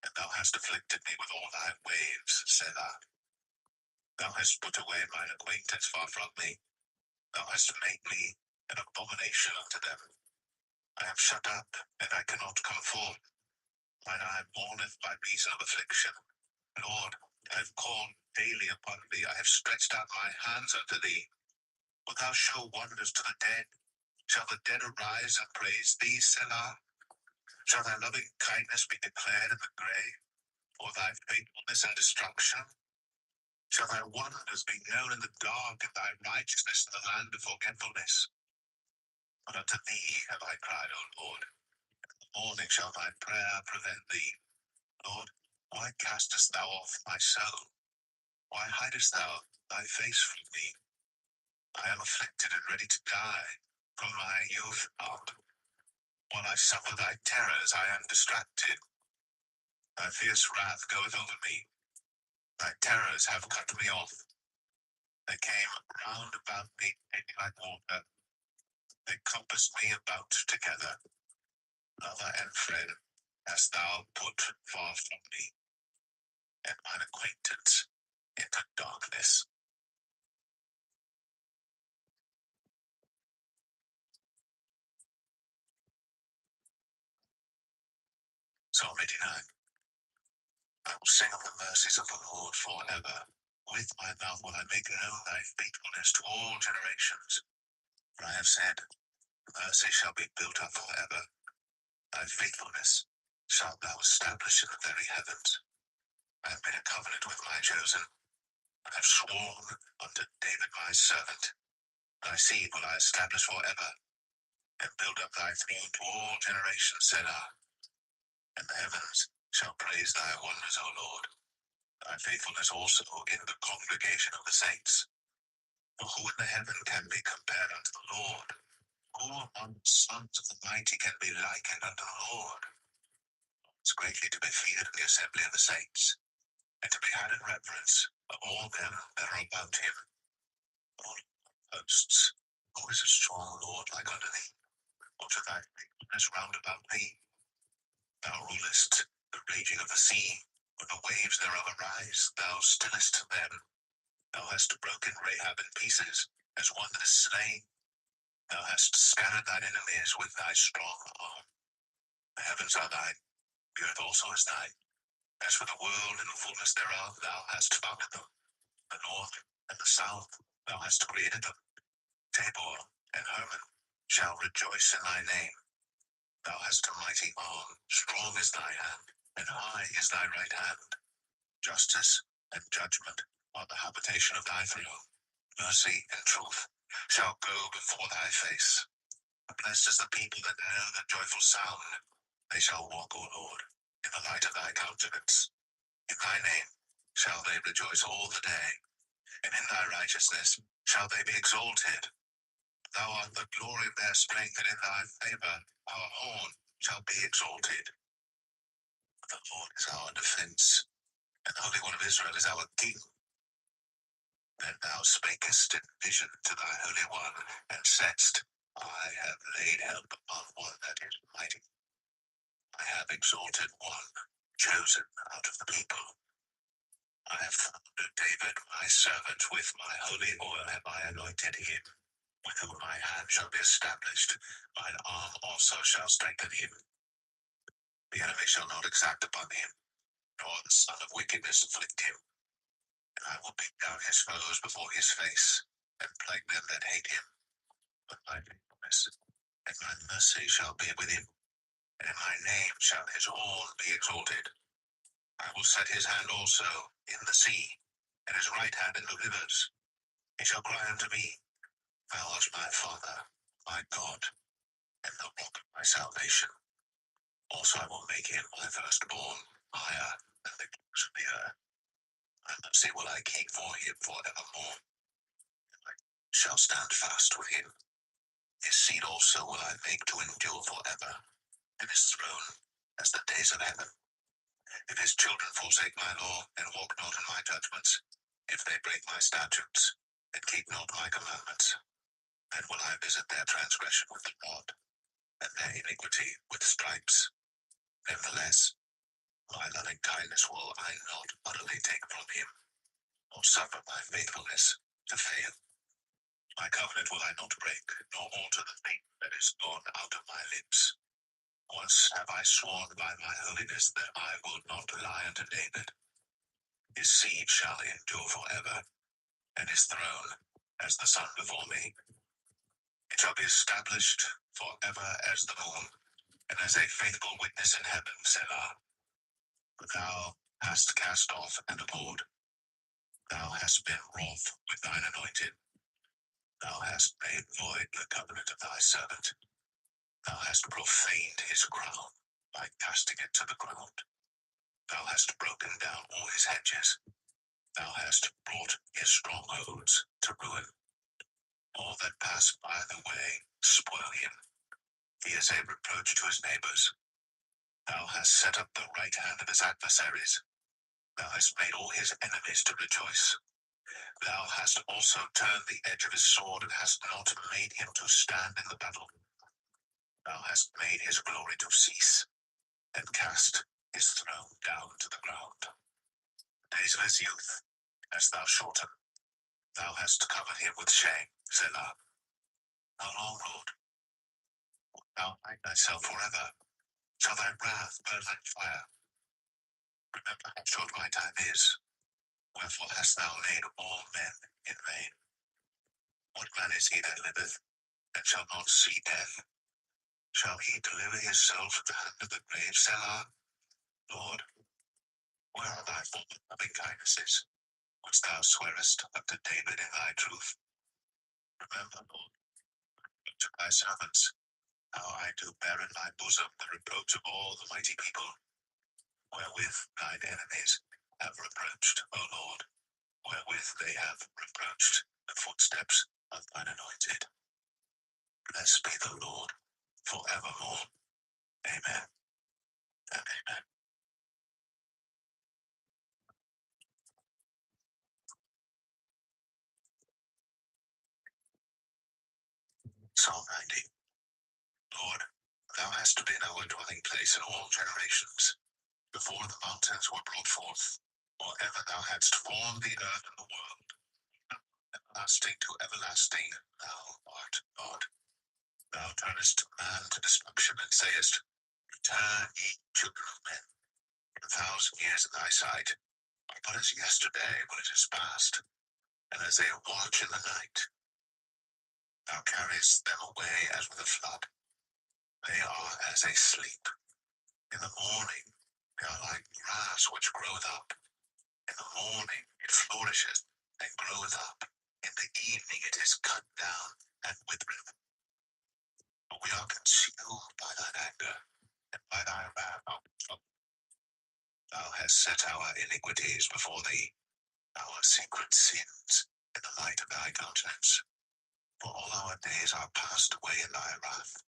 and thou hast afflicted me with all thy waves, Selah. Thou hast put away mine acquaintance far from me. Thou hast made me an abomination unto them. I am shut up, and I cannot come forth. Mine eye mourneth by reason of affliction. Lord, I have called daily upon thee. I have stretched out my hands unto thee. Wilt thou show wonders to the dead? Shall the dead arise and praise thee, Selah? Shall thy loving kindness be declared in the grave, or thy faithfulness and destruction? Shall thy wonders be known in the dark, and thy righteousness in the land of forgetfulness? But unto thee have I cried, O Lord. In the morning shall my prayer prevent thee. Lord, why castest thou off my soul? Why hidest thou thy face from me? I am afflicted and ready to die from my youth up. While I suffer thy terrors, I am distracted. Thy fierce wrath goeth over me. Thy terrors have cut me off. They came round about me, like water. They compassed me about together. Lover and friend hast thou put far from me, and mine acquaintance into darkness. Psalm 89. I will sing of the mercies of the Lord forever. With my mouth will I make known thy faithfulness to all generations. For I have said, mercy shall be built up forever. Thy faithfulness shalt thou establish in the very heavens. I have made a covenant with my chosen. I have sworn unto David my servant. Thy seed will I establish forever, and build up thy throne to all generations, Selah. And the heavens shall praise thy wonders, O Lord. Thy faithfulness also in the congregation of the saints. For who in the heaven can be compared unto the Lord? Who among the sons of the mighty can be likened unto the Lord? It's greatly to be feared in the assembly of the saints, and to be had in reverence of all them that are about him. All hosts, who is a strong Lord like unto thee? Or to thy faithfulness round about thee? Thou rulest The raging of the sea, when the waves thereof arise, thou stillest them. Thou hast broken Rahab in pieces, as one that is slain. Thou hast scattered thine enemies with thy strong arm. The heavens are thine, the earth also is thine. As for the world and the fullness thereof, thou hast founded them. The north and the south, thou hast created them. Tabor and Hermon shall rejoice in thy name. Thou hast a mighty arm, strong is thy hand, and high is thy right hand. Justice and judgment are the habitation of thy throne. Mercy and truth shall go before thy face. Blessed is the people that know the joyful sound. They shall walk, O Lord, in the light of thy countenance. In thy name shall they rejoice all the day, and in thy righteousness shall they be exalted. Thou art the glory of their strength, and in thy favor our horn shall be exalted. The Lord is our defense, and the Holy One of Israel is our King. Then thou spakest in vision to thy Holy One, and saidst, I have laid help upon one that is mighty. I have exalted one, chosen out of the people. I have founded David my servant, with my holy oil have I anointed him. With whom my hand shall be established, mine arm also shall strengthen him. The enemy shall not exact upon him, nor the son of wickedness afflict him. And I will beat down his foes before his face, and plague them that hate him. But my faithfulness and my mercy shall be with him, and in my name shall his horn be exalted. I will set his hand also in the sea, and his right hand in the rivers. He shall cry unto me, Thou art my Father, my God, and the rock of my salvation. Also I will make him my firstborn, higher than the kings of the earth. My mercy will I keep for him forevermore. I shall stand fast with him. His seed also will I make to endure forever, and his throne as the days of heaven. If his children forsake my law, and walk not in my judgments, if they break my statutes, and keep not my commandments, then will I visit their transgression with the rod, and their iniquity with stripes. Nevertheless, my loving kindness will I not utterly take from him, nor suffer my faithfulness to fail. My covenant will I not break, nor alter the thing that is gone out of my lips. Once have I sworn by my holiness that I will not lie unto David. His seed shall endure forever, and his throne as the sun before me. It shall be established forever as the moon, and as a faithful witness in heaven, Selah. But thou hast cast off and abhorred. Thou hast been wroth with thine anointed. Thou hast made void the covenant of thy servant. Thou hast profaned his crown by casting it to the ground. Thou hast broken down all his hedges. Thou hast brought his strongholds to ruin. All that pass by the way spoil him. He is a reproach to his neighbors. Thou hast set up the right hand of his adversaries. Thou hast made all his enemies to rejoice. Thou hast also turned the edge of his sword, and hast not made him to stand in the battle. Thou hast made his glory to cease, and cast his throne down to the ground. The days of his youth hast thou shortened. Thou hast covered him with shame, Selah. How long, Lord? Wilt thou hide thyself forever? Shall thy wrath burn like fire? Remember how short my time is. Wherefore hast thou made all men in vain? What man is he that liveth, and shall not see death? Shall he deliver his soul from the hand of the grave, Selah? Lord, where are thy former loving kindnesses, which thou swearest unto David in thy truth? Remember, Lord, to thy servants, how I do bear in my bosom the reproach of all the mighty people, wherewith thine enemies have reproached, O Lord, wherewith they have reproached the footsteps of thine anointed. Blessed be the Lord forevermore. Amen and amen. Psalm 90. Lord, thou hast been our dwelling place in all generations. before the mountains were brought forth, or ever thou hadst formed the earth and the world. Everlasting to everlasting, thou art God. Thou turnest man to destruction, and sayest, Return, ye children of men. For 1,000 years in thy sight are but as yesterday when it is past, and as a watch in the night. Thou carriest them away as with a flood. They are as a sleep. In the morning they are like grass which groweth up. In the morning it flourisheth and groweth up. In the evening it is cut down and withereth. But we are consumed by thine anger, and by thy wrath our trouble. Thou hast set our iniquities before thee, our secret sins in the light of thy countenance. For all our days are passed away in thy wrath.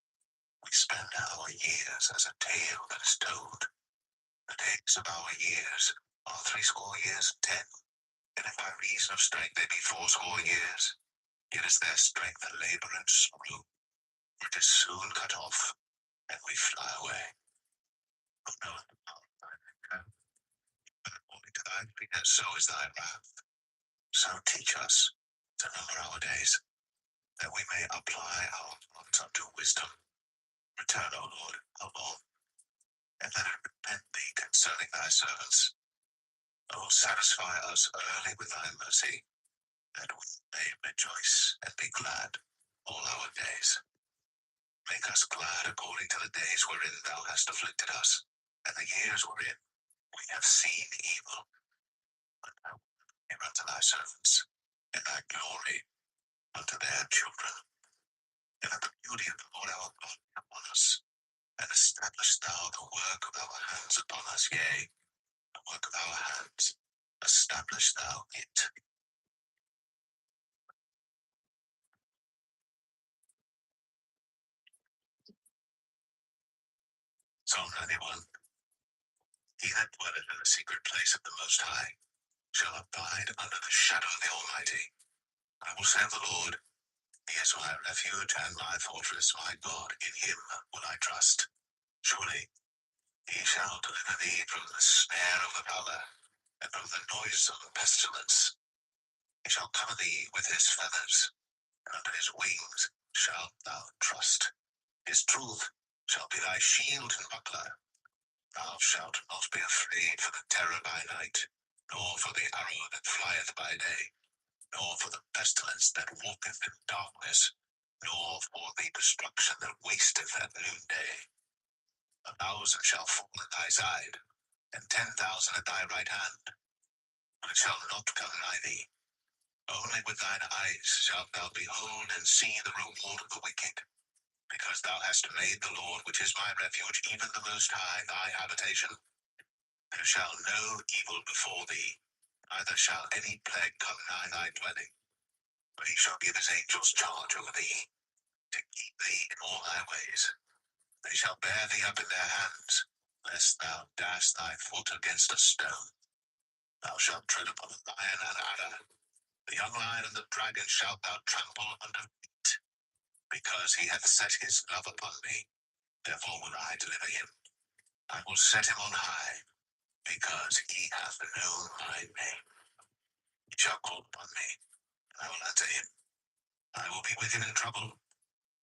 We spend our years as a tale that is told. The days of our years are 80 years and 10. And if by reason of strength they be 80 years, yet is their strength a labor and sorrow, for it is soon cut off, and we fly away. Who knoweth the power of thine anger? But according to thy greatness, so is thy wrath. So teach us to number our days, that we may apply our thoughts unto wisdom. Return, O Lord, how long? And let it repent thee concerning thy servants. O satisfy us early with thy mercy, that we may rejoice and be glad all our days. Make us glad according to the days wherein thou hast afflicted us, and the years wherein we have seen evil. But thou give unto thy servants, and thy glory unto their children. And let the beauty of the Lord our God be upon us, and establish thou the work of our hands upon us, yea, the work of our hands, establish thou it. Psalm 91. He that dwelleth in the secret place of the Most High shall abide under the shadow of the Almighty. I will say of the Lord, He is my refuge and my fortress, my God, in Him will I trust. Surely He shall deliver thee from the snare of the fowler, and from the noisome pestilence. He shall cover thee with His feathers, and under His wings shalt thou trust. His truth shall be thy shield and buckler. Thou shalt not be afraid for the terror by night, nor for the arrow that flieth by day, nor for the pestilence that walketh in darkness, nor for the destruction that wasteth at noonday. 1,000 shall fall at thy side, and 10,000 at thy right hand, but it shall not come nigh thee. Only with thine eyes shalt thou behold and see the reward of the wicked, because thou hast made the Lord, which is my refuge, even the Most High, thy habitation. There shall no evil befall thee, neither shall any plague come nigh thy dwelling. For he shall give his angels charge over thee, to keep thee in all thy ways. They shall bear thee up in their hands, lest thou dash thy foot against a stone. Thou shalt tread upon the lion and adder. The young lion and the dragon shalt thou trample under feet. Because he hath set his love upon me, therefore will I deliver him. I will set him on high, because he hath known my name. He shall call upon me, and I will answer him. I will be with him in trouble.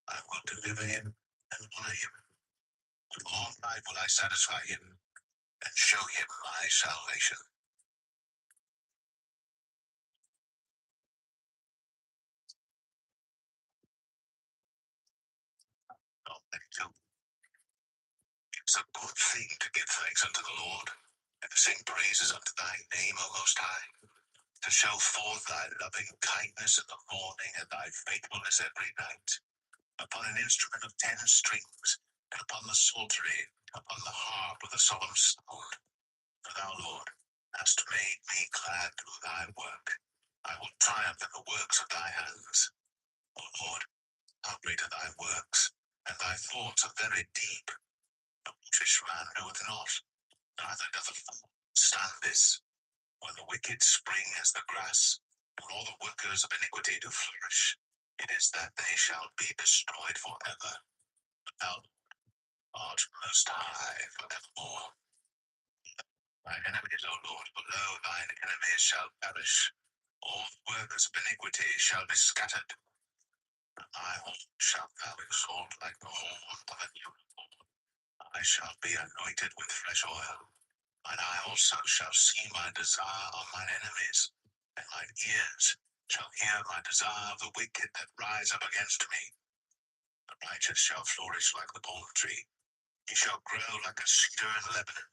I will deliver him and honor him. With long life will I satisfy him, and show him my salvation. Psalm 32. It's a good thing to give thanks unto the Lord, and to sing praises unto thy name, O Most High, to show forth thy loving kindness in the morning, and thy faithfulness every night, upon an instrument of 10 strings, and upon the psaltery, upon the harp with a solemn sound. For thou, Lord, hast made me glad through thy work. I will triumph in the works of thy hands. O Lord, how great are thy works, and thy thoughts are very deep. The foolish man knoweth not, neither doth a fool understand this. When the wicked spring as the grass, when all the workers of iniquity do flourish, it is that they shall be destroyed forever. But thou art most high forevermore. Thine enemies, O Lord, below thine enemies shall perish. All workers of iniquity shall be scattered. Thy horn shalt thou exalt like the horn of a unicorn. I shall be anointed with fresh oil. Mine eye also shall see my desire on mine enemies, and mine ears shall hear my desire of the wicked that rise up against me. The righteous shall flourish like the palm tree. He shall grow like a cedar in Lebanon.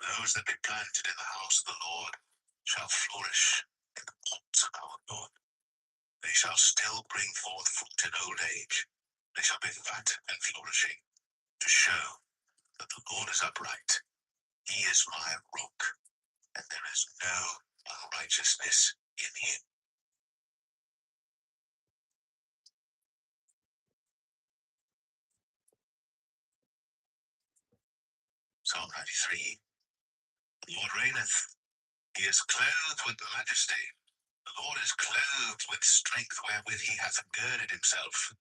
Those that be planted in the house of the Lord shall flourish in the courts of our God. They shall still bring forth fruit in old age. They shall be fat and flourishing, to show that the Lord is upright. He is my rock, and there is no unrighteousness in him. Psalm 93. The Lord reigneth. He is clothed with majesty. The Lord is clothed with strength wherewith he hath girded himself.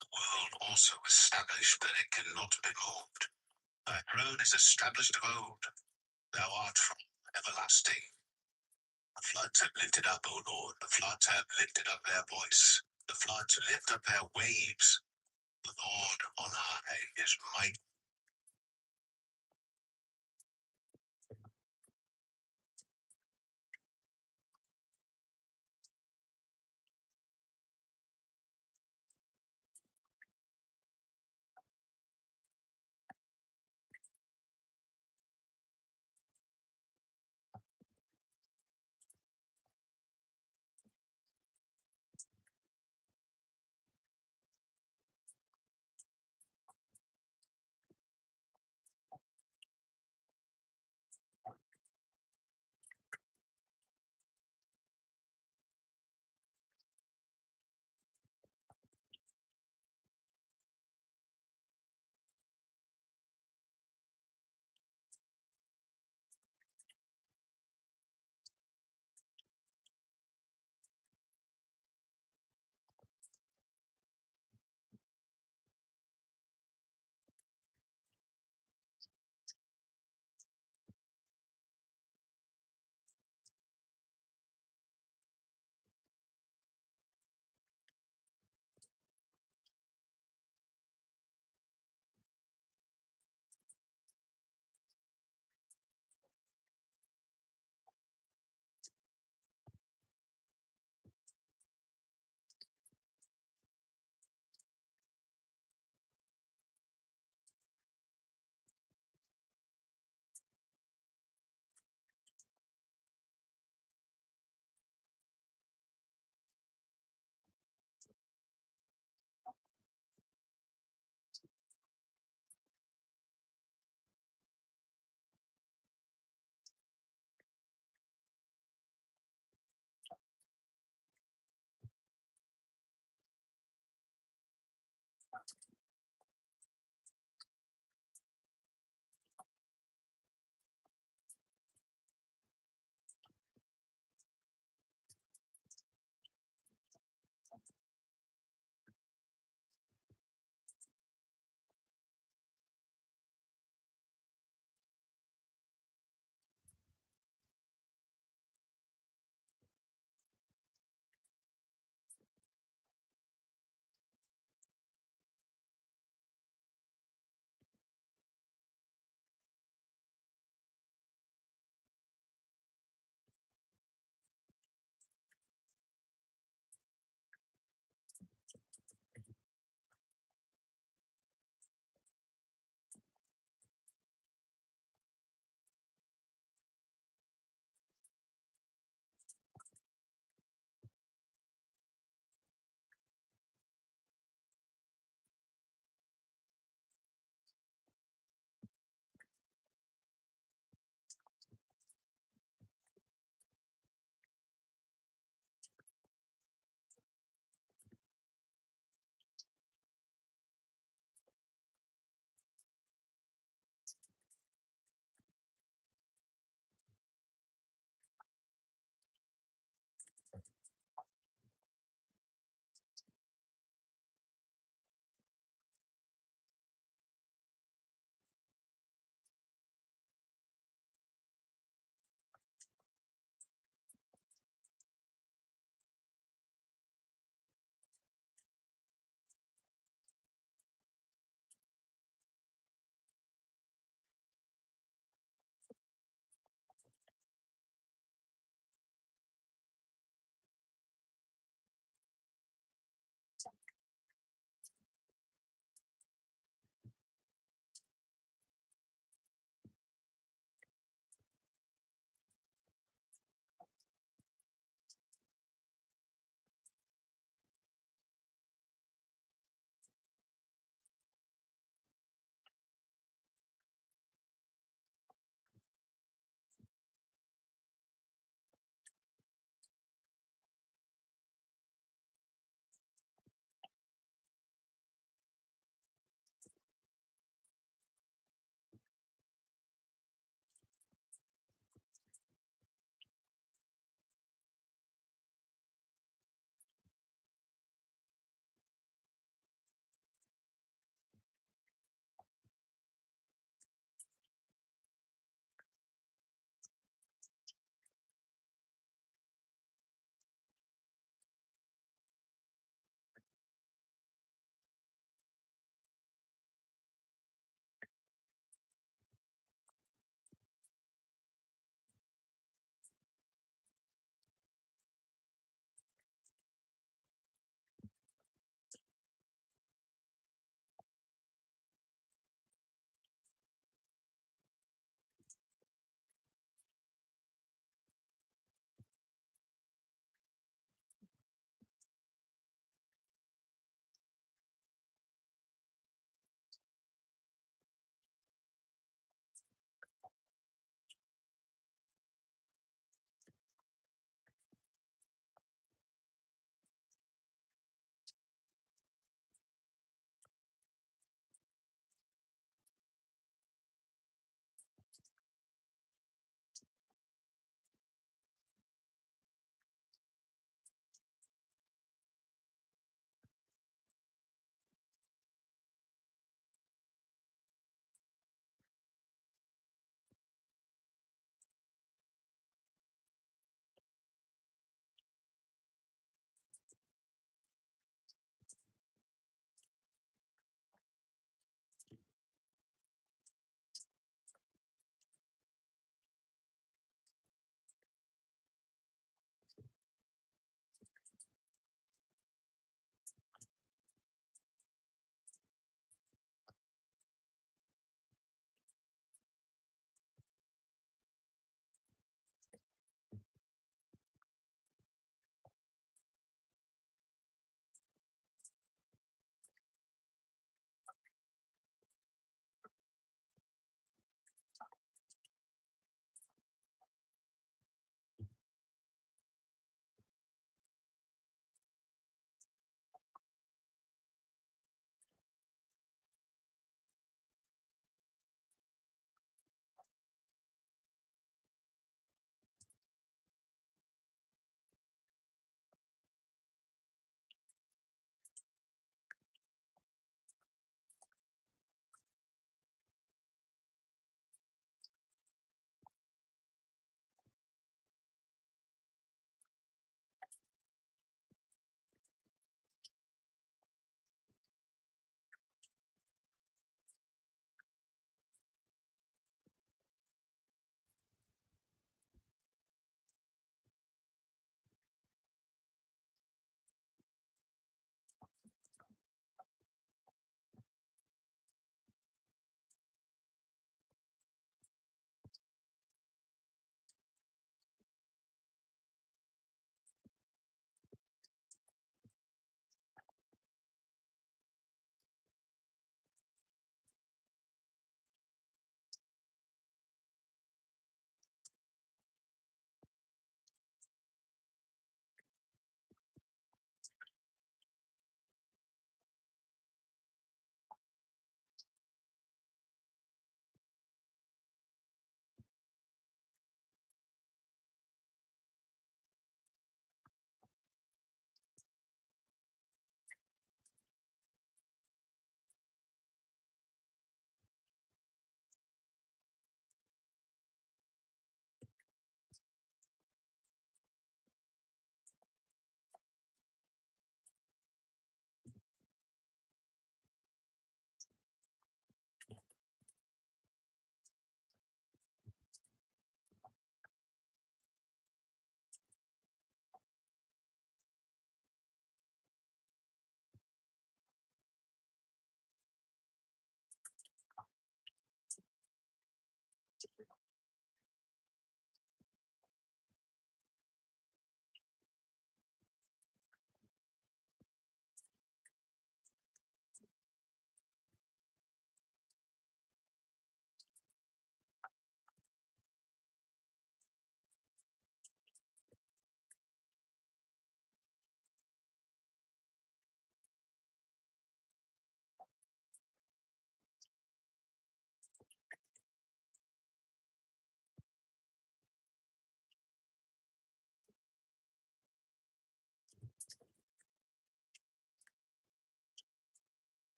The world also established that it cannot be moved. Thy throne is established of old. Thou art from everlasting. The floods have lifted up, O Lord. The floods have lifted up their voice. The floods lift up their waves. The Lord on high is mighty.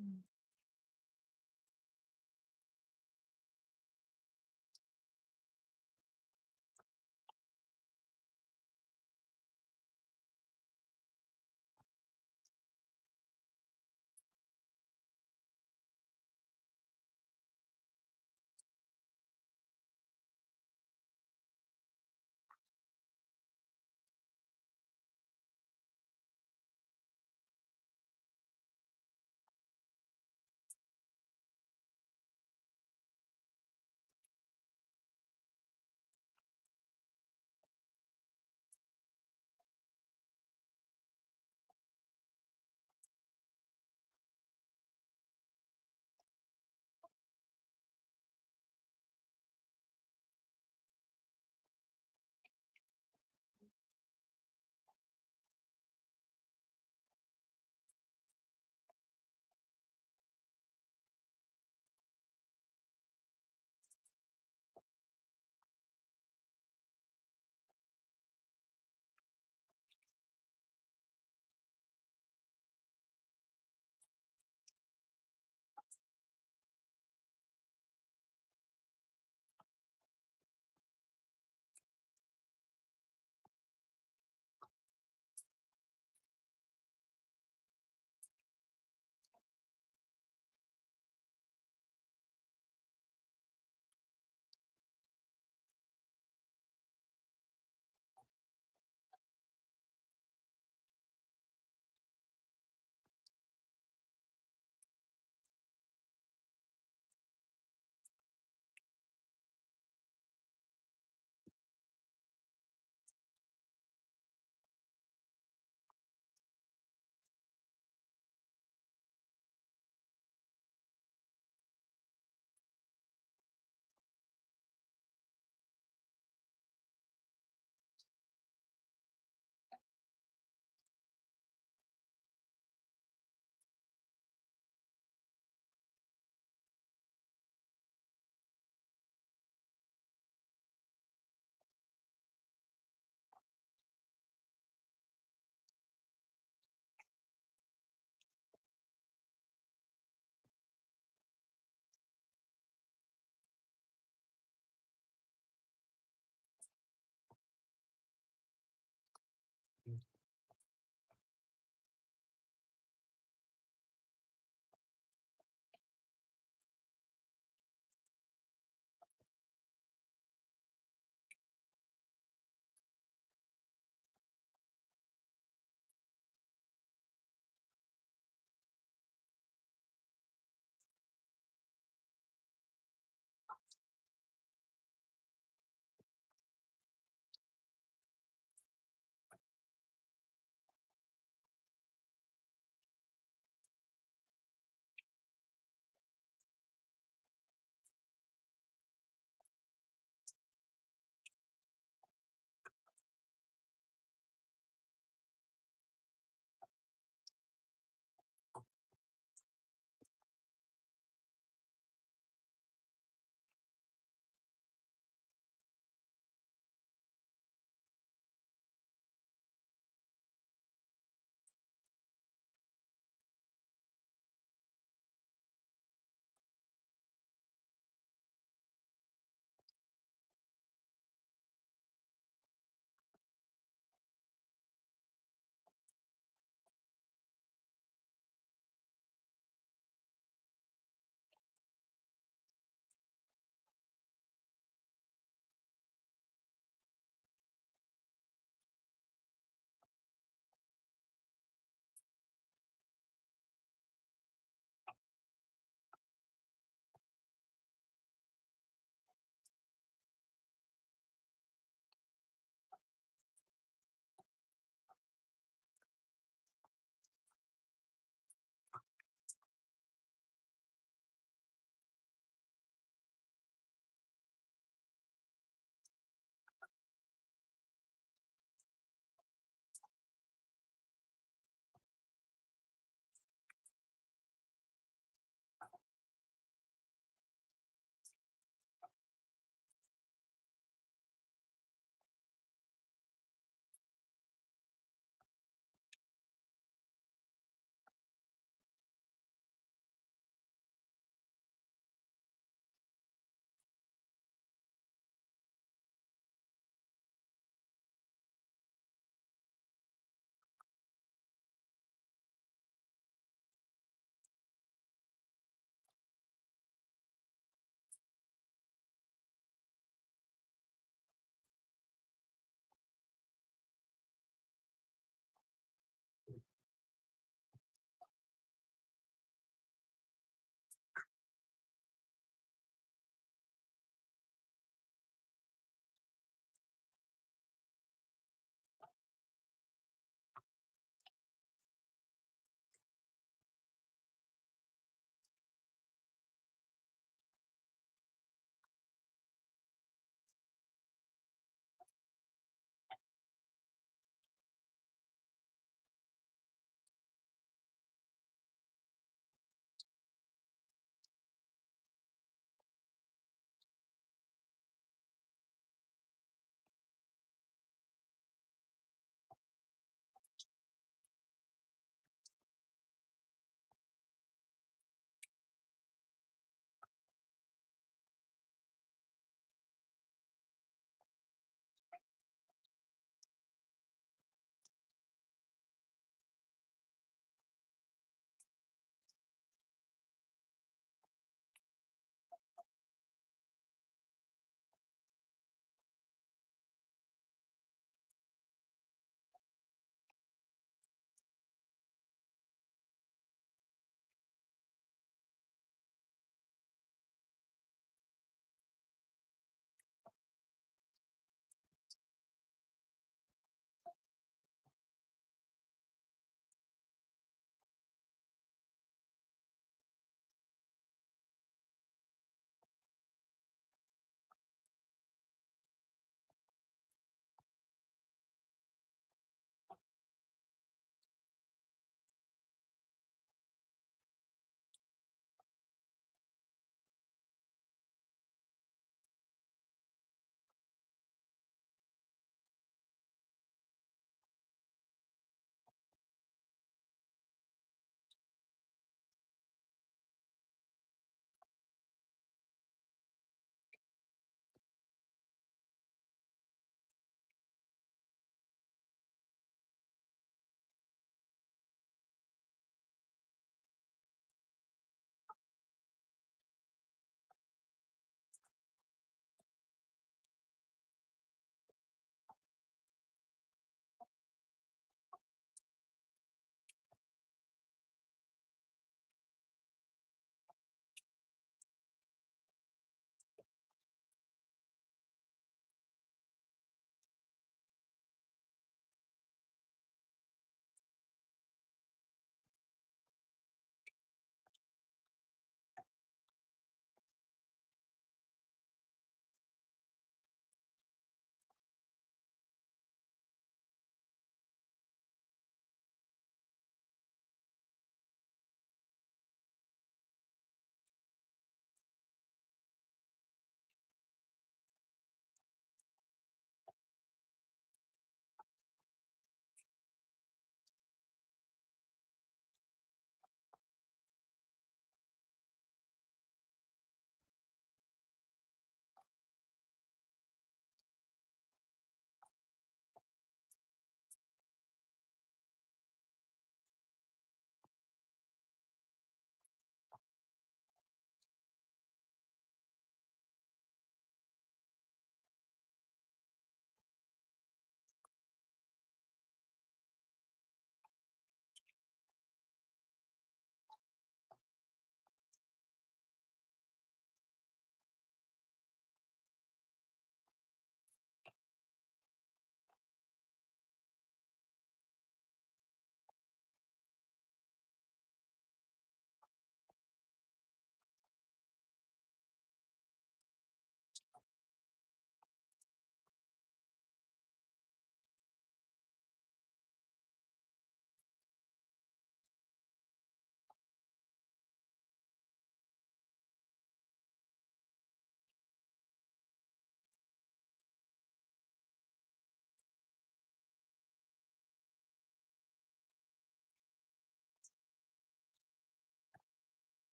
Mm.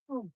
Oh,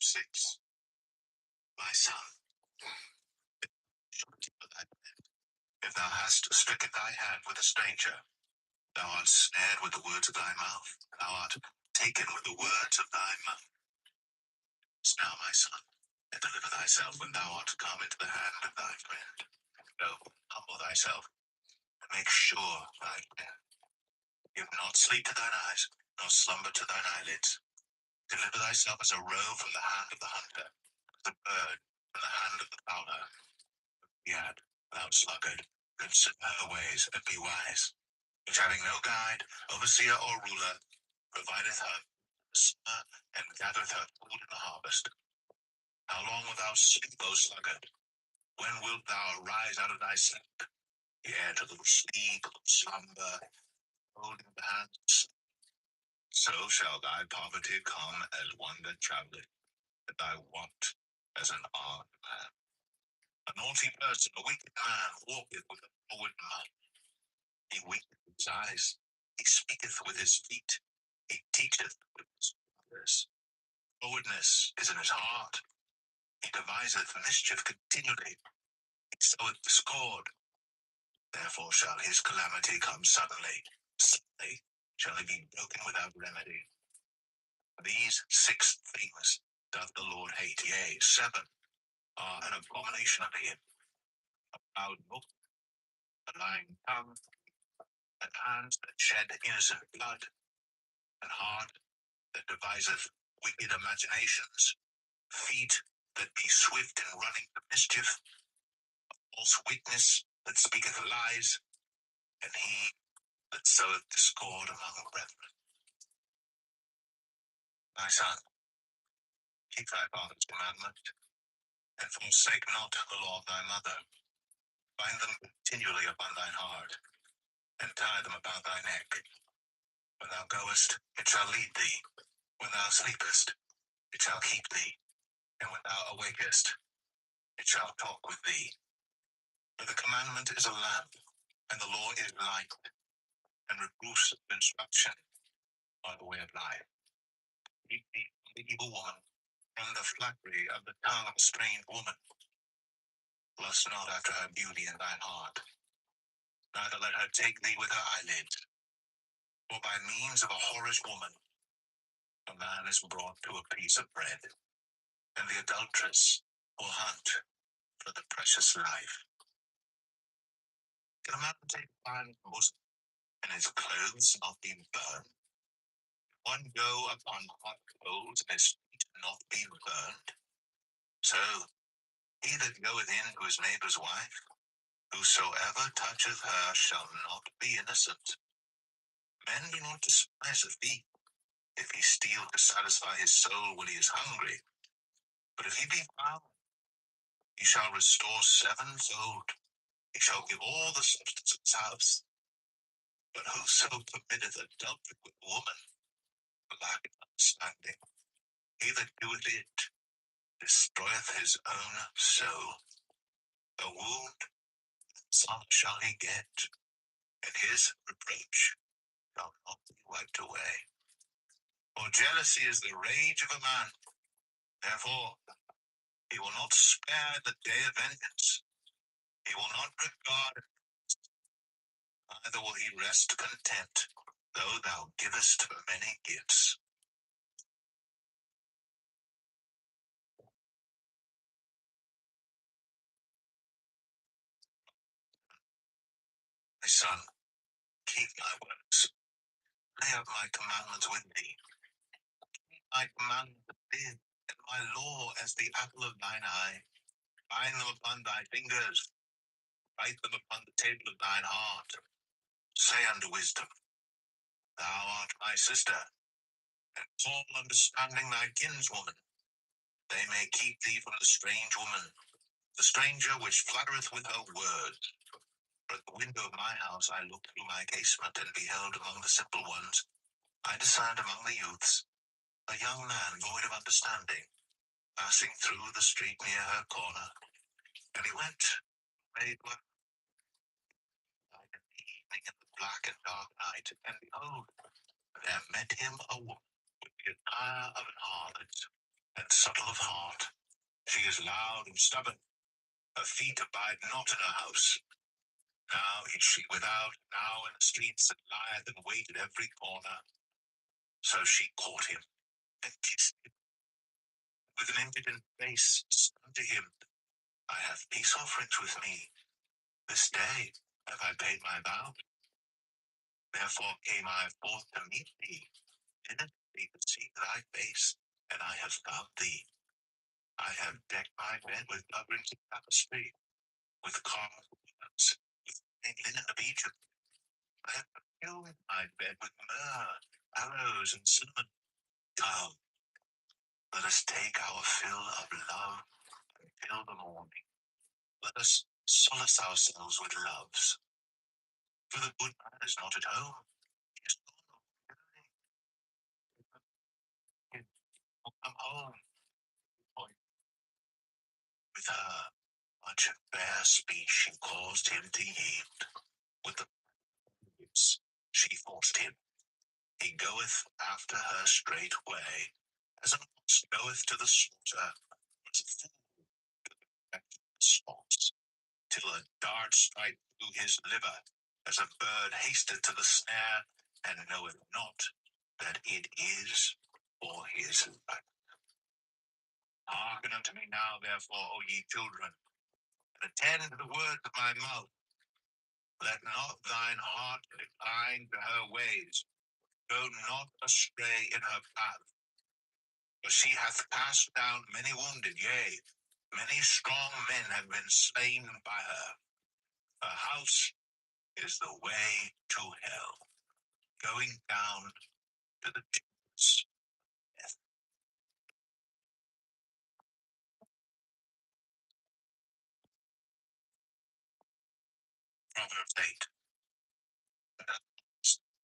6. My son, if thou hast stricken thy hand with a stranger, thou art snared with the words of thy mouth, thou art taken with the words of thy mouth. Now, my son, and deliver thyself when thou art come into the hand of thy friend. No, humble thyself, and make sure thy end. Give not sleep to thine eyes, nor slumber to thine eyelids. Deliver thyself as a roe from the hand of the hunter, as a bird from the hand of the fowler. Yet, thou sluggard, consider her ways, and be wise, which having no guide, overseer, or ruler, provideth her the summer, and gathereth her food in the harvest. How long wilt thou sleep, O sluggard? When wilt thou arise out of thy sleep? Yea, to little sleep, little slumber, holding the hands. So shall thy poverty come as one that travelleth, and thy want as an armed man. A naughty person, a wicked man, walketh with a forward mouth. He winketh with his eyes, he speaketh with his feet, he teacheth with his fingers. Forwardness is in his heart, he deviseth mischief continually, he soweth discord. Therefore shall his calamity come suddenly, suddenly shall he be broken without remedy. These 6 things doth the Lord hate, yea, 7 are an abomination unto him: a proud look, a lying tongue, and hands that shed innocent blood, and heart that deviseth wicked imaginations, feet that be swift in running to mischief, false witness that speaketh lies, and he that soweth discord among brethren. My son, keep thy father's commandment, and forsake not the law of thy mother. Bind them continually upon thine heart, and tie them about thy neck. When thou goest, it shall lead thee. When thou sleepest, it shall keep thee. And when thou awakest, it shall talk with thee. For the commandment is a lamp, and the law is light, and reproofs of instruction are the way of life. Keep thee from the evil woman, from the flattery of the tongue of a strange woman. Lust not after her beauty in thine heart, neither let her take thee with her eyelids. For by means of a whorish woman, a man is brought to a piece of bread, and the adulteress will hunt for the precious life. Can a man take fire from bosom, and his clothes not be burned? One go upon hot coals, and his feet not be burned? So, he that goeth in to his neighbour's wife, whosoever toucheth her shall not be innocent. Men do not despise a thief, if he steal to satisfy his soul when he is hungry. But if he be found, he shall restore sevenfold. He shall give all the substance of his house. But whoso committeth adultery with woman lacketh understanding. He that doeth it destroyeth his own soul. A wound, some shall he get, and his reproach shall not be wiped away. For jealousy is the rage of a man. Therefore, he will not spare the day of vengeance. He will not regard, neither will he rest content, though thou givest many gifts. My son, keep my words. Lay up my commandments with thee. Keep my commandments live, and my law as the apple of thine eye. Bind them upon thy fingers. write them upon the table of thine heart. Say unto wisdom, Thou art my sister, and call understanding thy kinswoman. They may keep thee from the strange woman, the stranger which fluttereth with her words. For at the window of my house I looked through my casement, and beheld among the simple ones, I discerned among the youths, a young man void of understanding, passing through the street near her corner. And he went, made one night in the evening in the black and dark night, and behold, there met him a woman with the attire of an harlot, and subtle of heart. She is loud and stubborn, her feet abide not in her house. Now is she without, now in the streets, and lieth and wait at every corner. So she caught him, and kissed him, with an impudent face, said unto him, I have peace offerings with me. This day have I paid my vow. Therefore came I forth to meet thee, innocently to seek thy face, and I have found thee. I have decked my bed with coverings of tapestry, with carved works, with fine linen of Egypt. I have perfumed my bed with myrrh, aloes, and cinnamon. Come, let us take our fill of love until the morning. Let us solace ourselves with loves. For the good man is not at home. He is gone on the journey. He will come home with her. Much fair speech she caused him to yield. With the words she forced him. He goeth after her straightway, as an ox goeth to the slaughter, as a fool to the spots, till a dart strike through his liver, as a bird hasteth to the snare, and knoweth not that it is for his life. Hearken unto me now, therefore, O ye children, and attend to the words of my mouth. Let not thine heart decline to her ways. Go not astray in her path. For she hath cast down many wounded, yea, many strong men have been slain by her. Her house is the way to hell, going down to the deepest death. Proverbs 8.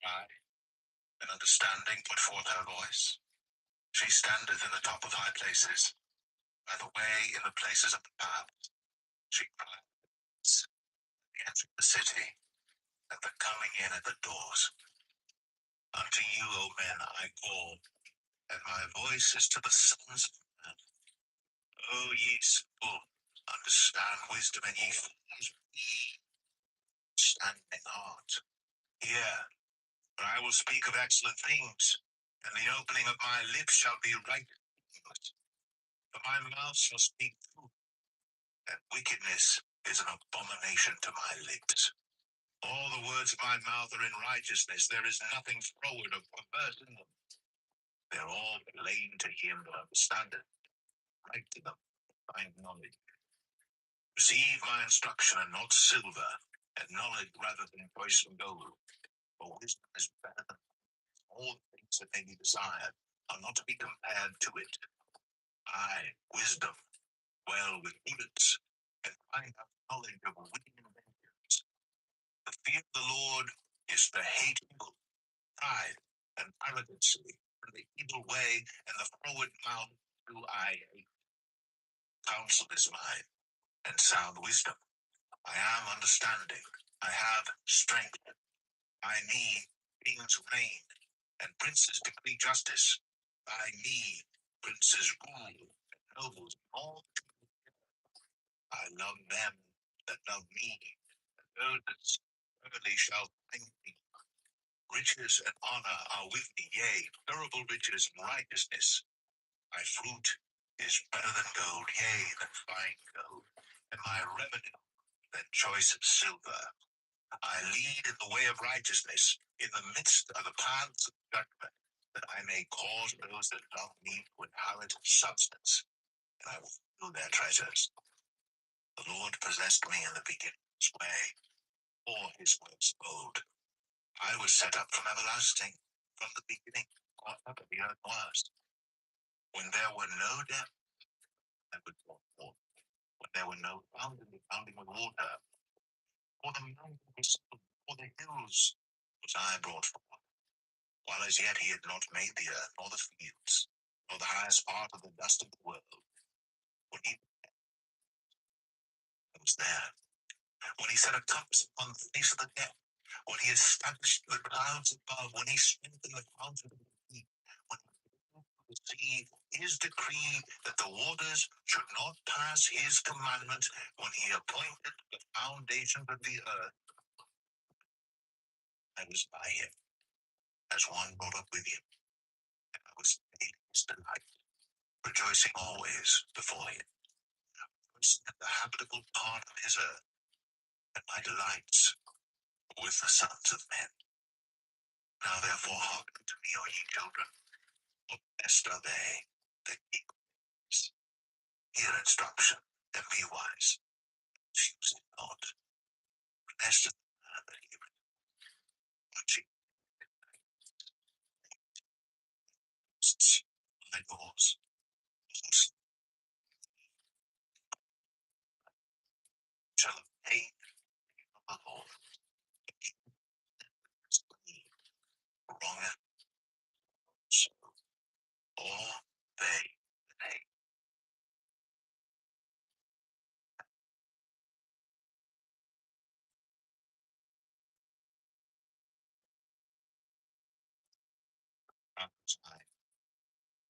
I, and understanding put forth her voice. She standeth in the top of high places, by the way in the places of the path. She cries at the entry of the city, at the coming in at the doors. Unto you, O men, I call, and my voice is to the sons of men. O ye simple, understand wisdom, and ye fools, ye standing heart. Hear, for I will speak of excellent things, and the opening of my lips shall be right things. For my mouth shall speak truth, and wickedness is an abomination to my lips. All the words of my mouth are in righteousness. There is nothing froward or perverse in them. They're all plain to him that understandeth, right to them, find knowledge. Receive my instruction, and not silver, and knowledge rather than choice and gold. For wisdom is better than all things that may be desired, are not to be compared to it. I, wisdom, dwell with prudence, and find out knowledge of witty inventions. The fear of the Lord is to hate evil, pride, and arrogancy, and the evil way, and the froward mouth do I hate. Counsel is mine, and sound wisdom. I am understanding. I have strength. By me kings reign, and princes decree justice. By me princes rule, and nobles all. I love them that love me, and those that seek early shall find me. Riches and honor are with me, yea, durable riches and righteousness. My fruit is better than gold, yea, than fine gold, and my revenue than choice silver. I lead in the way of righteousness, in the midst of the paths of judgment, that I may cause those that love me to inherit substance, and I will fill their treasures. The Lord possessed me in the beginning, his way, or his works of old. I was set up from everlasting, from the beginning, whatever the earth was. When there were no depths, I would draw forth. When there were no bounding with water, or the mountains, or the hills, was I brought forth. While as yet he had not made the earth, nor the fields, nor the highest part of the dust of the world. When he was there, when he set a compass upon the face of the depth, when he established the clouds above, when he strengthened the fountain of the deep, when he see his decree that the waters should not pass his commandment, when he appointed the foundations of the earth, I was by him, as one brought up with him, and I was made his delight, rejoicing always before him, rejoicing at the habitable part of his earth, and my delights with the sons of men. Now therefore hearken to me, O ye children, for blessed are they that keep this. Hear instruction, and be wise. Refuse it not. Blessed is the man that heareth, watching my doors. Shall obtain from the Lord. Wrongeth so, or they that hate.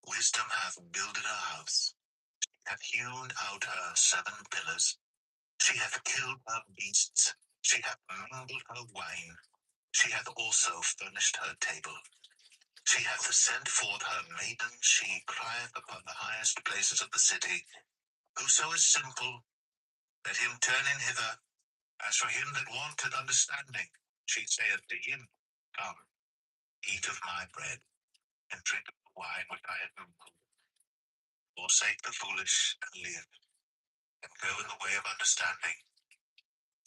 Wisdom hath builded her house, hath hewn out her 7 pillars. She hath killed her beasts, she hath mingled her wine, she hath also furnished her table. She hath sent forth her maidens, she crieth upon the highest places of the city. Whoso is simple, let him turn in hither. As for him that wanted understanding, she saith to him, Come, eat of my bread, and drink of the wine which I have made. Forsake the foolish, and live, and go in the way of understanding.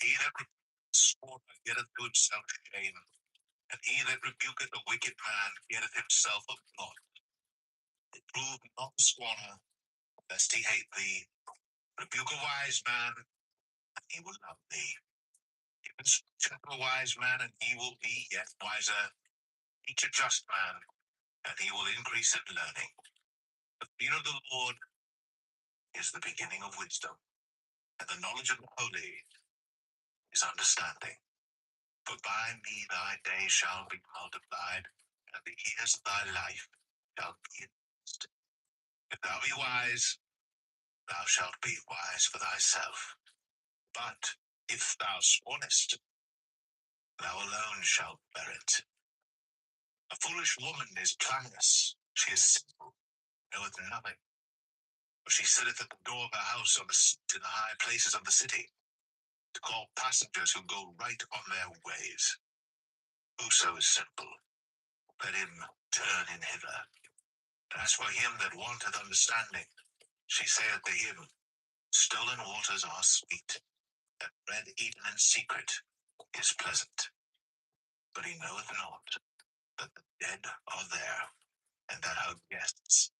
He that rebuketh the scorner getteth to himself shame, and he that rebuketh a wicked man getteth himself a blot. Reprove not the scorner, lest he hate thee. Rebuke a wise man, and he will love thee. Give instruction to a wise man, and he will be yet wiser. Teach a just man, and he will increase in learning. The fear of the Lord is the beginning of wisdom, and the knowledge of the holy is understanding. For by me thy days shall be multiplied, and the years of thy life shall be increased. If thou be wise, thou shalt be wise for thyself. But if thou scornest, thou alone shalt bear it. A foolish woman is clamorous, she is simple, knoweth nothing. For she sitteth at the door of her house on the seat in the high places of the city, to call passengers who go right on their ways. Whoso is simple, let him turn in hither. As for him that wanteth understanding, she saith to him, Stolen waters are sweet, and bread eaten in secret is pleasant. But he knoweth not that the dead are there, and that our guests,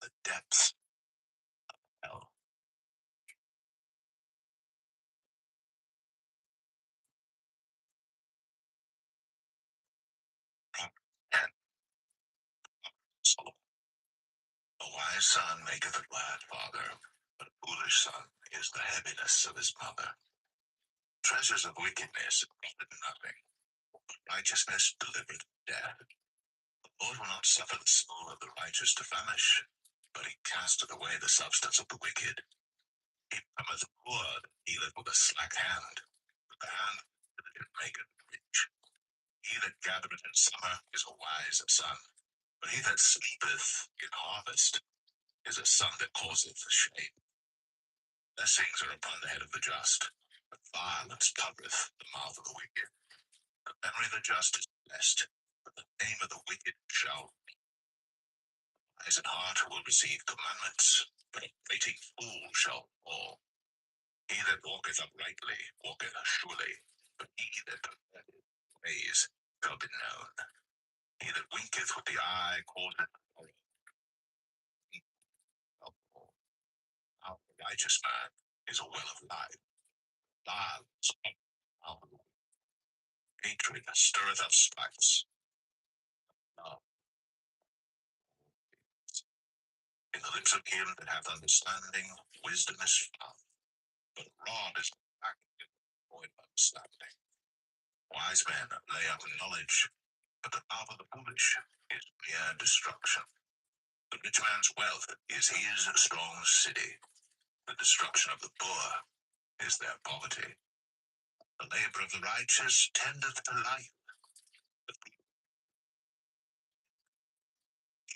the depths of hell. And Solomon, a wise son maketh a glad father, but a foolish son is the heaviness of his mother. Treasures of wickedness profit nothing, righteousness delivereth death. The Lord will not suffer the soul of the righteous to famish, but he casteth away the substance of the wicked. He becometh poor that dealeth with a slack hand, but the hand that it maketh rich. He that gathereth in summer is a wise son, but he that sleepeth in harvest is a son that causeth shame. Blessings are upon the head of the just, but violence covereth the mouth of the wicked. The memory of the just is blessed, but the name of the wicked shall be. Wise in heart will receive commandments, but a prating fool shall fall. He that walketh uprightly walketh surely, but he that doeth ways shall be known. He that winketh with the eye causeth sorrow. Our righteous man is a well of life. Lives our hatred stirreth up strifes. Love in the lips of him that hath understanding, wisdom is found, but a rod is lacking in void of understanding. Wise men lay up knowledge, but the mouth of the foolish is mere destruction. The rich man's wealth is his strong city. The destruction of the poor is their poverty. The labor of the righteous tendeth to life.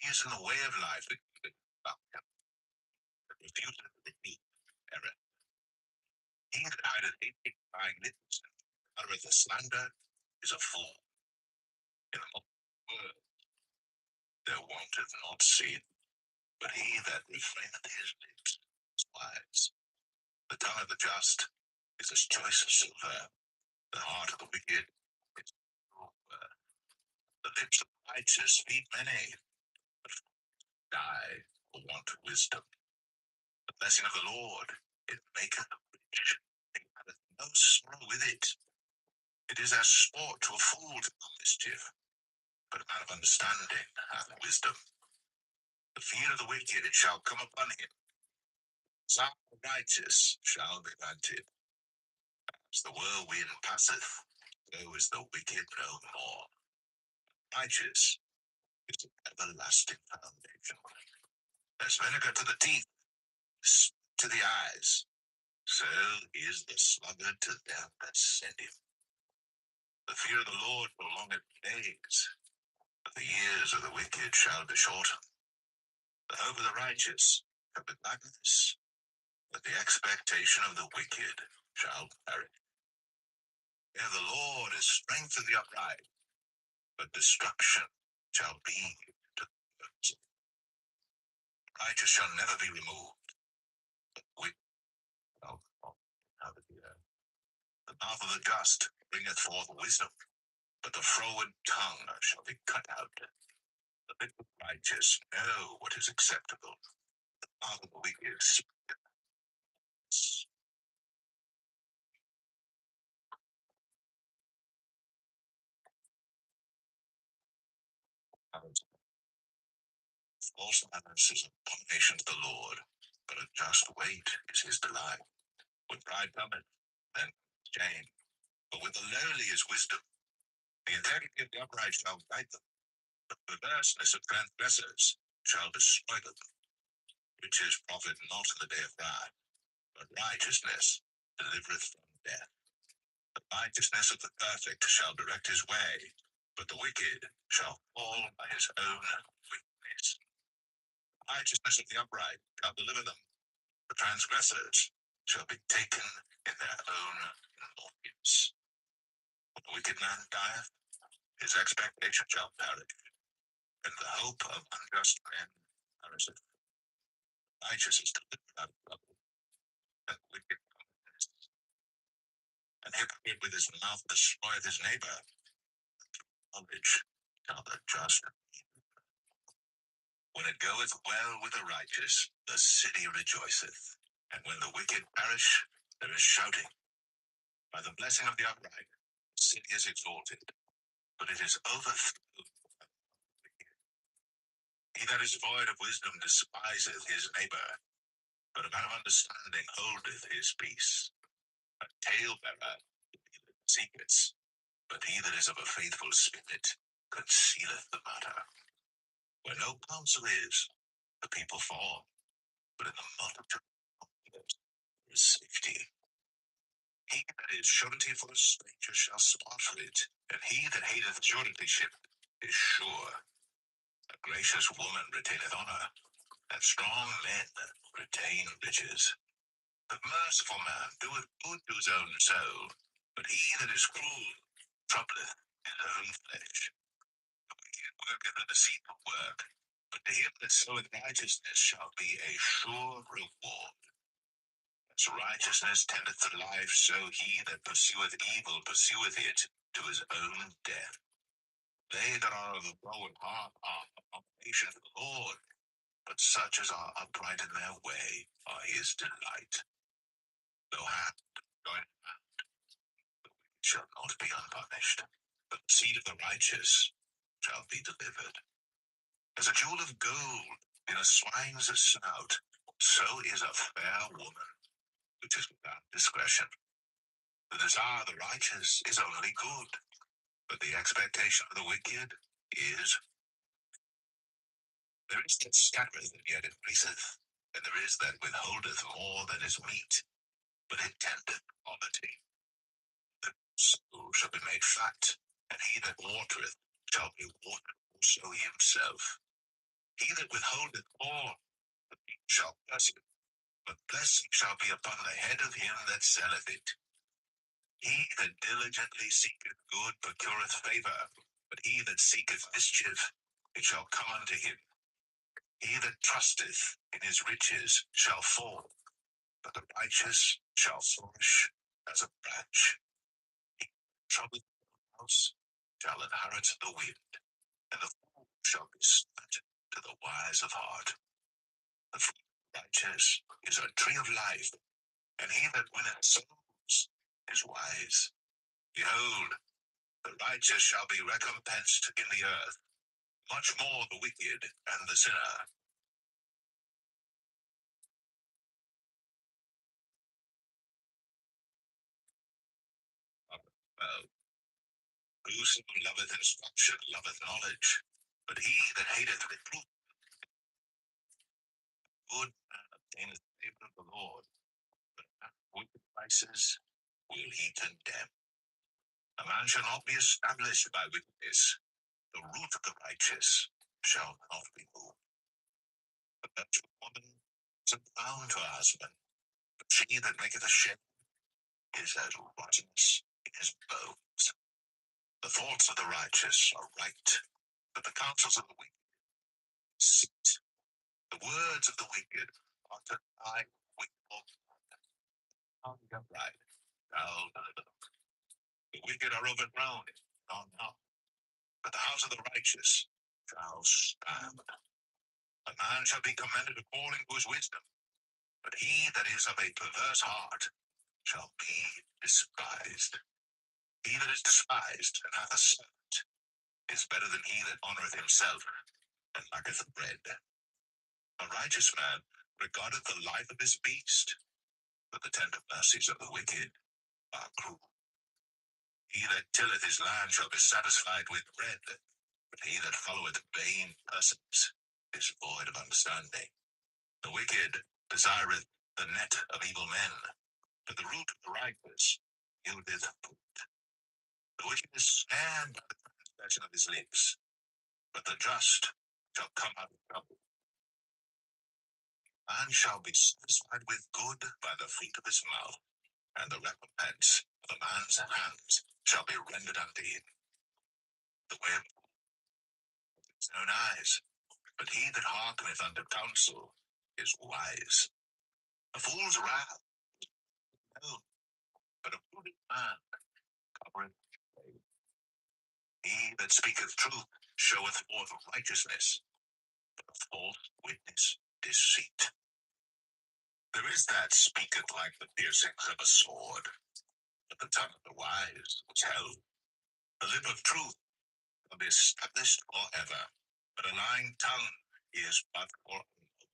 He is in the way of life that refuseth the deep error. He that hideth hate by lips and uttereth a slander is a fool. In the word there wanteth not sin, but he that refraineth his lips is wise. The tongue of the just is as choice as silver. The heart of the wicked is silver. The lips of the righteous feed many, but die for want of wisdom. The blessing of the Lord, it maketh rich, and hath no sorrow with it. It is as sport to a fool to do mischief, but a man of understanding hath wisdom. The fear of the wicked it shall come upon him. Some of the righteous shall be granted. As the whirlwind passeth, so is the wicked no more. Righteous is an everlasting foundation. As vinegar to the teeth, to the eyes, so is the sluggard to them that send him. The fear of the Lord prolongeth days, but the years of the wicked shall be shortened. The hope of the righteous shall be gladness, but the expectation of the wicked shall perish. Ere the Lord is strength of the upright, but destruction shall be to the birds. Righteous shall never be removed, but wicked shall not inhabit the earth. The mouth of the just bringeth forth wisdom, but the froward tongue shall be cut out. The lips of the righteous know what is acceptable. The mouth of the wicked speaketh. False manners is an abomination to the Lord, but a just weight is his delight. When pride cometh, then shame, but with the lowly is wisdom. The integrity of the upright shall guide them, but the perverseness of transgressors shall destroy them. Riches profit not in the day of wrath, but righteousness delivereth from death. The righteousness of the perfect shall direct his way, but the wicked shall fall by his own wickedness. The righteousness of the upright shall deliver them. The transgressors shall be taken in their own naughtiness. When the wicked man dieth, his expectation shall perish, and the hope of unjust men perisheth. Righteous is delivered out of trouble, and the wicked cometh. An hypocrite with his mouth destroyeth his neighbor. Knowledge shall the just. When it goeth well with the righteous, the city rejoiceth, and when the wicked perish, there is shouting. By the blessing of the upright, the city is exalted, but it is overthrown. He that is void of wisdom despiseth his neighbor, but a man of understanding holdeth his peace. A talebearer revealeth secrets, but he that is of a faithful spirit concealeth the matter. Where no counsel is, the people fall, but in the multitude of there is safety. He that is surety for a stranger shall smart for it, and he that hateth suretyship is sure. A gracious woman retaineth honor, and strong men retain riches. The merciful man doeth good to his own soul, but he that is cruel troubleth his own flesh. The wicked worketh a deceitful work, but to him that soweth righteousness shall be a sure reward. As righteousness tendeth to life, so he that pursueth evil pursueth it to his own death. They that are of a froward heart are an abomination to the Lord, but such as are upright in their way are his delight. Though hand join in hand, the wicked shall not be unpunished, but the seed of the righteous shall be delivered. As a jewel of gold in a swine's snout, so is a fair woman which is without discretion. The desire of the righteous is only good, but the expectation of the wicked is. There is that scattereth and yet increaseth, and there is that withholdeth more than is meet, but it tendeth poverty. The soul shall be made fat, and he that watereth shall be watered also himself. He that withholdeth more, the people shall curse him, but blessing shall be upon the head of him that selleth it. He that diligently seeketh good procureth favor, but he that seeketh mischief, it shall come unto him. He that trusteth in his riches shall fall, but the righteous shall flourish as a branch. He that troubleth the house shall inherit the wind, and the fool shall be smart to the wise of heart. The fruit of the righteous is a tree of life, and he that winneth souls is wise. Behold, the righteous shall be recompensed in the earth, much more the wicked and the sinner. Well, whoso loveth instruction loveth knowledge, but he that hateth reproof, good man obtaineth favor of the Lord, but at wicked vices will he condemn. A man shall not be established by wickedness, the root of the righteous shall not be moved. But that woman is a crown to her husband, but she that maketh a shame is as rottenness in his bones. The thoughts of the righteous are right, but the counsels of the wicked are deceit. The words of the wicked are to die with upright. The wicked are overthrown, not, but the house of the righteous shall stand. A man shall be commended according to his wisdom, but he that is of a perverse heart shall be despised. He that is despised and hath a servant is better than he that honoureth himself and lacketh bread. A righteous man regardeth the life of his beast, but the tender mercies of the wicked are cruel. He that tilleth his land shall be satisfied with bread, but he that followeth vain persons is void of understanding. The wicked desireth the net of evil men, but the root of the righteous yieldeth fruit. The wicked is snared by the transgression of his lips, but the just shall come out of trouble. Man shall be satisfied with good by the fruit of his mouth, and the recompense of a man's hands shall be rendered unto him. The way of his own eyes, but he that hearkeneth unto counsel is wise. A fool's wrath is known, but a prudent man covereth shame. He that speaketh truth showeth forth righteousness, but a false witness deceit. There is that speaketh like the piercings of a sword, but the tongue of the wise is held. The lip of truth shall be established forever, but a lying tongue is but for a moment.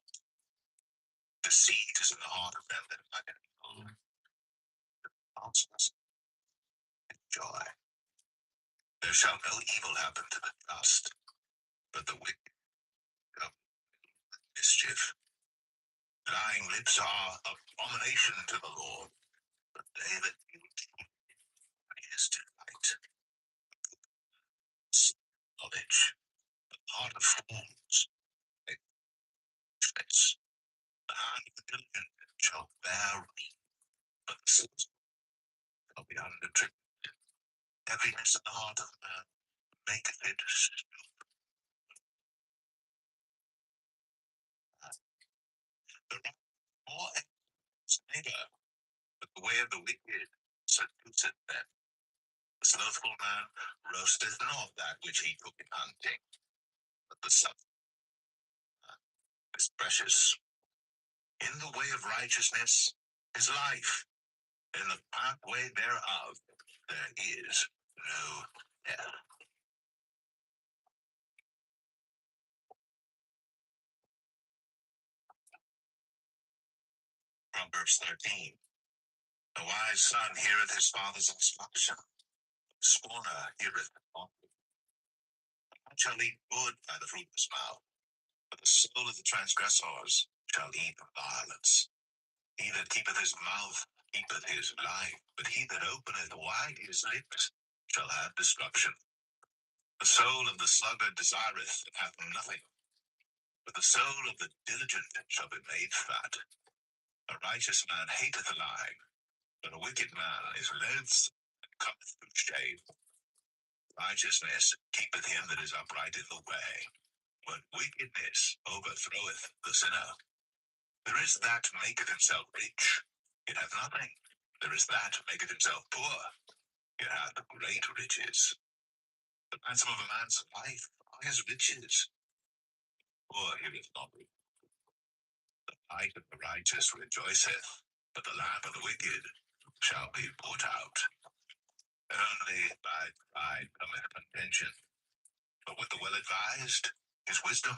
Deceit is in the heart of them that lack evil. Nonsense and joy. There shall no evil happen to the just, but the wicked shall mischief. Lying lips are abomination to the Lord, but they that deal truth is delight. Knowledge, the heart of fools, ignorance. The hand of the diligent shall bear ruin, but the silver shall be under treatment. Heaviness in the heart of man maketh it stoop. The right more his neighbor, way of the wicked seduceth them. The slothful man roasteth not that which he took in hunting, but the son is precious. In the way of righteousness is life, in the pathway thereof there is no death. From verse 13. The wise son heareth his father's instruction. The scorner heareth not. Man shall eat good by the fruit of his mouth, but the soul of the transgressors shall eat violence. He that keepeth his mouth keepeth his life, but he that openeth wide his lips shall have destruction. The soul of the sluggard desireth and hath nothing, but the soul of the diligent shall be made fat. A righteous man hateth a lie, but a wicked man is loathsome and cometh through shame. Righteousness keepeth him that is upright in the way, but wickedness overthroweth the sinner. There is that maketh himself rich, yet hath nothing. There is that maketh himself poor, yet hath great riches. The ransom of a man's life are his riches. Poor heareth not. The light of the righteous rejoiceth, but the lamp of the wicked shall be put out. Only by pride cometh contention, but with the well-advised is wisdom.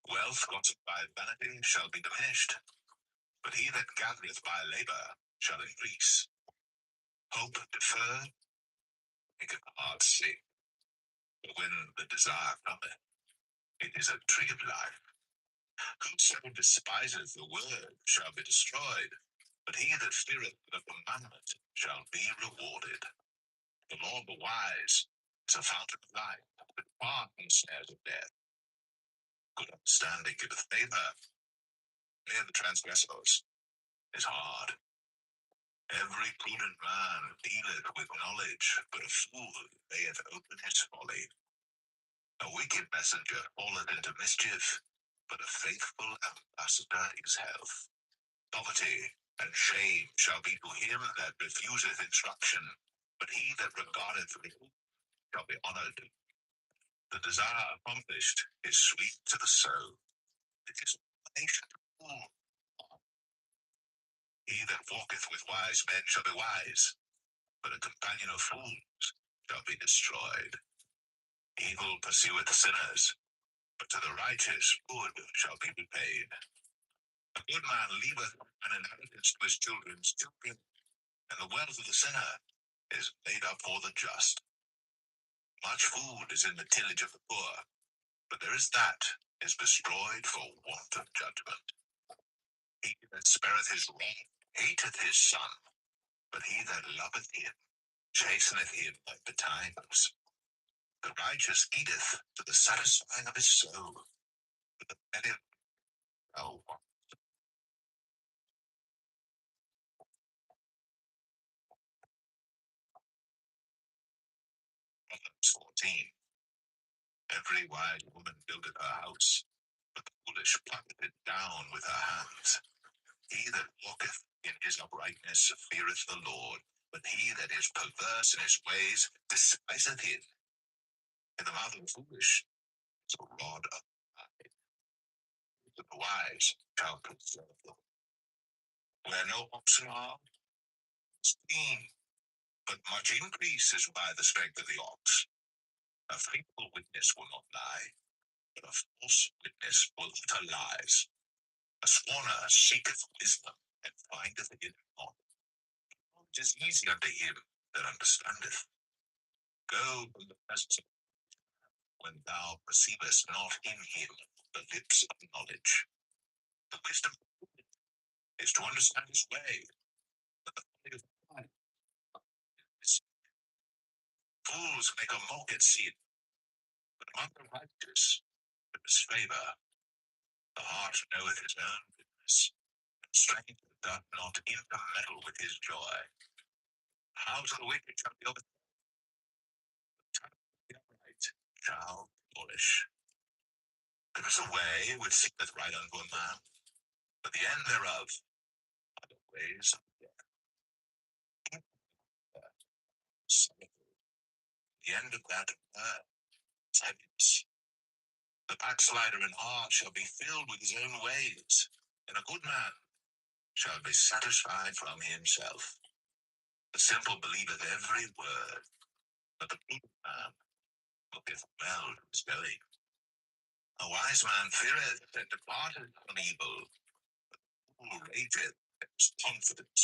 Wealth gotten by vanity shall be diminished, but he that gathereth by labor shall increase. Hope deferred maketh the heart sick, but when the desire cometh, it is a tree of life. Whoso despiseth the word shall be destroyed, but he that feareth the commandment shall be rewarded. The law of the wise is a fountain of life, but far from snares of death. Good understanding giveth favor. Fear the transgressors is hard. Every prudent man dealeth with knowledge, but a fool layeth open his folly. A wicked messenger falleth into mischief, but a faithful ambassador is health. Poverty and shame shall be to him that refuseth instruction, but he that regardeth little shall be honored. The desire accomplished is sweet to the soul. It is a nation fool. He that walketh with wise men shall be wise, but a companion of fools shall be destroyed. Evil pursueth sinners, but to the righteous good shall be repaid. A good man leaveth an inheritance to his children's children, and the wealth of the sinner is laid up for the just. Much food is in the tillage of the poor, but there is that is destroyed for want of judgment. He that spareth his rod hateth his son, but he that loveth him chasteneth him at the times. The righteous eateth to the satisfying of his soul, but the belly shall want. Proverbs 14. Every wise woman buildeth her house, but the foolish plucketh it down with her hands. He that walketh in his uprightness feareth the Lord, but he that is perverse in his ways despiseth him. In the mouth of the foolish is a rod of pride, but the wise shall preserve them. Where no oxen are, is clean, but much increase is by the strength of the ox. A faithful witness will not lie, but a false witness will utter lies. A scorner seeketh wisdom, and findeth it not. It is easy unto him that understandeth. Go from the presence of when thou perceivest not in him the lips of knowledge. The wisdom is to understand his way, but the folly of pride is fools make a mock at sin, but among the righteous there is favor. The heart knoweth his own goodness, and strength doth not intermeddle with his joy. How to the wicked shall be overthrown, the upright shall flourish. There is a way which seemeth right unto a man, but the end thereof are the ways of death. The end of that is heaviness. The backslider in heart shall be filled with his own ways, and a good man shall be satisfied from himself. The simple believeth every word, but the prudent man looketh well to his going. A wise man feareth and departeth from evil, but the fool rageth and is confident.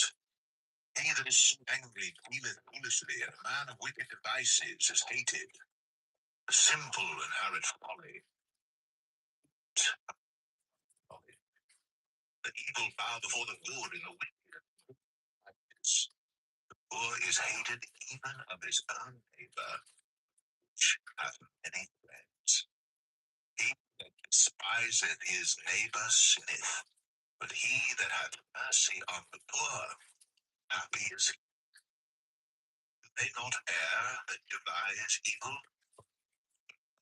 He that is angry dealeth foolishly, and a man of wicked devices is hated. The simple inherit folly. The evil bow before the good, and the wicked is. The poor is hated even of his own neighbor, which hath many friends. He that despiseth his neighbor sinneth, but he that hath mercy on the poor, happy is he. Do they not err that devise evil?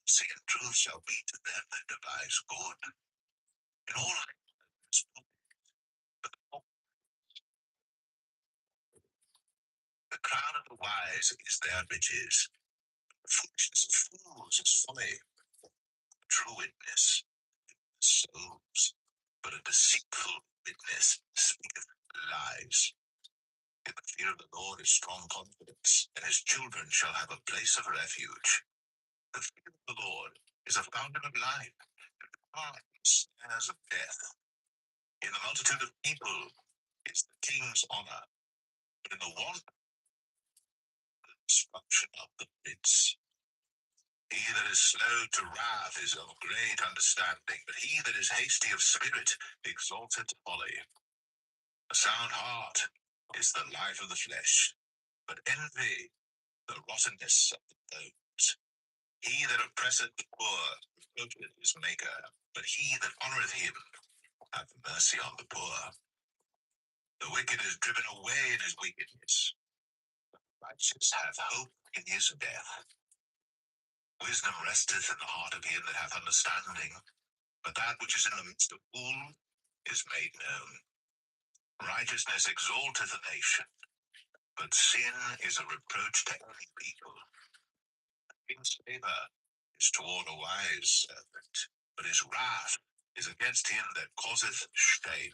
Mercy and truth shall be to them that devise good. In all this, the crown of the wise is their riches. The foolishness of fools is folly. True witness souls, but a deceitful witness speaketh lies. In the fear of the Lord is strong confidence, and his children shall have a place of refuge. The fear of the Lord is a fountain of life, and the heart snares of death. In the multitude of people is the king's honor, but in the want the destruction of the prince. He that is slow to wrath is of great understanding, but he that is hasty of spirit exalteth folly. A sound heart is the life of the flesh, but envy the rottenness of the bones. He that oppresseth the poor reproacheth his maker, but he that honoureth him hath mercy on the poor. The wicked is driven away in his wickedness, but the righteous hath hope in his death. Wisdom resteth in the heart of him that hath understanding, but that which is in the midst of fool is made known. Righteousness exalteth a nation, but sin is a reproach to any people. The king's favor is toward a wise servant, but his wrath is against him that causeth shame.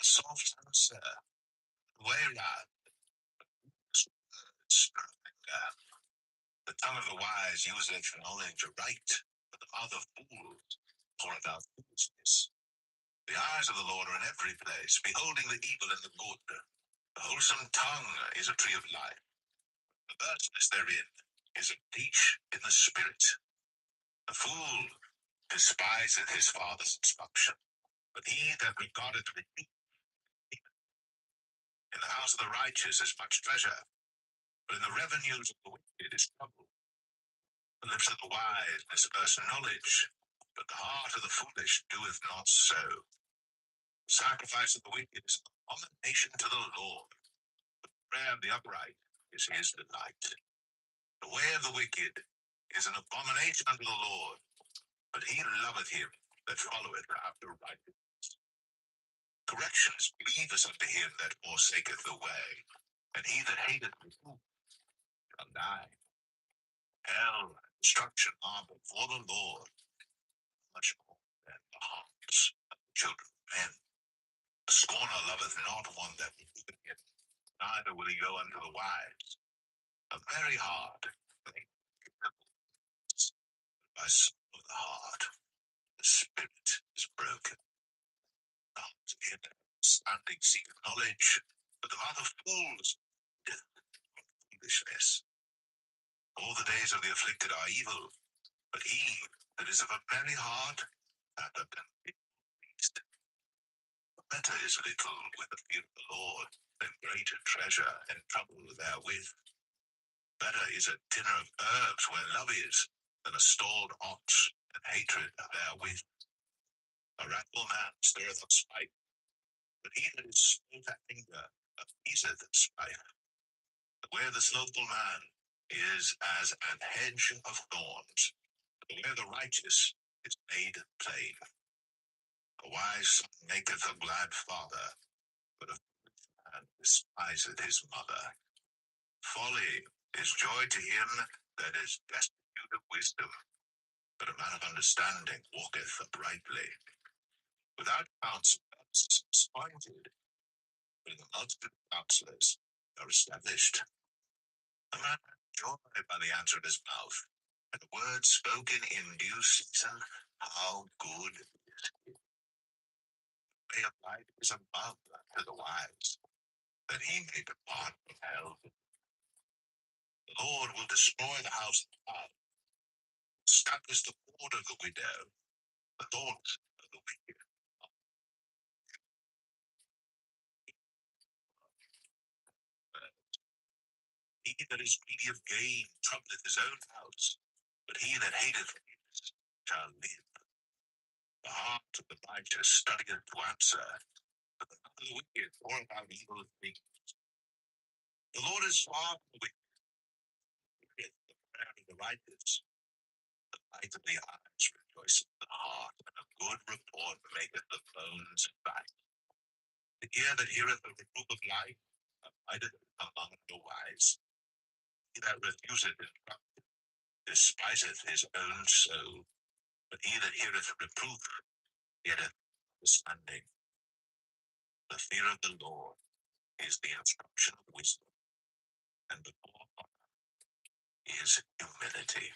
A soft answer, way wrath, anger. The tongue of the wise useth knowledge aright, but the mouth of fools poureth out foolishness. The eyes of the Lord are in every place, beholding the evil and the good. The wholesome tongue is a tree of life. The perverseness therein is a breach in the spirit. The fool despiseth his father's instruction, but he that regardeth rebuke, in the house of the righteous is much treasure, but in the revenues of the wicked is trouble. The lips of the wise disperse knowledge, but the heart of the foolish doeth not so. The sacrifice of the wicked is an abomination to the Lord, but the prayer of the upright is his delight. The way of the wicked is an abomination unto the Lord, but he loveth him that followeth after righteousness. Correction is grievous unto him that forsaketh the way, and he that hateth reproof shall die. Hell and destruction are before the Lord, much more than the hearts of the children of men. The scorner loveth not one that rebuketh him, neither will he go unto the wise. A merry heart by sorrow of the heart, the spirit is broken. The heart of him that understanding seeketh knowledge, but the mouth of fools is foolishness. All the days of the afflicted are evil, but he that is of a merry heart hath a peace. Better is little with the fear of the Lord than greater treasure and trouble therewith. Better is a dinner of herbs where love is than a stalled ox and hatred therewith. A wrathful man stirreth up spite, but he that is slow to anger appeaseth strife. The way of the slothful man is as an hedge of thorns, but the way of the righteous is made plain. A wise son maketh a glad father, but a foolish man despiseth his mother. Folly is joy to him that is destitute of wisdom, but a man of understanding walketh uprightly. Without counsel is disappointed, but in the multitude of counselors are established. A man hath joy by the answer of his mouth, and the word spoken in due season, how good is it. The way of life is above to the wise, that he may depart from hell. The Lord will destroy the house of the proud, establish the ward of the widow, the thoughts of the wicked. He that is greedy of gain troubleth his own house, but he that hateth riches shall live. The heart of the righteous studieth to answer, but the mouth of the wicked poureth out evil things. The Lord is far from the wicked, heareth the prayer of the righteous. The light of the eyes rejoiceth the heart, and a good report maketh the bones fat. The ear that heareth the reproof of life abideth among the wise. He that refuseth instruction despiseth his own soul, but he that heareth reproof getteth understanding. The fear of the Lord is the instruction of wisdom, and before honor is humility.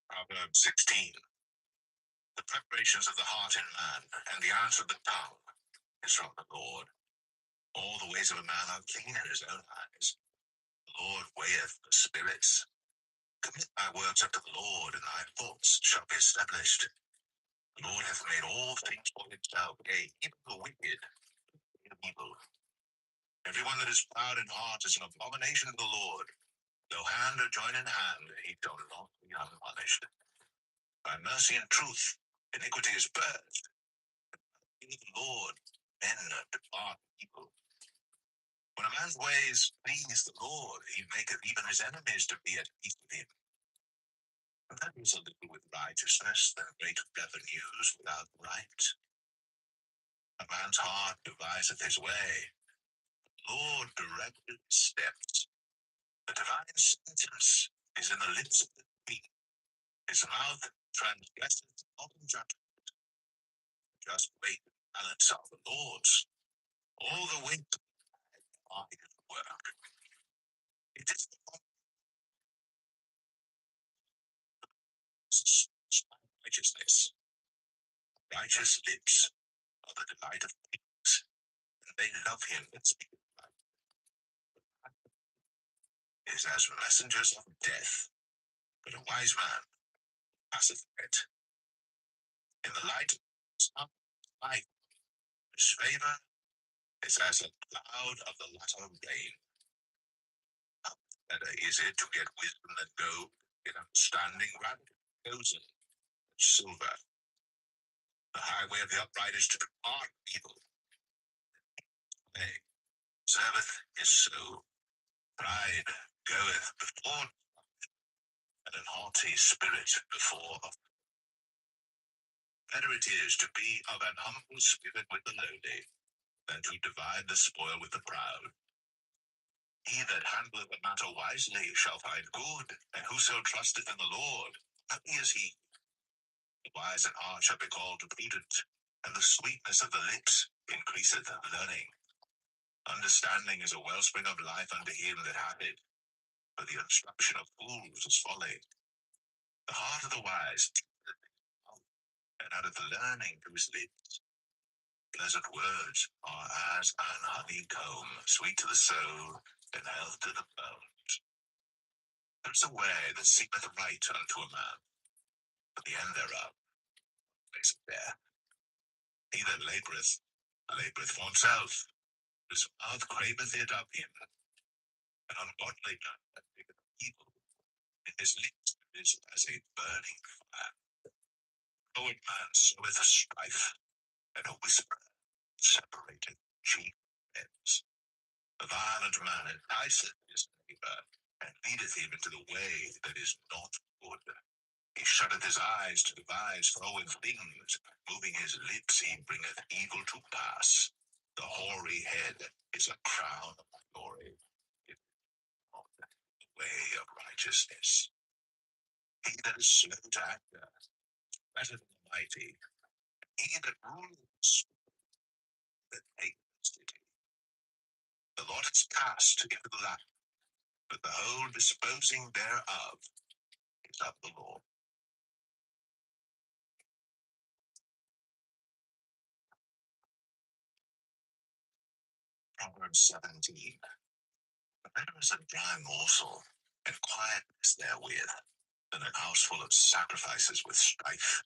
Proverbs 16. The preparations of the heart in man, and the answer of the tongue is from the Lord. All the ways of a man are clean in his own eyes. The Lord weigheth the spirits. Commit thy works unto the Lord, and thy thoughts shall be established. The Lord hath made all things for himself, yea, even the wicked and evil. Everyone that is proud in heart is an abomination to the Lord. Though hand or join in hand, he shall not be unpunished. By mercy and truth, iniquity is purged. In the Lord, men depart evil. When a man's ways please the Lord, he maketh even his enemies to be at peace with him. And that is a little with righteousness, than great revenues without right. A man's heart deviseth his way. The Lord directeth his steps. The divine sentence is in the lips of the king. His mouth transgresseth all judgment. Just weight and balance are the Lord's. All the weight are his work. It is the righteousness. Righteous lips are the delight of kings, and they love him that speaketh life. Is as messengers of death, but a wise man passeth it. In the light of life, his favor is as a cloud of the latter rain. How better is it to get wisdom than gold, get understanding rather than chosen silver. The highway of the upright is to depart evil. Nay, serveth his soul. Pride goeth before, and an haughty spirit before. Better it is to be of an humble spirit with the lowly, than to divide the spoil with the proud. He that handleth a matter wisely shall find good, and whoso trusteth in the Lord, happy is he. The wise in heart shall be called prudent, and the sweetness of the lips increaseth learning. Understanding is a wellspring of life unto him that hath it, but the instruction of fools is folly. The heart of the wise and addeth learning to his lips. Pleasant words are as an honeycomb, sweet to the soul, and health to the bones. There is a way that seemeth right unto a man, but the end thereof is death. He that laboureth for himself, his mouth craveth it of him. An ungodly man that maketh evil, in his lips is as a burning fire. A forward man soweth strife, and a whisperer separateth chief ends. The violent man enticeth his neighbor, and leadeth him into the way that is not good. He shutteth his eyes to devise froward things, moving his lips he bringeth evil to pass. The hoary head is a crown of glory, if not the way of righteousness. He that is slow to anger, better than the mighty. He that rules, that taketh the city. The lot is cast into the lap, but the whole disposing thereof is of the Lord. Proverbs 17. Better is a dry morsel, and quietness therewith, than an house full of sacrifices with strife.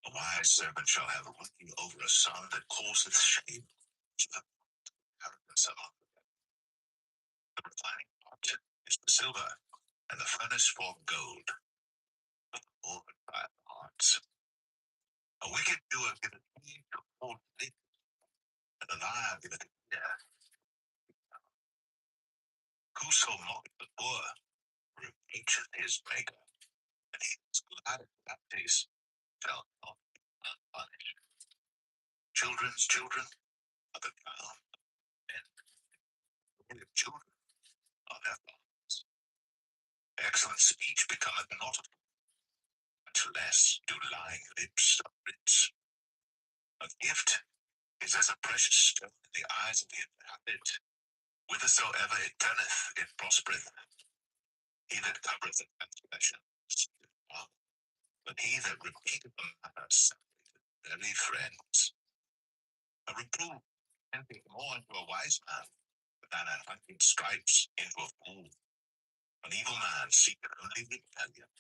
A wise servant shall have ruling over a son that causeth shame, shall have arrogance among them. The refining pot is for silver, and the furnace for gold, but the Lord by hearts. A wicked doer giveth heed to all things, and a liar giveth ear. Whoso mocketh the poor reproacheth his maker, and he is glad at that taste shall not be unpunished. Children's children are the crown, and the children are their fathers. Excellent speech becometh not of much less do lying lips of rich. A gift is as a precious stone in the eyes of the inhabitant. Whithersoever it turneth, it prospereth. He that covereth a transgression seeketh harm, but he that repeateth a matter separateth very friends. A reproof entereth more into a wise man than 100 stripes into a fool. An evil man seeketh only rebellion.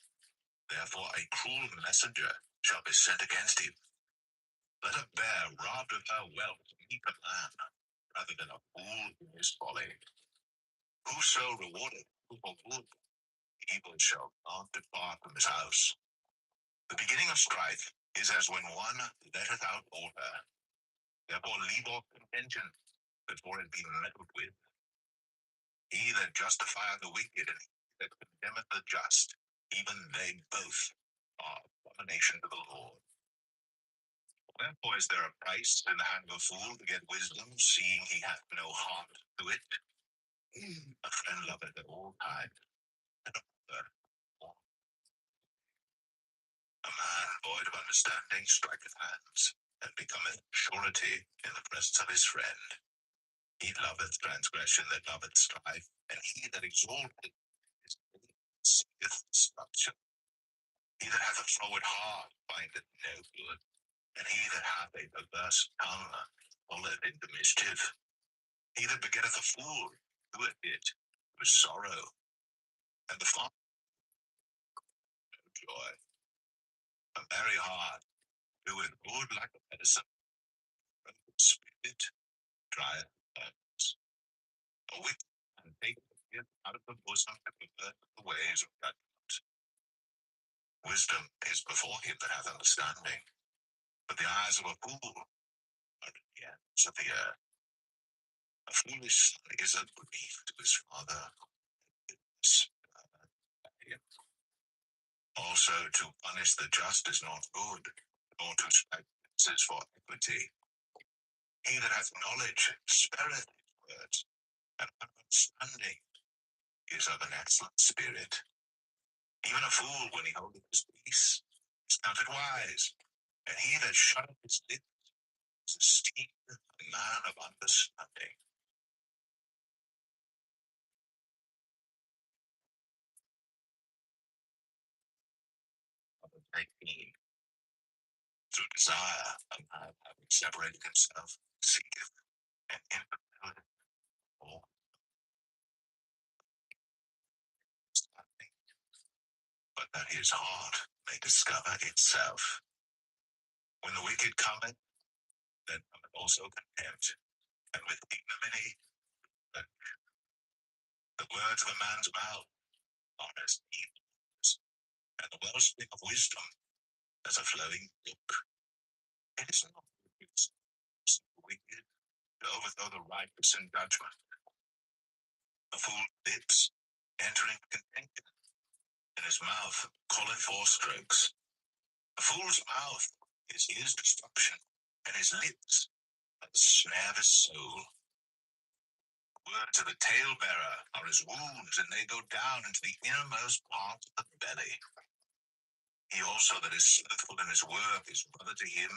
Therefore a cruel messenger shall be sent against him. Let a bear robbed of her wealth meet a man, rather than a fool in his folly. Whoso rewardeth for good, evil shall not depart from his house. The beginning of strife is as when one letteth out order. Therefore leave off contention, before it be meddled with. He that justifieth the wicked, and he that condemneth the just, even they both are abomination to the Lord. Wherefore is there a price in the hand of a fool to get wisdom, seeing he hath no heart to it? A friend loveth at all times, and a brother more. A man void of understanding striketh hands, and becometh surety in the presence of his friend. He loveth transgression that loveth strife, and he that exalteth his name seeketh destruction. He that hath a froward heart findeth no good, and he that hath a perverse tongue falleth into mischief. He that begetteth a fool doeth it with sorrow, and the father no joy. A merry heart doeth good like a medicine, but a good spirit drieth pangs. A wicked man taketh the gift out of the bosom and perverteth the ways of judgment. Wisdom is before him that hath understanding, but the eyes of a fool are in the ends of the earth. A foolish son is a grief to his father. Also, to punish the just is not good, nor to strike princes for equity. He that hath knowledge spareth his words, and understanding is of an excellent spirit. Even a fool, when he holdeth his peace, is counted wise, and he that shutteth his lips is esteemed a man of understanding. Proverbs 19. Through desire, a man having separated himself seeketh an infidelity or understanding, but that his heart may discover itself. When the wicked cometh, then cometh also contempt, and with ignominy the words of a man's mouth are as evil, and the wellspring of wisdom as a flowing brook. It is not good for the wicked to overthrow the righteous in judgment. The fool's lips enter into contention, and his mouth calleth forth strokes. The fool's mouth is his destruction, and his lips are the snare of his soul. The words of the talebearer are his wounds, and they go down into the innermost part of the belly. He also that is slothful in his work is brother to him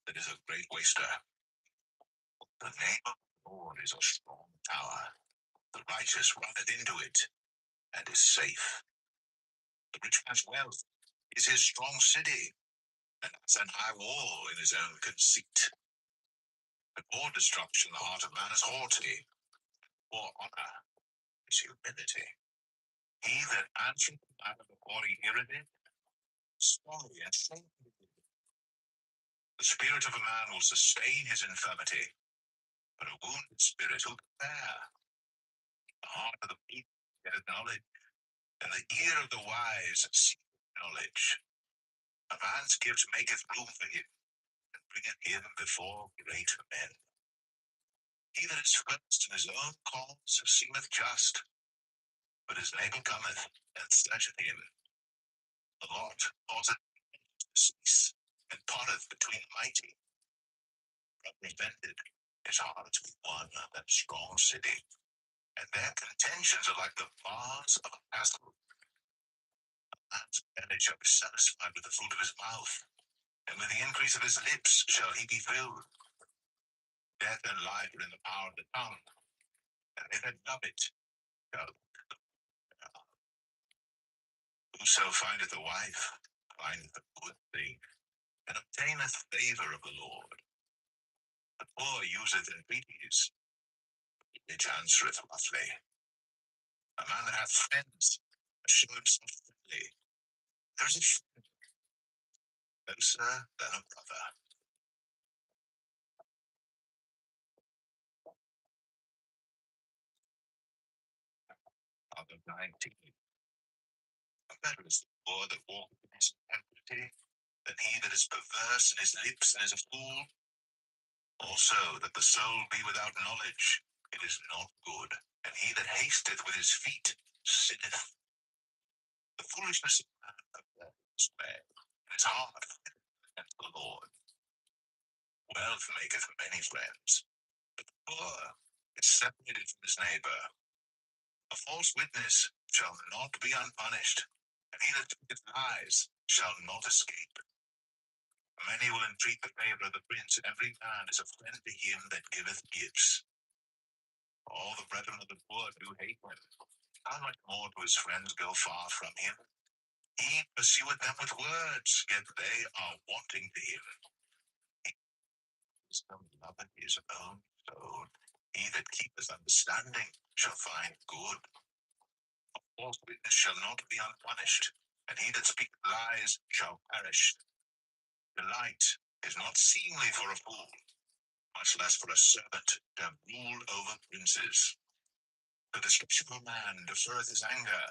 that is a great waster. The name of the Lord is a strong tower. The righteous runneth into it, and is safe. The rich man's wealth is his strong city, and has an high wall in his own conceit. But for destruction the heart of man is haughty, for honor is humility. He that answereth the matter before he heareth it, sorry and shameful. The spirit of a man will sustain his infirmity, but a wounded spirit who can bear? The heart of the people getteth knowledge, and the ear of the wise seeketh knowledge. A man's gift maketh room for him, and bringeth him before great men. He that is first in his own cause seemeth just, but his neighbor cometh and searcheth him. The Lord causeth to cease, and parteth between the mighty. Represented is hard to be won than a strong city, and their contentions are like the bars of a castle. A man's belly shall be satisfied with the fruit of his mouth, and with the increase of his lips shall he be filled. Death and life are in the power of the tongue, and they that love it shall. Whoso findeth a wife findeth a good thing, and obtaineth favor of the Lord. The poor useth entreaties, which answereth roughly. A man that hath friends show himself friendly. There is a friend closer than a brother. Proverb 19. Better is the poor that walketh in his integrity than he that is perverse in his lips and is a fool. Also, that the soul be without knowledge, it is not good, and he that hasteth with his feet sinneth. The foolishness of man perverts his way, and his heart against the Lord. Wealth maketh many friends, but the poor is separated from his neighbor. A false witness shall not be unpunished, and he that speaketh lies shall not escape. Many will entreat the favor of the prince, and every man is a friend to him that giveth gifts. All the brethren of the poor do hate him. How much more do his friends go far from him? He pursueth them with words, yet they are wanting to him. He wisdom loveth his own soul. He that keepeth understanding shall find good. A false witness shall not be unpunished, and he that speaketh lies shall perish. Delight is not seemly for a fool, much less for a servant to rule over princes. The discretion of a man deferreth his anger,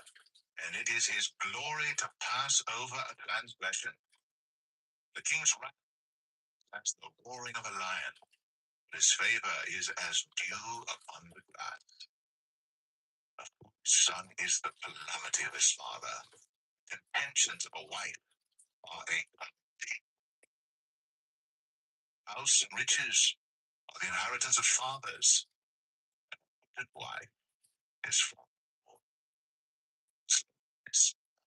and it is his glory to pass over a transgression. The king's wrath is as the roaring of a lion, but his favor is as dew upon the grass. A foolish son is the calamity of his father. The contentions of a wife are a calamity. House and riches are the inheritance of fathers, and wife is from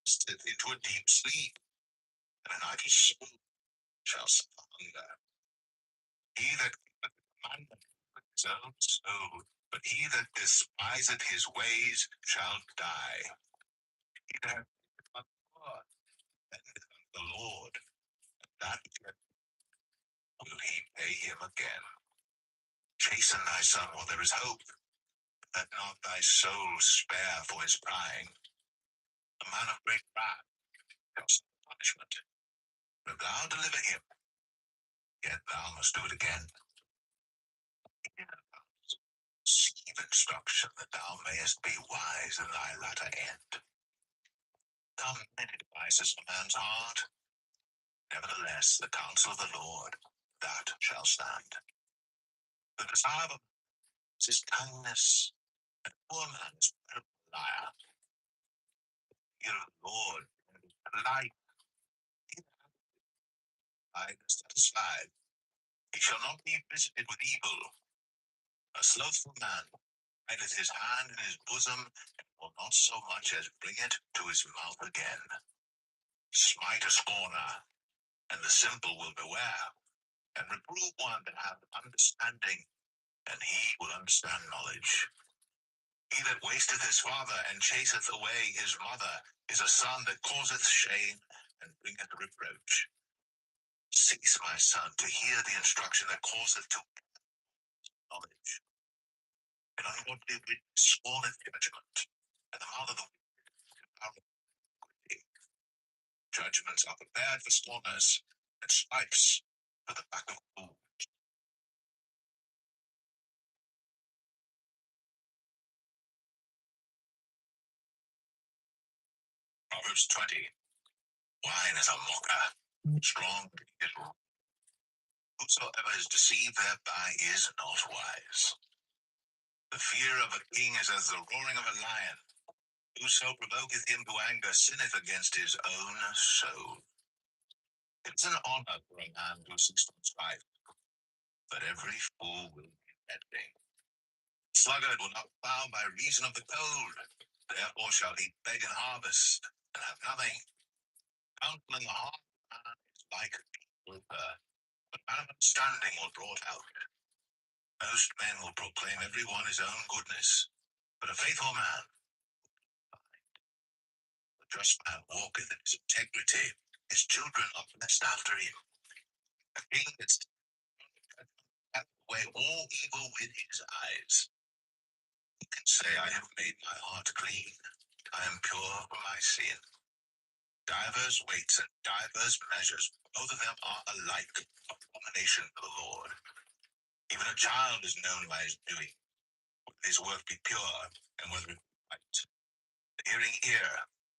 sleep into a deep sleep, and an idle soul shall suffer hunger. He that keepeth the commandment with his own soul, but he that despiseth his ways shall die. He that keepeth the poor bendeth unto the Lord, and that will he pay him again. Chasten thy son while there is hope, let not thy soul spare for his crying. A man of great wrath shall suffer punishment. But if thou deliver him, yet thou must do it again. Receive instruction that thou mayest be wise in thy latter end. How many devices a man's heart? Nevertheless, the counsel of the Lord, that shall stand. The desire of a man his kindness, and poor man is a liar. Fear of the Lord, and light, I is satisfied. He shall not be visited with evil. A slothful man hideth his hand in his bosom, and will not so much as bring it to his mouth again. Smite a scorner, and the simple will beware, and reprove one that hath understanding, and he will understand knowledge. He that wasteth his father and chaseth away his mother is a son that causeth shame and bringeth reproach. Cease, my son, to hear the instruction that causeth to knowledge. And ungodly wit scorneth judgment, and the mouth of the wicked iniquity. Judgments are prepared for scorners, and stripes for the back of fools. Proverbs 20. Wine is a mocker, strong is wrong. Whosoever is deceived thereby is not wise. The fear of a king is as the roaring of a lion. Whoso provoketh him to anger sinneth against his own soul. It is an honor for a man to assist on strife, but every fool will be deadly. Sluggard will not plow by reason of the cold, therefore shall he beg and harvest, and have nothing. Counsel in the heart of man is like a reaper, but man of understanding will draw it out. Most men will proclaim every one his own goodness, but a faithful man, the just man walketh in his integrity. His children are blessed after him. A king that hath away all evil with his eyes. Who can say, I have made my heart clean, I am pure from my sin? Divers weights and divers measures, both of them are alike abomination to the Lord. Even a child is known by his doing, whether his work be pure, and whether it be right. The hearing ear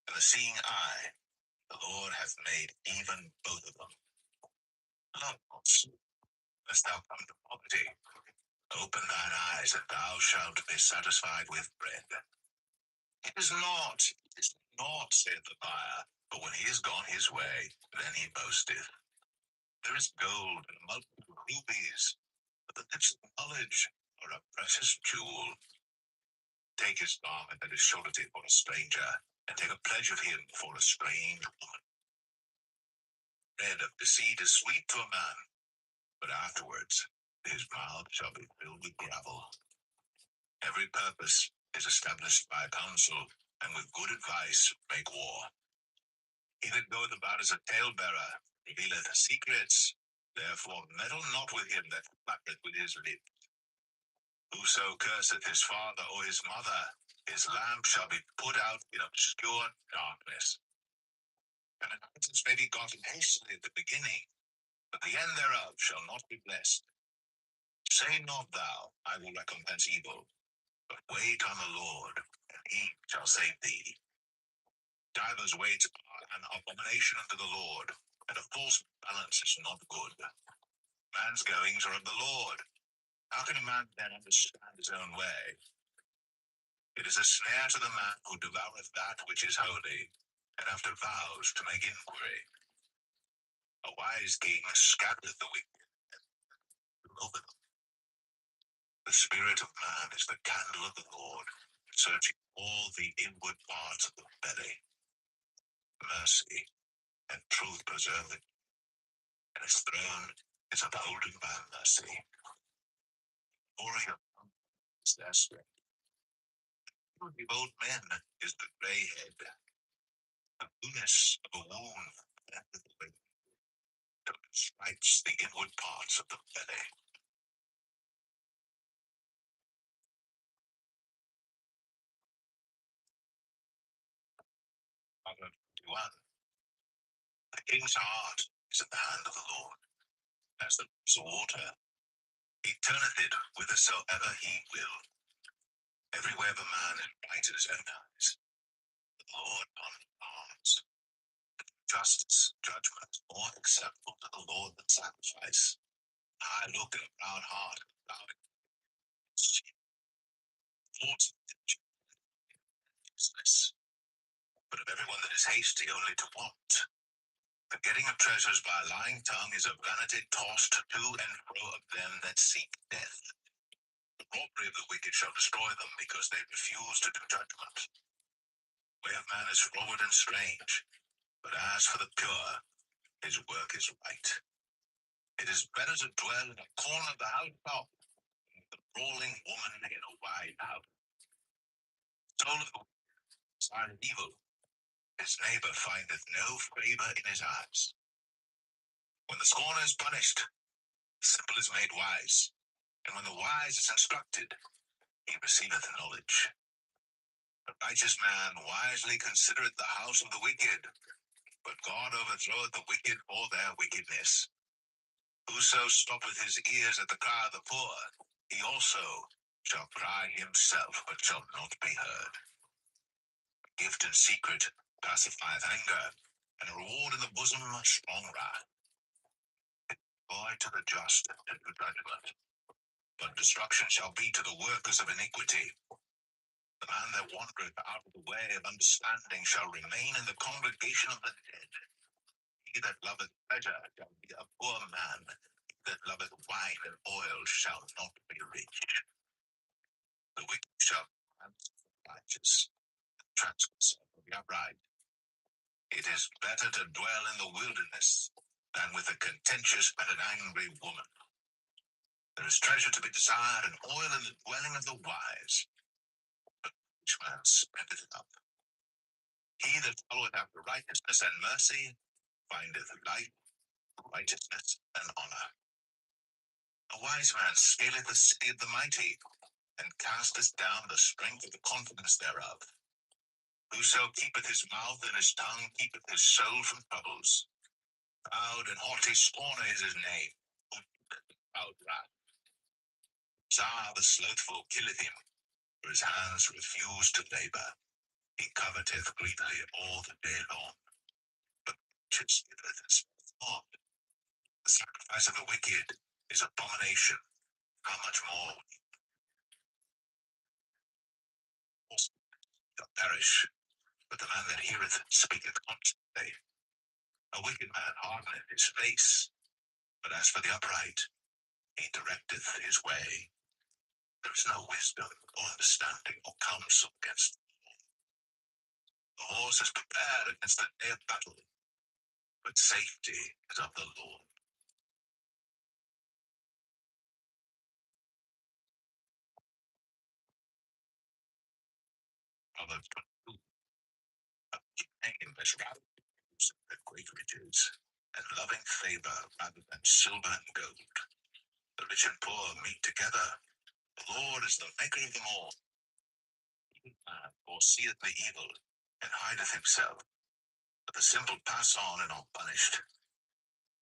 and the seeing eye, the Lord hath made even both of them. Love not, lest thou come to poverty. Open thine eyes, and thou shalt be satisfied with bread. It is not, saith the buyer, but when he is gone his way, then he boasteth. There is gold and a multitude of rubies, but the lips of knowledge are a precious jewel. Take his garment and his surety for a stranger, and take a pledge of him for a strange woman. Bread of deceit is sweet to a man, but afterwards his mouth shall be filled with gravel. Every purpose is established by counsel, and with good advice make war. He that goeth about as a talebearer revealeth secrets. Therefore meddle not with him that flattereth with his lips. Whoso curseth his father or his mother, his lamp shall be put out in obscure darkness. An inheritance may be gotten hastily at the beginning, but the end thereof shall not be blessed. Say not thou, I will recompense evil, but wait on the Lord, and he shall save thee. Divers weights are an abomination unto the Lord, and a false balance is not good. Man's goings are of the Lord. How can a man then understand his own way? It is a snare to the man who devoureth that which is holy, and after vows to make inquiry. A wise king scattereth the wicked, and over them. The spirit of man is the candle of the Lord, searching all the inward parts of the belly. Mercy and truth preserve it, and his throne is upholden by mercy. Glory of is their strength. The beauty of old men is the grey head. The blueness of a wound bendeth away, till it strikes the inward parts of the belly. Proverbs 21. The king's heart is in the hand of the Lord, as the rivers of water. He turneth it whithersoever he will. Every way of a man is right in his own eyes. The Lord ponders hearts. Justice, judgment, more acceptable to the Lord than sacrifice. I look at a proud heart, and thou against Lord's useless, but of everyone that is hasty only to want. The getting of treasures by a lying tongue is a vanity tossed to and fro of them that seek death. The robbery of the wicked shall destroy them, because they refuse to do judgment. The way of man is froward and strange, but as for the pure, his work is right. It is better to dwell in a corner of the housetop than the brawling woman in a wide house. The soul of the wicked is evil. His neighbor findeth no favor in his eyes. When the scorner is punished, the simple is made wise, and when the wise is instructed, he receiveth knowledge. The righteous man wisely considereth the house of the wicked, but God overthroweth the wicked for their wickedness. Whoso stoppeth his ears at the cry of the poor, he also shall cry himself, but shall not be heard. A gift in secret pacifieth anger, and a reward in the bosom a strong wrath. Joy to the just to do judgment, but destruction shall be to the workers of iniquity. The man that wandereth out of the way of understanding shall remain in the congregation of the dead. He that loveth pleasure shall be a poor man. He that loveth wine and oil shall not be rich. The wicked shall answer for the righteous, the transgressor for the upright. It is better to dwell in the wilderness than with a contentious and an angry woman. There is treasure to be desired and oil in the dwelling of the wise, but each man spendeth it up. He that followeth after righteousness and mercy findeth life, righteousness, and honor. A wise man scaleth the city of the mighty, and casteth down the strength of the confidence thereof. Whoso keepeth his mouth and his tongue keepeth his soul from troubles. Proud and haughty scorner is his name, who keepeth proud wrath. Tsar the slothful killeth him, for his hands refuse to labor. He coveteth greedily all the day long, but righteous giveth and spendeth not. The sacrifice of the wicked is abomination. How much more shall perish, but the man that heareth speaketh constantly. A wicked man hardeneth his face, but as for the upright, he directeth his way. There is no wisdom or understanding or counsel against them. The horse is prepared against the day of battle, but safety is of the Lord. Proverbs 22. A name is rather than great riches, and loving favor rather than silver and gold. The rich and poor meet together. The Lord is the maker of them all. Man foreseeth the evil, and hideth himself, but the simple pass on and are punished.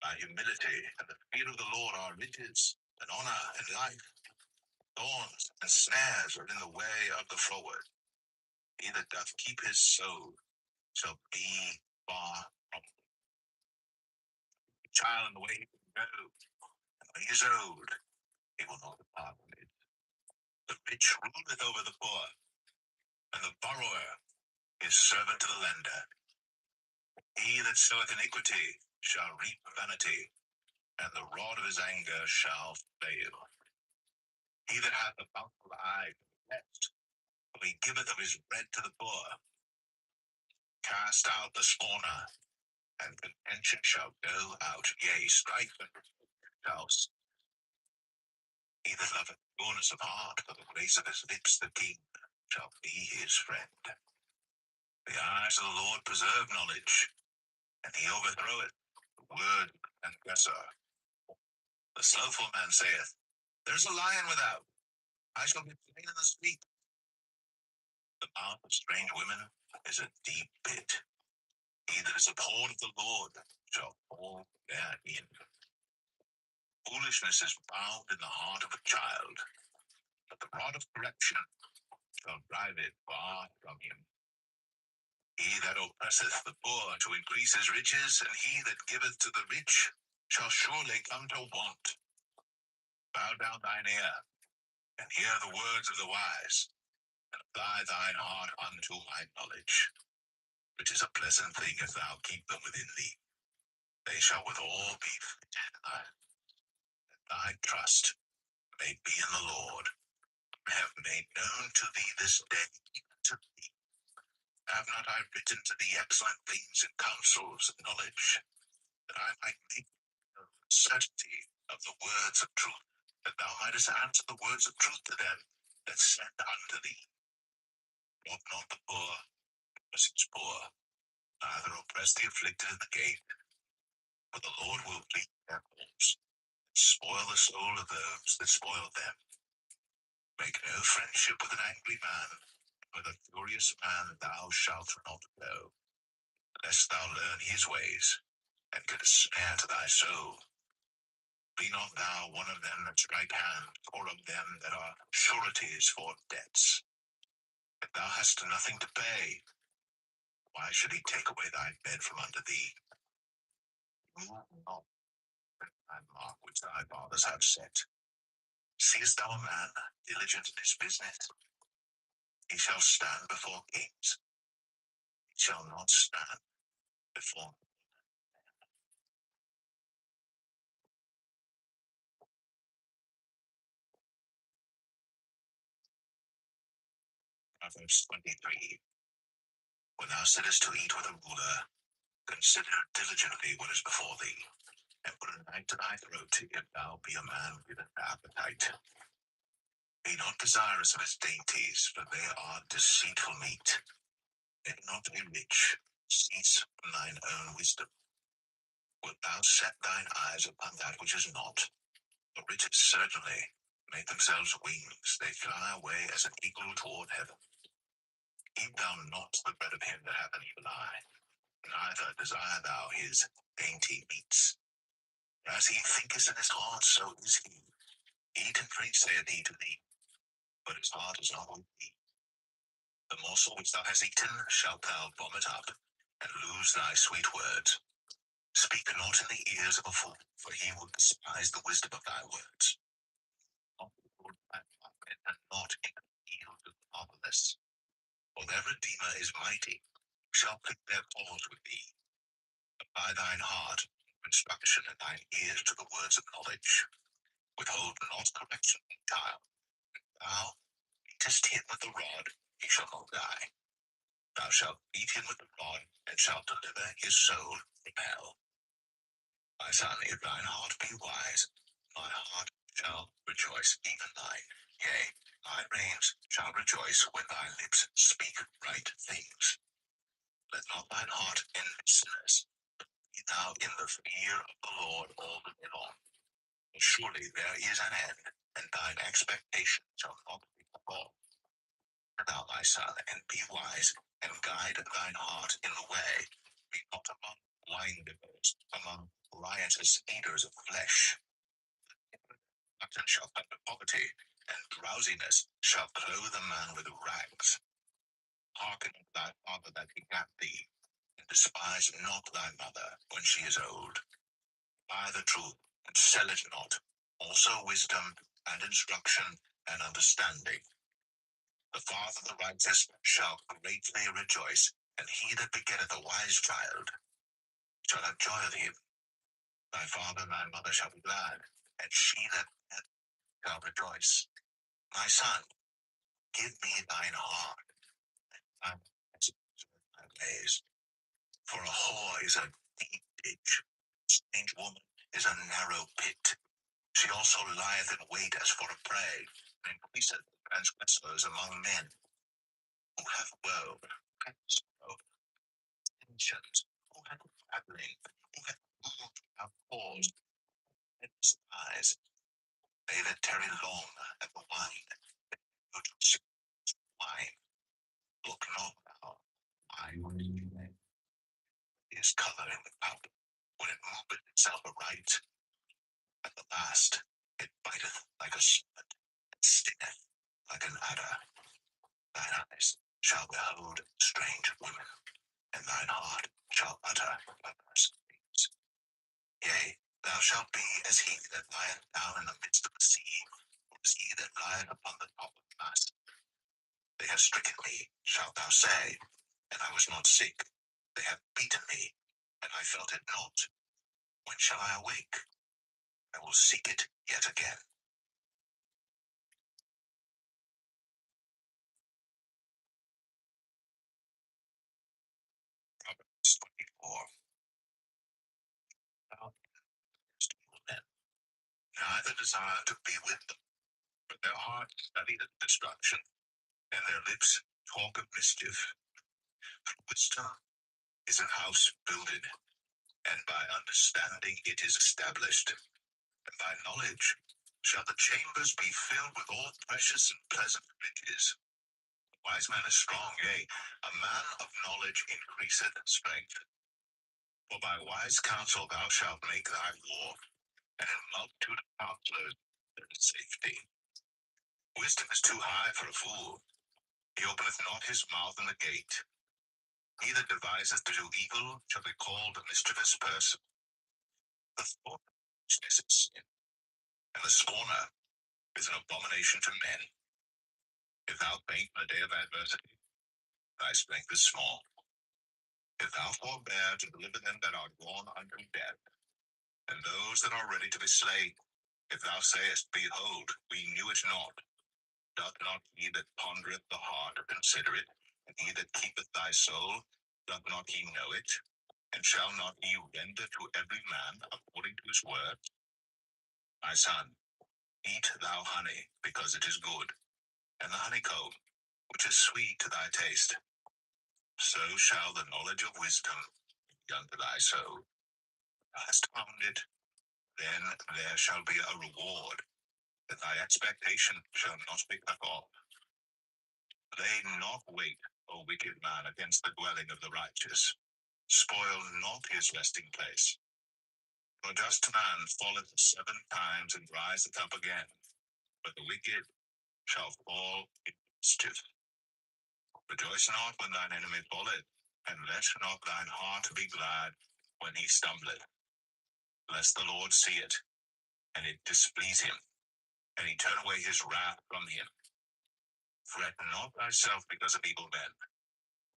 By humility and the fear of the Lord are riches, and honor, and life. Thorns and snares are in the way of the froward. He that doth keep his soul shall be far from him. Child in the way he will go, and when he is old, he will not depart from it. The rich ruleth over the poor, and the borrower is servant to the lender. He that soweth iniquity shall reap vanity, and the rod of his anger shall fail. He that hath a bountiful eye for the blessed, for he giveth of his bread to the poor. Cast out the scorner, and contention shall go out, yea, strife and shall. He that loveth fullness of heart, for the grace of his lips the king shall be his friend. The eyes of the Lord preserve knowledge, and he overthroweth the word of the transgressor. The slothful man saith, There is a lion without, I shall be slain in the street. The mouth of strange women is a deep pit. He that is abhorred of the Lord shall fall therein. Foolishness is bound in the heart of a child, but the rod of correction shall drive it far from him. He that oppresseth the poor to increase his riches, and he that giveth to the rich shall surely come to want. Bow down thine ear, and hear the words of the wise. and apply thine heart unto my knowledge, which is a pleasant thing if thou keep them within thee. They shall withal be fitted, that thy trust may be in the Lord. I have made known to thee this day, even to thee. Have not I written to thee excellent things and counsels and knowledge, that I might make certainty of the words of truth, that thou mightest answer the words of truth to them that send unto thee. Rob not the poor, because he is poor, neither oppress the afflicted in the gate, for the Lord will plead their cause, and spoil the soul of those that spoil them. Make no friendship with an angry man, with a furious man thou shalt not go, lest thou learn his ways, and get a snare to thy soul. Be not thou one of them that strike hands, or of them that are sureties for debts. If thou hast nothing to pay, why should he take away thy bed from under thee? Move not thy mark which thy fathers have set. Seest thou a man diligent in his business? He shall stand before kings. He shall not stand before. Proverbs 23. When thou sittest to eat with a ruler, consider diligently what is before thee, and put a knife to thy throat if thou be a man with an appetite. Be not desirous of his dainties, for they are deceitful meat. Be not be rich, cease from thine own wisdom. Wilt thou set thine eyes upon that which is not? The riches certainly make themselves wings, they fly away as an eagle toward heaven. Eat thou not the bread of him that hath an evil eye, neither desire thou his dainty meats. For as he thinketh in his heart, so is he. Eat and drink, saith he to thee, but his heart is not with thee. The morsel which thou hast eaten shalt thou vomit up, and lose thy sweet words. Speak not in the ears of a fool, for he will despise the wisdom of thy words. Not before thy pocket, and not in the field of the fatherless. For their Redeemer is mighty, shall pick their paws with thee. Apply thine heart to instruction, and thine ears to the words of knowledge. Withhold not correction from the child. Thou beatest him with the rod, he shall not die. Thou shalt beat him with the rod, and shalt deliver his soul from hell. My son, if thine heart be wise, my heart shall rejoice, even thine. Yea, thy reins shall rejoice when thy lips speak right things. Let not thine heart envy sinners. Be thou in the fear of the Lord all the day long. For surely there is an end, and thine expectation shall not be performed. Thou, my son, and be wise, and guide thine heart in the way. Be not among wine-bibbers, among riotous eaters of flesh. Glutton shall come to poverty, and drowsiness shall clothe a man with rags. Hearken unto thy father that begat thee, and despise not thy mother when she is old. Buy the truth, and sell it not, also wisdom, and instruction, and understanding. The father of the righteous shall greatly rejoice, and he that begetteth a wise child shall have joy of him. Thy father and thy mother shall be glad, and she that begetteth shall rejoice. My son, give me thine heart, and thy ways. For a whore is a deep ditch, a strange woman is a narrow pit. She also lieth in wait as for a prey, and increaseth transgressors among men. Who hath woe? Who hath sorrow? Tensions? Who hath babbling? Who hath moved without cause? And despise. They that tarry long at the wine, go to wine. Look not now, wine is colour in the cup, when it moveth itself aright. At the last, it biteth like a serpent, and stingeth like an adder. Thine eyes shall behold strange women, and thine heart shall utter perverse things. Yea, thou shalt be as he that lieth down in the midst of the sea, or as he that lieth upon the top of the mast. They have stricken me, shalt thou say, and I was not sick. They have beaten me, and I felt it not. When shall I awake? I will seek it yet again. Proverbs 24. Thou hast evil men, neither desire to be with them, but their heart studieth destruction, and their lips talk of mischief. For wisdom is an house builded, and by understanding it is established. And by knowledge shall the chambers be filled with all precious and pleasant riches. A wise man is strong, yea, a man of knowledge increaseth strength. For by wise counsel thou shalt make thy war, and in multitude of counselors there is safety. Wisdom is too high for a fool. He openeth not his mouth in the gate. He that deviseth to do evil shall be called a mischievous person. The thought of foolishness is sin, and the scorner is an abomination to men. If thou faint in the day of adversity, thy strength is small. If thou forbear to deliver them that are gone unto death, and those that are ready to be slain, if thou sayest, Behold, we knew it not, doth not he that pondereth the heart consider it, and he that keepeth thy soul, doth not he know it? And shall not he render to every man according to his work? My son, eat thou honey, because it is good, and the honeycomb, which is sweet to thy taste. So shall the knowledge of wisdom be unto thy soul. Thou hast found it, then there shall be a reward, that thy expectation shall not be cut off. Lay not wait, O wicked man, against the dwelling of the righteous. Spoil not his resting place. For a just man falleth 7 times and riseth up again, but the wicked shall fall in mischief. Rejoice not when thine enemy falleth, and let not thine heart be glad when he stumbleth, lest the Lord see it, and it displease him, and he turn away his wrath from him. Fret not thyself because of evil men,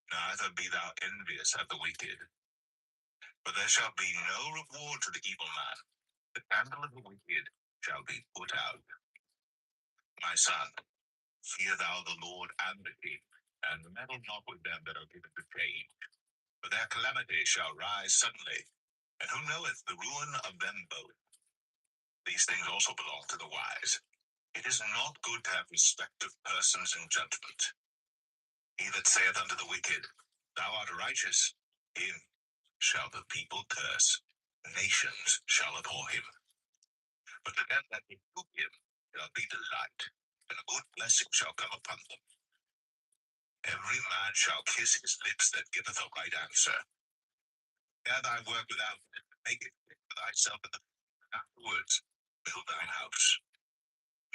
neither be thou envious at the wicked. For there shall be no reward to the evil man. The candle of the wicked shall be put out. My son, fear thou the Lord and the king, and meddle not with them that are given to change. For their calamity shall rise suddenly, and who knoweth the ruin of them both? These things also belong to the wise. It is not good to have respect of persons in judgment. He that saith unto the wicked, Thou art righteous, him shall the people curse. Nations shall abhor him. But to them that rebuke him shall be delight, and a good blessing shall come upon them. Every man shall kiss his lips that giveth a right answer. Bear thy work without, and make it fit for thyself in the afterwards. Build thine house.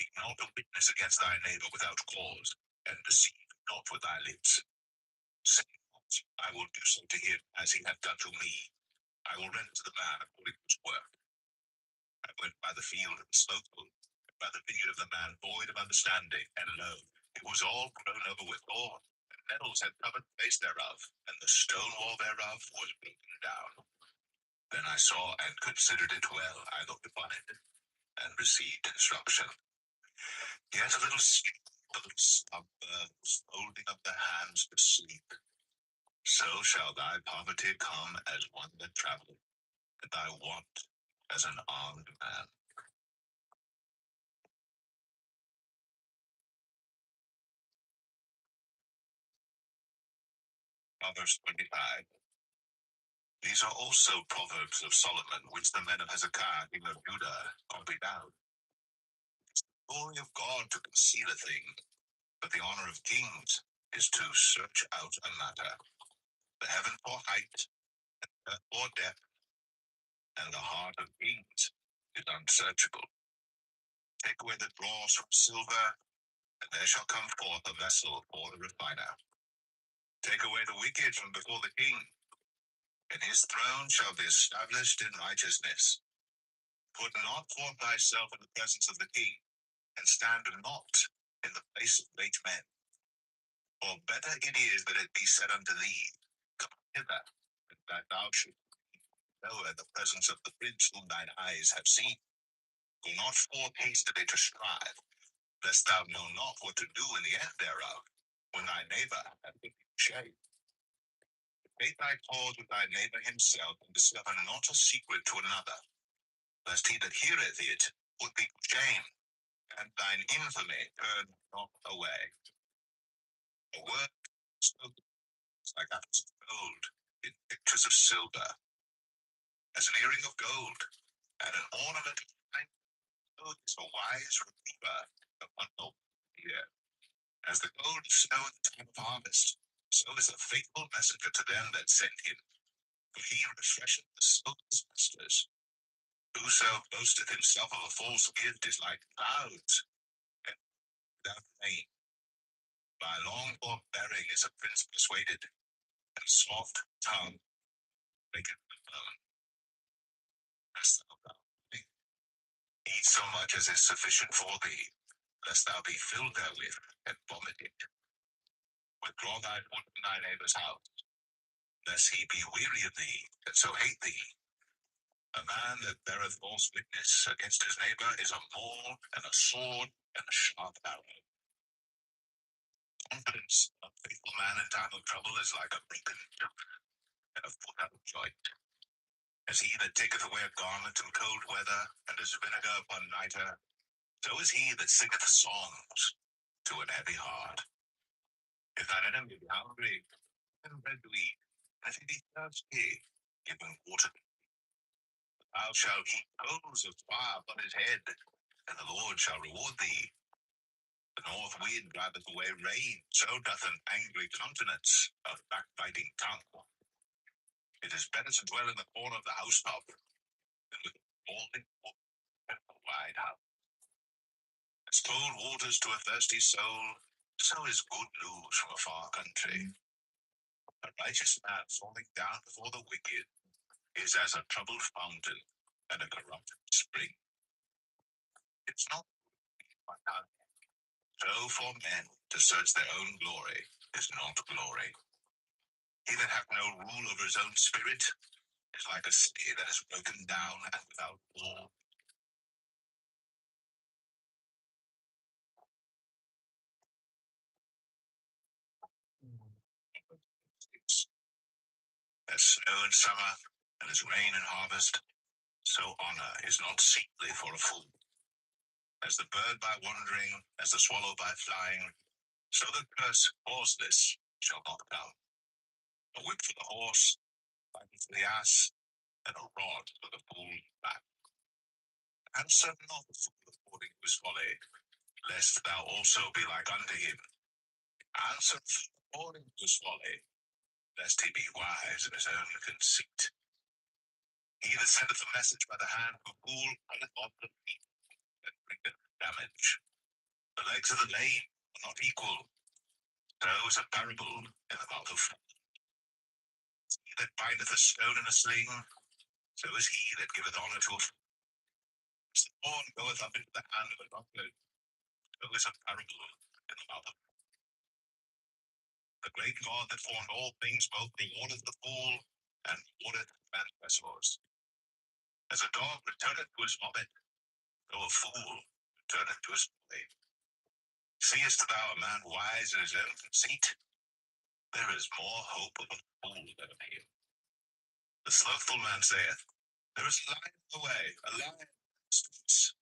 Be not a witness against thy neighbor without cause, and deceive not with thy lips. Say not, I will do so to him as he hath done to me. I will render to the man according to his work. I went by the field and slothful, and by the vineyard of the man void of understanding, and lo, it was all grown over with thorn, and nettles had covered the face thereof, and the stone wall thereof was broken down. Then I saw and considered it well. I looked upon it, and received instruction. Yet a little sleep, a little slumber, folding up the hands to sleep. So shall thy poverty come as one that travelleth, and thy want as an armed man. Proverbs 25. These are also proverbs of Solomon, which the men of Hezekiah, king of Judah, copied out. The glory of God to conceal a thing, but the honor of kings is to search out a matter. The heaven for height, earth for depth, and the heart of kings is unsearchable. Take away the dross from silver, and there shall come forth a vessel for the refiner. Take away the wicked from before the king, and his throne shall be established in righteousness. Put not forth thyself in the presence of the king, and stand not in the place of great men. For better it is that it be said unto thee, Come hither, and that thou shouldst know at the presence of the prince whom thine eyes have seen. Go not forth hastily to strive, lest thou know not what to do in the end thereof, when thy neighbor hath put thee to shame. Take thy cause with thy neighbor himself, and discover not a secret to another, lest he that heareth it put thee to shame, and thine infamy turn not away. A word spoken is like apples of gold in pictures of silver, as an earring of gold, and an ornament of fine gold is a wise redeemer of unnoble ear. As the gold of snow in the time of harvest, so is a faithful messenger to them that send him. For he refresheth the soul of his masters. Whoso boasteth himself of a false gift is like clouds, and without rain. By long forbearing is a prince persuaded, and soft tongue maketh the bone. Hast thou found? Eat so much as is sufficient for thee, lest thou be filled therewith, and vomit it. Withdraw thy foot from thy neighbor's house, lest he be weary of thee, and so hate thee. A man that beareth false witness against his neighbor is a maul, and a sword, and a sharp arrow. Confidence of a faithful man in time of trouble is like a broken tooth, and a foot out of joint. As he that taketh away a garment in cold weather, and as vinegar upon nitre, so is he that singeth songs to an heavy heart. If thine enemy be hungry, give him bread to eat, and if he be thirsty, give him water. Thou shalt heap coals of fire upon his head, and the Lord shall reward thee. The north wind driveth away rain, so doth an angry countenance, a backbiting tongue. It is better to dwell in the corner of the housetop than with balding and a wide house. As cold waters to a thirsty soul, so is good news from a far country. A righteous man falling down before the wicked is as a troubled fountain and a corrupted spring. It's not my God. So for men to search their own glory is not glory. He that hath no rule over his own spirit is like a city that is broken down and without wall. As snow in summer and as rain in harvest, so honor is not seemly for a fool. As the bird by wandering, as the swallow by flying, so the curse horseless shall not come. A whip for the horse, a bridle for the ass, and a rod for the fool's back. Answer not the fool according to his folly, lest thou also be like unto him. Answer the fool according to his folly, lest he be wise in his own conceit. He that sendeth a message by the hand of a fool runneth off the feet, and bringeth damage. The legs of the lame are not equal. So is a parable in the mouth of fools. He that bindeth a stone in a sling, so is he that giveth honor to a fool. As the corn goeth up into the hand of a drunkard, so is a parable in the mouth of the great God that formed all things both rewardeth the fool and rewardeth transgressors. As a dog returneth to his vomit, so a fool returneth to his folly. Seest thou a man wise in his own conceit? There is more hope of a fool than of him. The slothful man saith, There is a lion in the way, a lion in the streets.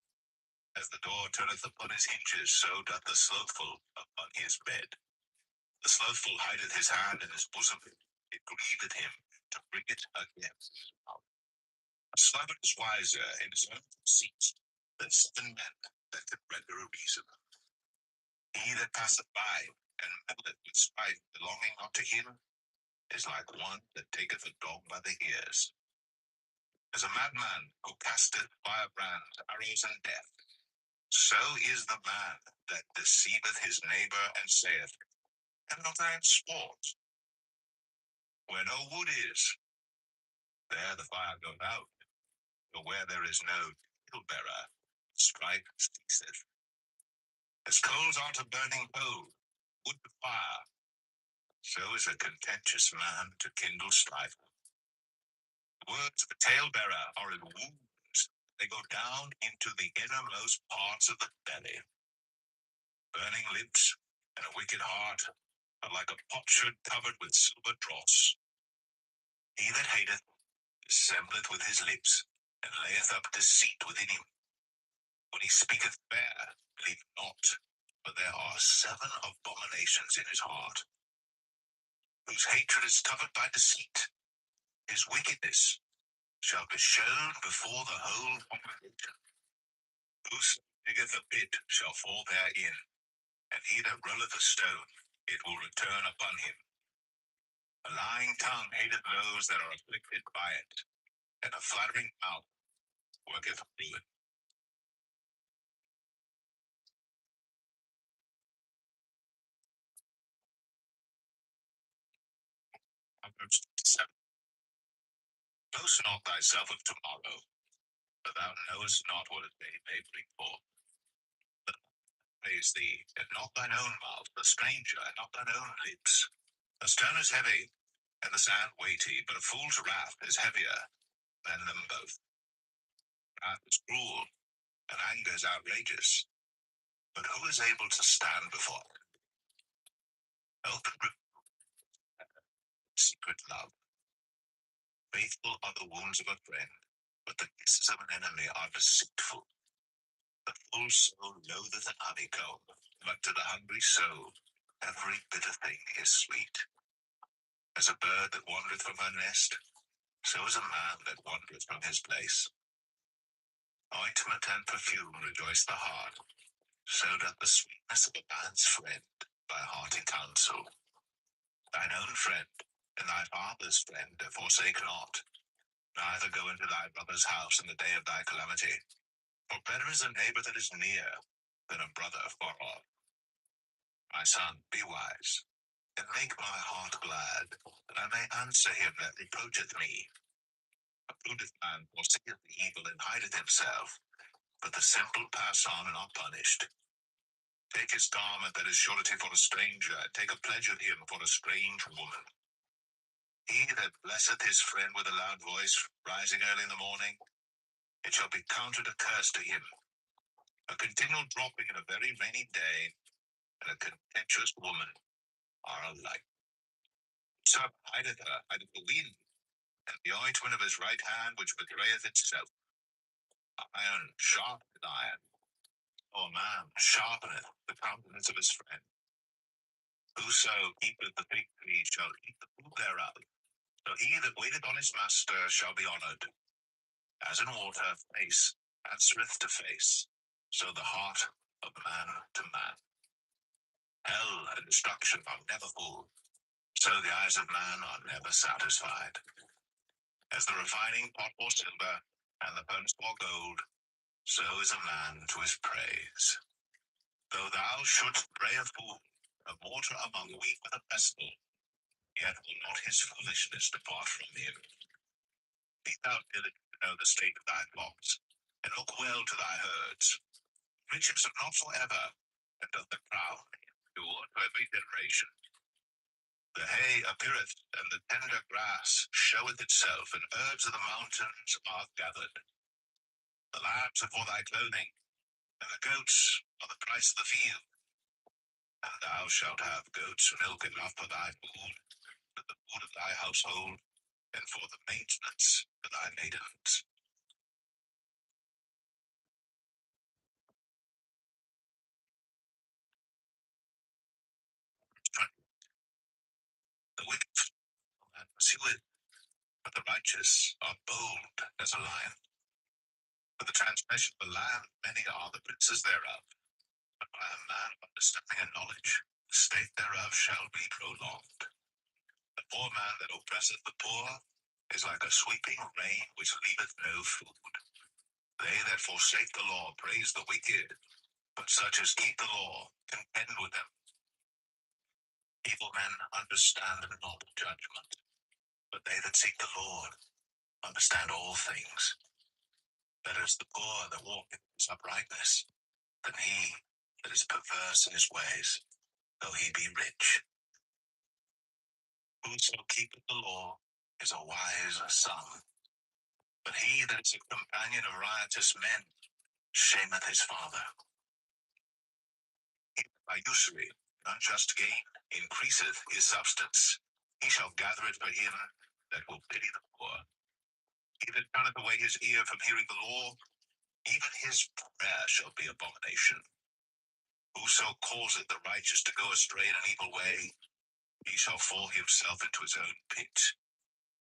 As the door turneth upon his hinges, so doth the slothful upon his bed. The slothful hideth his hand in his bosom, it grieveth him to bring it against his mouth. A sluggard is wiser in his own conceit than 7 men that can render a reason. He that passeth by and meddleth with strife belonging not to him is like one that taketh a dog by the ears. As a madman who casteth firebrands, arrows, and death, so is the man that deceiveth his neighbor and saith, Am not I in sport? Where no wood is, there the fire goes out, but where there is no bearer, strife ceaseth. As coals are to burning coal, wood to fire, So is a contentious man to kindle strife. The words of a talebearer are as wounds. They go down into the innermost parts of the belly. Burning lips and a wicked heart are like a potsherd covered with silver dross. He that hateth dissembleth with his lips, and layeth up deceit within him. When he speaketh fair, believe not, for there are 7 abominations in his heart. Whose hatred is covered by deceit, his wickedness shall be shown before the whole congregation. Whoso diggeth a pit shall fall therein, and he that rolleth a stone, it will return upon him. A lying tongue hateth those that are afflicted by it, and a flattering mouth worketh ruin. Proverbs 7. Boast not thyself of tomorrow, for thou knowest not what a day may bring forth. Praise thee, and not thine own mouth, the stranger, and not thine own lips. A stone is heavy, and the sand weighty, but a fool's wrath is heavier than them both. Wrath is cruel, and anger is outrageous, but who is able to stand before it? Open secret love. Faithful are the wounds of a friend, but the kisses of an enemy are deceitful. The full soul loatheth an honeycomb, but to the hungry soul every bitter thing is sweet. As a bird that wandereth from her nest, so is a man that wandereth from his place. Ointment and perfume rejoice the heart, so doth the sweetness of a man's friend by hearty counsel. Thine own friend and thy father's friend forsake not, neither go into thy brother's house in the day of thy calamity. For better is a neighbor that is near than a brother far off. My son, be wise, and make my heart glad, that I may answer him that reproacheth me. A prudent man foreseeth the evil and hideth himself, but the simple pass on and are punished. Take his garment that is surety for a stranger, and take a pledge of him for a strange woman. He that blesseth his friend with a loud voice, rising early in the morning, it shall be counted a curse to him. A continual dropping in a very rainy day, and a contentious woman are alike. So hideth her, hideth the wind, and the ointment of his right hand which betrayeth itself. Iron sharpeneth iron, or man sharpeneth the countenance of his friend. Whoso keepeth the fig tree shall eat the fruit thereof, so he that waiteth on his master shall be honored. As in water, face answereth to face, so the heart of man to man. Hell and destruction are never full, so the eyes of man are never satisfied. As the refining pot for silver, and the furnace for gold, so is a man to his praise. Though thou shouldst bray a fool, a mortar among wheat with a pestle, yet will not his foolishness depart from him. Be thou diligent to know the state of thy flocks, and look well to thy herds. Riches are not forever, and doth the crown endure to every generation. The hay appeareth, and the tender grass showeth itself, and herbs of the mountains are gathered. The lambs are for thy clothing, and the goats are the price of the field. And thou shalt have goats' milk enough for thy food, for the food of thy household, and for the maintenance of thy maidens. The wicked man pursueth, but the righteous are bold as a lion. For the transgression of the land many are the princes thereof, but by a man of understanding and knowledge the state thereof shall be prolonged. The poor man that oppresseth the poor is like a sweeping rain which leaveth no food. They that forsake the law praise the wicked, but such as keep the law contend with them. Evil men understand not judgment, but they that seek the Lord understand all things. Better is the poor that walketh in his uprightness, than he that is perverse in his ways, though he be rich. Whoso keepeth the law is a wise son. But he that is a companion of riotous men shameth his father. He that by usury and unjust gain increaseth his substance, he shall gather it for him that will pity the poor. He that turneth away his ear from hearing the law, even his prayer shall be abomination. Whoso causeth the righteous to go astray in an evil way, he shall fall himself into his own pit.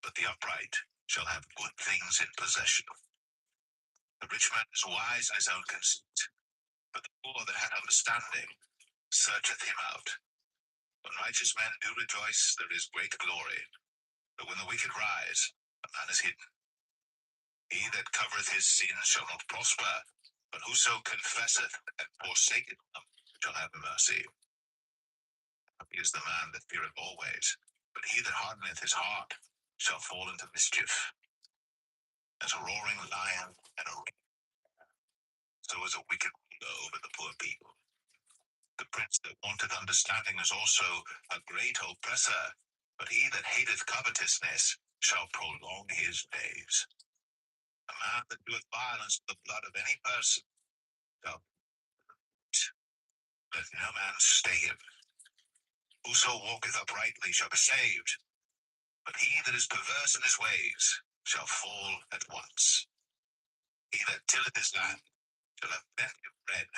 But the upright shall have good things in possession. The rich man is wise in his own conceit, but the poor that hath understanding searcheth him out. When righteous men do rejoice, there is great glory. But when the wicked rise, a man is hidden. He that covereth his sins shall not prosper, but whoso confesseth and forsaketh them shall have mercy. Happy is the man that feareth always, but he that hardeneth his heart shall fall into mischief. As a roaring lion and a ring, so is a wicked ruler over the poor people. The prince that wanteth understanding is also a great oppressor, but he that hateth covetousness shall prolong his days. A man that doeth violence to the blood of any person shall let no man stay him. Whoso walketh uprightly shall be saved, but he that is perverse in his ways shall fall at once. He that tilleth his land shall have plenty of bread,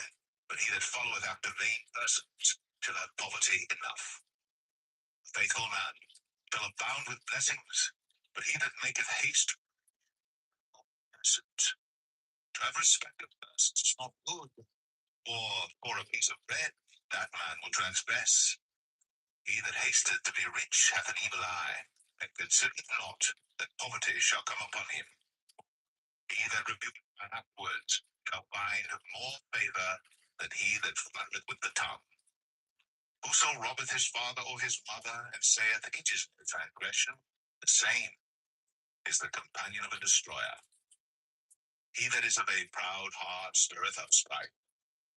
but he that followeth after vain persons shall have poverty enough. A faithful man shall abound with blessings, but he that maketh haste innocent. To have respect of persons is not good, or for a piece of bread that man will transgress. He that hasteth to be rich hath an evil eye, and considereth not that poverty shall come upon him. He that rebuketh man afterwards shall find more favor than he that flattereth with the tongue. Whoso robbeth his father or his mother, and saith, It is no transgression, the same is the companion of a destroyer. He that is of a proud heart stirreth up strife,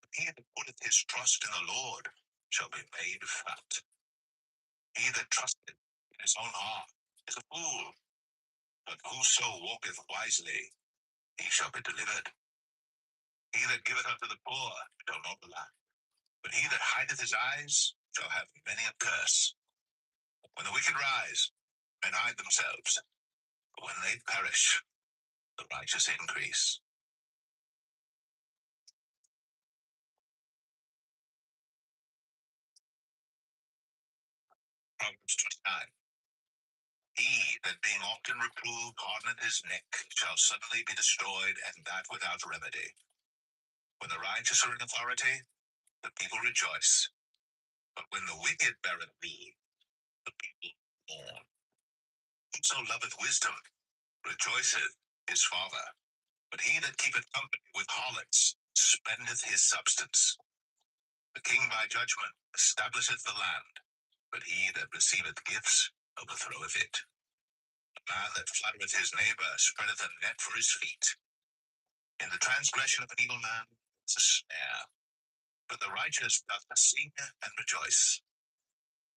but he that putteth his trust in the Lord shall be made fat. He that trusteth in his own heart is a fool, but whoso walketh wisely, he shall be delivered. He that giveth unto the poor shall not lack, but he that hideth his eyes shall have many a curse. When the wicked rise, men hide themselves, but when they perish, the righteous increase. Proverbs 29. He that being often reproved hardeneth his neck shall suddenly be destroyed, and that without remedy. When the righteous are in authority, the people rejoice, but when the wicked beareth rule, the people mourn. Whoso loveth wisdom rejoiceth his father, but he that keepeth company with harlots spendeth his substance. The king by judgment establisheth the land, but he that receiveth gifts overthroweth it. The man that flattereth his neighbor spreadeth a net for his feet. In the transgression of an evil man is a snare, but the righteous doth sing and rejoice.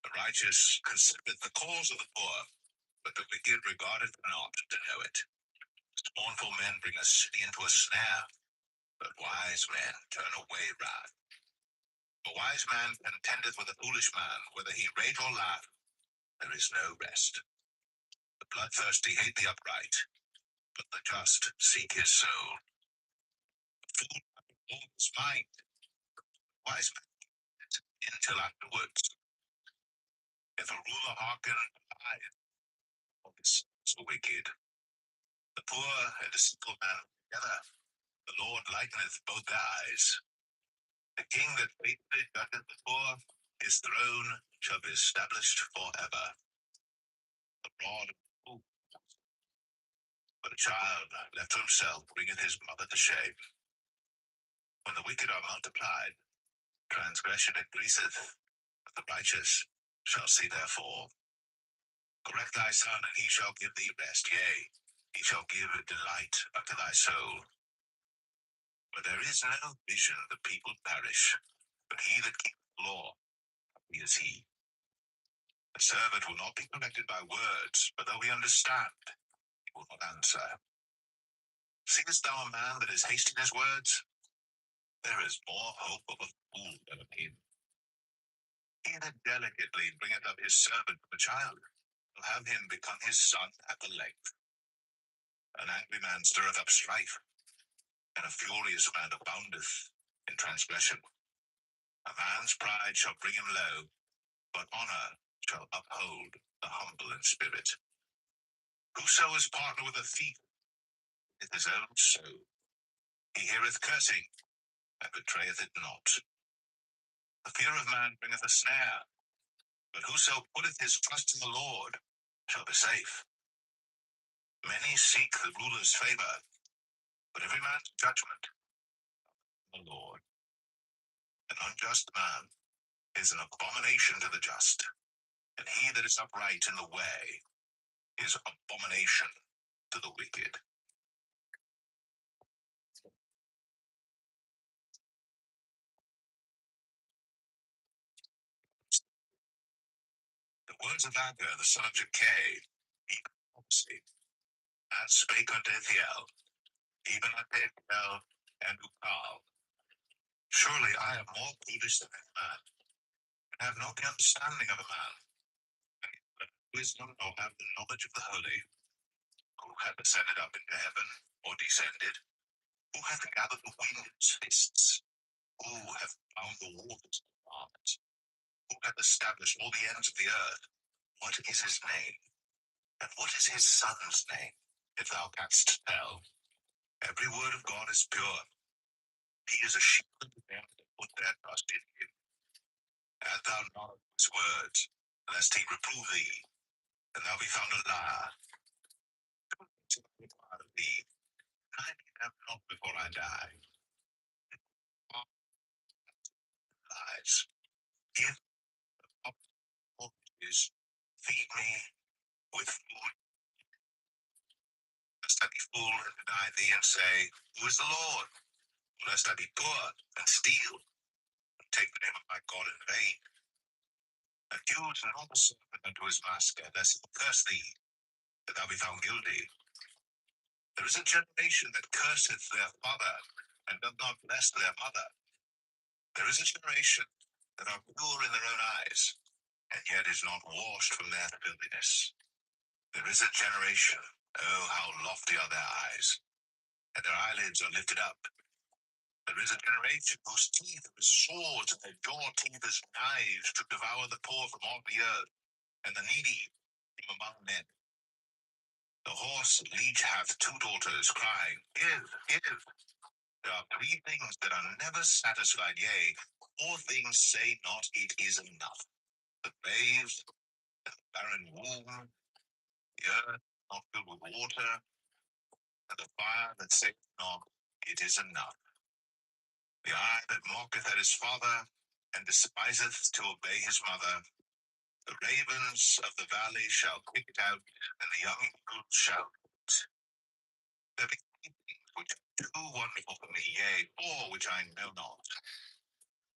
The righteous considereth the cause of the poor, but the wicked regardeth not to know it. Scornful men bring a city into a snare, but wise men turn away wrath. A wise man contendeth with a foolish man, whether he rage or laugh, there is no rest. The bloodthirsty hate the upright, but the just seek his soul. The fool hath his mind, wise man until afterwards. If a ruler hearken lieth, all his sons are wicked. The poor and the simple man together, the Lord lighteneth both their eyes. The king that faithfully judgeth the poor, his throne shall be established forever. The rod of the fool, but a child left to himself bringeth his mother to shame. When the wicked are multiplied, transgression increaseth, but the righteous shall see their fall. Correct thy son, and he shall give thee rest, yea, he shall give delight unto thy soul. Where there is no vision, the people perish, but he that keepeth the law, happy is he. The servant will not be corrected by words, but though he understand, he will not answer. Seest thou a man that is hasty in his words? There is more hope of a fool than of him. He that delicately bringeth up his servant from a child will have him become his son at the length. An angry man stirreth up strife, and a furious man aboundeth in transgression. A man's pride shall bring him low, but honor shall uphold the humble in spirit. Whoso is partner with a thief is his own soul. He heareth cursing, and betrayeth it not. The fear of man bringeth a snare, but whoso putteth his trust in the Lord shall be safe. Many seek the ruler's favor, but every man's judgment from the Lord. An unjust man is an abomination to the just, and he that is upright in the way is abomination to the wicked. The words of Agur, the son of Jakeh, even prophecy, as spake unto Ithiel, even unto Ithiel and Ukal. Surely I am more foolish than any man, and have not the understanding of a man, and wisdom nor have the knowledge of the holy. Who hath ascended up into heaven, or descended? Who hath gathered the winds fists? Who hath bound the waters in arms? Who hath established all the ends of the earth? What is his name? And what is his son's name, if thou canst tell? Every word of God is pure. He is a shield to them that put their trust in him. Add thou not his words, lest he reprove thee, and thou be found a liar. To require of thee, I have not before I die. Lies. Give up mortgages, feed me with food, lest I be full and deny thee and say, Who is the Lord? Lest I be poor and steal, and take the name of my God in vain. Accuse not the servant unto his master, lest he curse thee, that thou be found guilty. There is a generation that curseth their father, and doth not bless their mother. There is a generation that are pure in their own eyes, and yet is not washed from their filthiness. There is a generation, oh, how lofty are their eyes, and their eyelids are lifted up. There is a generation whose teeth are as swords, and their jaw teeth as knives, to devour the poor from off the earth, and the needy from among men. The horse leech hath two daughters, crying, Give, give. There are three things that are never satisfied, yea, four things say not, It is enough. The grave, the barren womb, the earth not filled with water, and the fire that saith not, It is enough. The eye that mocketh at his father, and despiseth to obey his mother. The ravens of the valley shall pick it out, and the young eagles shall eat. There be three things which are too wonderful for me, yea, four which I know not.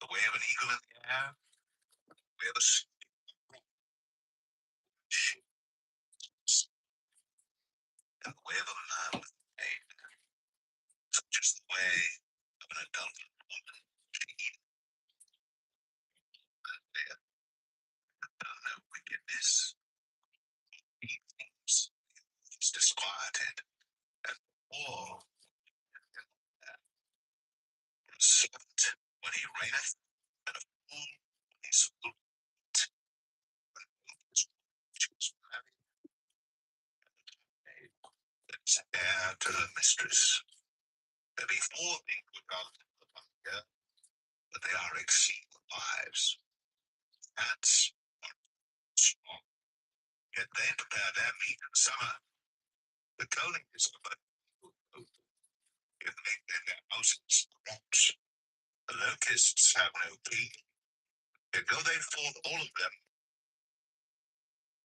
The way of an eagle in the air, the way of a sheep, and the way of a man with a maid. Such is the way of an adulterous woman. She eateth and saith, Done no wickedness. He thinks he is disquieted, and all a servant when he reigneth, and a fool when he is full. She was married, maid that is heir to her mistress. There be four things which are little upon the earth, but they are exceeding wives. Cats are strong, yet they prepare their meat in summer. The conies of a yet make they their houses rocks. The locusts have no key, yet go they forth all of them